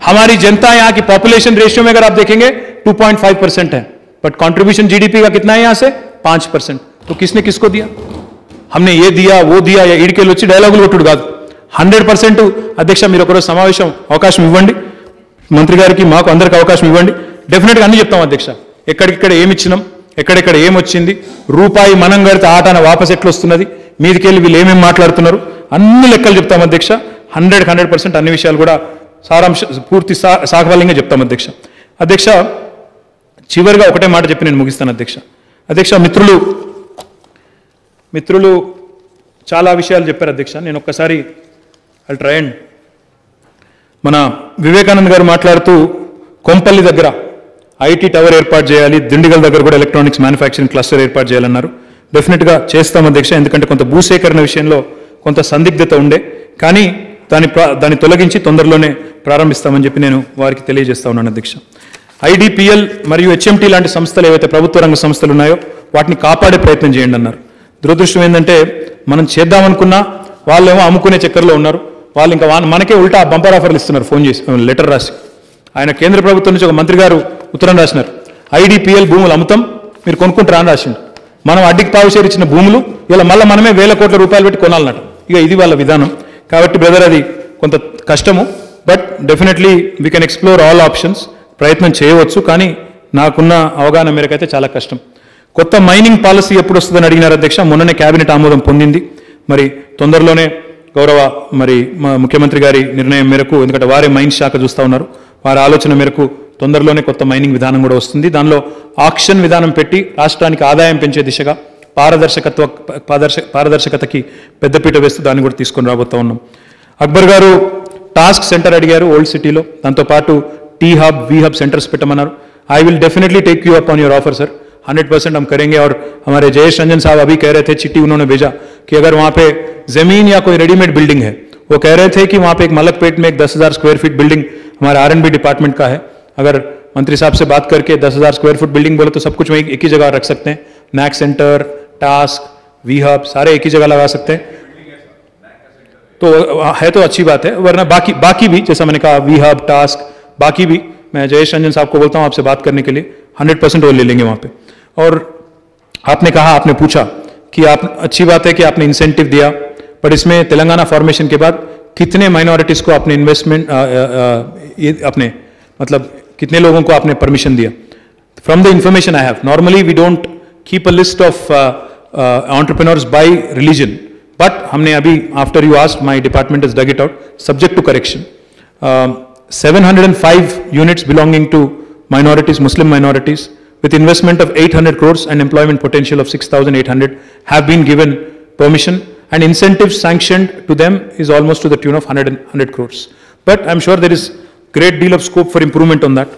हमारी जनता यहां की पॉपुलेशन रेशियो में अगर आप देखेंगे 2.5% है, बट कंट्रीब्यूशन जीडीपी का कितना है यहां से 5%। तो किसने किसको दिया? हमने ये दिया वो दिया, या ఈడికెళ్ళి వచ్చి డైలాగులు కొట్టుడు కాదు, 100% అధ్యక్ష మీరు ఒకరోజు సమావేశం అవకాశం ఇవ్వండి, మంత్రి గారికి మాకు అందరికి అవకాశం ఇవ్వండి, డెఫినెట్గా అన్ని చెప్తాం అధ్యక్ష, ఎక్కడిక్కడ ఏమి ఇచ్చినాం, ఎక్కడెక్కడ ఏమొచ్చింది, రూపాయి మనం కడితే ఆటాన వాపస్ ఎట్లా వస్తున్నది, మీదికెళ్ళి వీళ్ళు ఏమేమి మాట్లాడుతున్నారు, అన్ని లెక్కలు చెప్తాం అధ్యక్ష। 100% అన్ని విషయాలు కూడా సారాంశ పూర్తి సాగవాలంగా చెప్తాం అధ్యక్ష। అధ్యక్ష చివరిగా ఒకటే మాట చెప్పి నేను ముగిస్తాను అధ్యక్ష। అధ్యక్ష మిత్రులు చాలా విషయాలు చెప్పారు అధ్యక్ష, నేను ఒక్కసారి ఐ ట్రై అండ్ మన వివేకానంద్ గారు మాట్లాడుతూ కొంపల్లి దగ్గర ఐటీ టవర్ ఏర్పాటు చేయాలి, దిండిగల్ దగ్గర కూడా ఎలక్ట్రానిక్స్ మ్యానుఫ్యాక్చరింగ్ క్లస్టర్ ఏర్పాటు చేయాలన్నారు, డెఫినెట్గా చేస్తాం అధ్యక్ష। ఎందుకంటే కొంత భూసేకరణ విషయంలో కొంత సందిగ్ధత ఉండే, కానీ దాన్ని తొలగించి తొందరలోనే ప్రారంభిస్తామని చెప్పి నేను వారికి తెలియజేస్తా ఉన్నాను అధ్యక్ష। ఐడిపిఎల్ మరియు హెచ్ఎంటీ లాంటి సంస్థలు ఏవైతే ప్రభుత్వ రంగ సంస్థలు ఉన్నాయో వాటిని కాపాడే ప్రయత్నం చేయండి అన్నారు। దురదృష్టం ఏంటంటే మనం చేద్దామనుకున్నా వాళ్ళేమో అమ్ముకునే చక్కర్లో ఉన్నారు, వాళ్ళు ఇంకా మనకే ఉల్టా బంపర్ ఆఫర్లు ఇస్తున్నారు, ఫోన్ చేసి లెటర్ రాసి। ఆయన కేంద్ర ప్రభుత్వం నుంచి ఒక మంత్రి గారు ఉత్తరం రాసినారు, ఐడిపిఎల్ భూములు అమ్ముతాం మీరు కొనుక్కుంటారా అని రాసిండు। మనం అడ్డికి పావుషేరు ఇచ్చిన భూములు ఇలా మళ్ళీ మనమే వేల కోట్ల రూపాయలు పెట్టి కొనాలన్నట్టు, ఇక ఇది వాళ్ళ విధానం। కాబట్టి బ్రదర్ అది కొంత కష్టము, but definitely we can explore all options, ప్రయత్నం చేయవచ్చు, కానీ నాకున్న అవగాహన మేరకైతే చాలా కష్టం। కొత్త మైనింగ్ పాలసీ ఎప్పుడు వస్తుందని అడిగినారు అధ్యక్ష, మొన్ననే కేబినెట్ ఆమోదం పొందింది, మరి తొందరలోనే గౌరవ ముఖ్యమంత్రి గారి నిర్ణయం మేరకు, ఎందుకంటే వారే మైన్స్ శాఖ చూస్తూ ఉన్నారు, వారి ఆలోచన మేరకు తొందరలోనే కొత్త మైనింగ్ విధానం కూడా వస్తుంది। దానిలో ఆక్షన్ విధానం పెట్టి రాష్ట్రానికి ఆదాయం పెంచే దిశగా పారదర్శకతకి పెద్దపీట వేస్తూ దాన్ని కూడా తీసుకొని రాబోతా ఉన్నాం। అక్బర్ గారు టాస్క్ సెంటర్ అడిగారు ఓల్డ్ సిటీలో, దాంతోపాటు T hub V hub centres పెట్టమన్నారు। I will definitely take you up on your offer sir, 100% हम करेंगे। और हमारे जयेश रंजन साहब अभी कह रहे थे, चिट्ठी उन्होंने भेजा कि अगर वहाँ पे जमीन या कोई रेडीमेड बिल्डिंग है, वो कह रहे थे कि वहाँ पे एक मलकपेट में एक 10,000 स्क्वायर फीट बिल्डिंग हमारे R&B डिपार्टमेंट का है, अगर मंत्री साहब से बात करके 10,000 स्क्वायर फुट बिल्डिंग बोले तो सब कुछ वहीं एक ही जगह रख सकते हैं, नैक सेंटर, टास्क, वी हब सारे एक ही जगह लगा सकते हैं, तो है तो अच्छी बात है। वरना बाकी भी जैसा मैंने कहा वी हब टास्क बाकी भी मैं जयेश रंजन साहब को बोलता हूं आपसे बात करने के लिए, 100% वो ले लेंगे वहां पे। और आपने कहा, आपने पूछा कि आप अच्छी बात है कि आपने इंसेंटिव दिया, बट इसमें तेलंगाना फॉर्मेशन के बाद कितने माइनॉरिटीज को आपने इन्वेस्टमेंट अपने मतलब कितने लोगों को आपने परमिशन दिया? From the information I have, normally we don't keep a list of entrepreneurs by religion, but हमने अभी after you asked my department is dug it out subject to correction. 705 units belonging to minorities, Muslim minorities, with investment of 800 crores and employment potential of 6,800 have been given permission, and incentives sanctioned to them is almost to the tune of 100 crores. But I'm sure there is great deal of scope for improvement on that.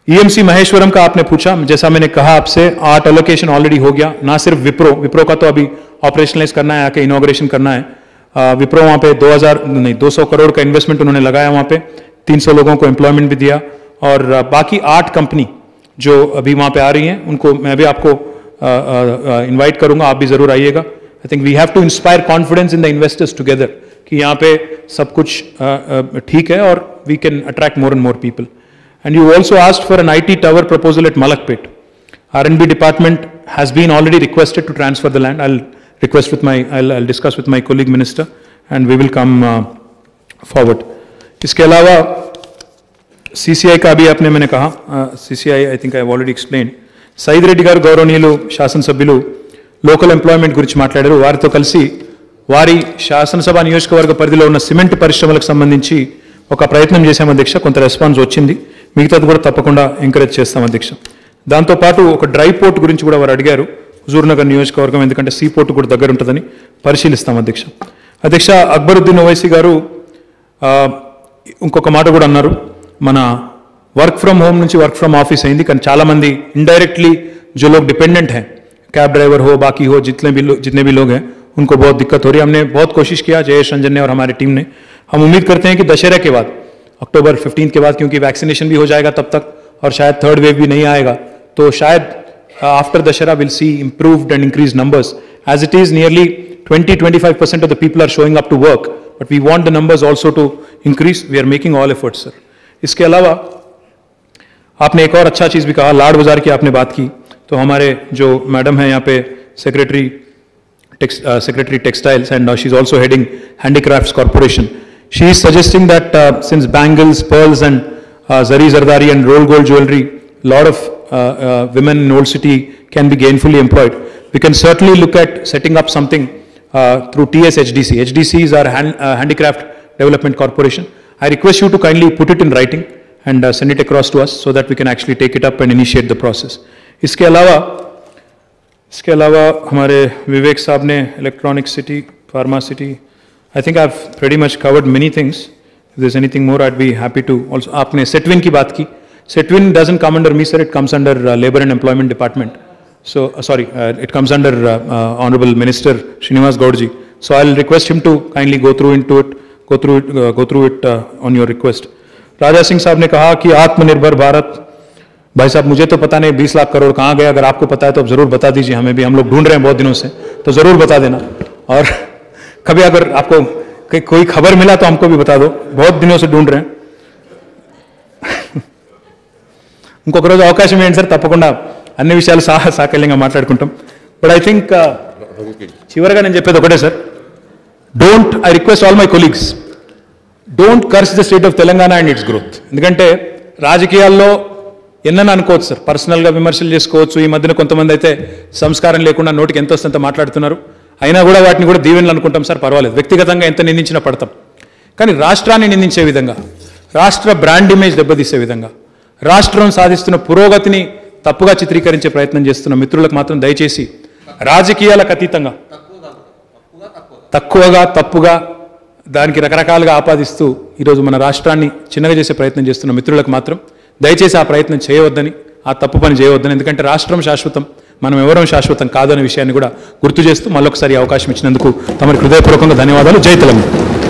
EMC Maheshwaram का आपने पूछा, जैसा मैंने कहा आपसे, आर्ट एलोकेशन ऑलरेडी हो गया, ना सिर्फ विप्रो का तो अभी ऑपरेशनलाइज करना है, आके इनॉग्रेशन करना है। विप्रो वहाँ पे 200 करोड़ का इन्वेस्टमेंट उन्होंने लगाया, वहाँ पे 300 लोगों को एम्प्लॉयमेंट भी दिया, और बाकी 8 कंपनी जो अभी वहाँ पे आ रही हैं उनको मैं भी आपको इनवाइट करूँगा, आप भी ज़रूर आइएगा। I think we have to inspire confidence in the investors together कि यहाँ पे सब कुछ ठीक है और we can attract more and more people. And you also asked for an IT tower proposal at Malakpet. R&B department has been already requested to transfer the land. I'll discuss with my colleague minister and we will come forward. इसके अलावा CCI का भी आपने मैंने कहा, CCI I think I have already explained. Said Reddy గారు గౌరవనీయులు శాసనసభ్యులు లోకల్ ఎంప్లాయ్మెంట్ గురించి మాట్లాడారు, వారితో కలిసి వారి శాసనసభ నియోజకవర్గ పరిధిలో ఉన్న సిమెంట్ పరిశ్రమలకు సంబంధించి ఒక ప్రయత్నం చేశాం అధ్యక్ష, కొంత రెస్పాన్స్ వచ్చింది, మిగతాది కూడా తప్పకుండా ఎంకరేజ్ చేస్తాం అధ్యక్ష। దాంతోపాటు ఒక డ్రై పోర్ట్ గురించి కూడా వారు అడిగారు, హుజూర్నగర్ నియోజకవర్గం, ఎందుకంటే సీ పోర్ట్ కూడా దగ్గర ఉంటుందని పరిశీలిస్తాం అధ్యక్ష। అధ్యక్ష అక్బరుద్దీన్ ఓవైసీ గారు ఇంకొక మాట కూడా అన్నారు, మన वर्क फ्रॉम होम నుంచి वर्क फ्रॉम ऑफिस అయింది, కానీ చాలా మంది इनडायरेक्टली जो लोग डिपेंडेंट हैं, कैब ड्राइवर हो बाकी हो जितने भी लोग हैं, उनको बहुत दिक्कत हो रही है। हमने बहुत कोशिश किया, जयेश रंजन ने और हमारी टीम ने। हम उम्मीद करते हैं कि दशहरा के बाद अक्टूबर 15 के बाद, क्योंकि वैक्सीनेशन भी हो जाएगा तब तक और शायद थर्ड वेव भी नहीं आएगा, तो शायद after Dussehra will see improved and increased numbers. As it is, nearly 20-25% of the people are showing up to work, but we want the numbers also to increase. We are making all efforts, sir. इसके अलावा आपने एक और अच्छा चीज़ भी कहा, लाड बाजार की आपने बात की, तो हमारे जो मैडम है यहाँ पे secretary textiles and she is also heading handicrafts corporation, she is suggesting that since bangles, pearls and zari zardari and roll gold jewellery, lot of women in Old City can be gainfully employed. We can certainly look at setting up something through TSHDC. HDC is our Handicraft Development Corporation. I request you to kindly put it in writing and send it across to us so that we can actually take it up and initiate the process. इसके अलावा हमारे विवेक साहब ने electronic city, pharma city, I think I've pretty much covered many things. If there's anything more, I'd be happy to also. आपने सेटविन की बात की. Setwin doesn't come under me, sir. It comes under Labor and Employment Department. So, it comes under Honorable Minister Srinivas Gaudji. So, I'll request him to kindly go through it on your request. Raja Singh साहब ने कहा कि आत्मनिर्भर भारत, भाई साहब मुझे तो पता नहीं 20 लाख करोड़ कहाँ गया, अगर आपको पता है तो आप जरूर बता दीजिए, हमें भी, हम लोग ढूंढ रहे हैं बहुत दिनों से, तो जरूर बता देना। और कभी अगर आपको कोई खबर मिला तो हमको भी बता दो, बहुत दिनों से ढूंढ रहे हैं। ఇంకొక రోజు అవకాశం ఏంటి సార్, తప్పకుండా అన్ని విషయాలు సాకల్యంగా మాట్లాడుకుంటాం. బట్ ఐ థింక్ చివరిగా నేను చెప్పేది ఒకటే sir, I request all my colleagues, don't curse the state of Telangana and it's growth. ఎందుకంటే రాజకీయాల్లో ఎన్నని అనుకోవచ్చు సార్, పర్సనల్గా విమర్శలు చేసుకోవచ్చు. ఈ మధ్యన కొంతమంది అయితే సంస్కారం లేకుండా నోటికి ఎంత వస్తుందో మాట్లాడుతున్నారు, అయినా కూడా వాటిని కూడా దీవెనలు అనుకుంటాం సార్, పర్వాలేదు, వ్యక్తిగతంగా ఎంత నిందించినా పడతాం. కానీ రాష్ట్రాన్ని నిందించే విధంగా, రాష్ట్ర బ్రాండ్ ఇమేజ్ దెబ్బతీసే విధంగా, రాష్ట్రం సాధిస్తున్న పురోగతిని తప్పుగా చిత్రీకరించే ప్రయత్నం చేస్తున్న మిత్రులకు మాత్రం దయచేసి రాజకీయాలకు అతీతంగా తప్పుగా దానికి రకరకాలుగా ఆపాదిస్తూ ఈరోజు మన రాష్ట్రాన్ని చిన్నగా చేసే ప్రయత్నం చేస్తున్న మిత్రులకు మాత్రం దయచేసి ఆ ప్రయత్నం చేయవద్దని, ఆ తప్పు పని చేయవద్దని. ఎందుకంటే రాష్ట్రం శాశ్వతం, మనం ఎవరం శాశ్వతం కాదనే విషయాన్ని కూడా గుర్తు చేస్తూ మళ్ళొకసారి అవకాశం ఇచ్చినందుకు తమరికి హృదయపూర్వకంగా ధన్యవాదాలు. జై తెలంగాణ.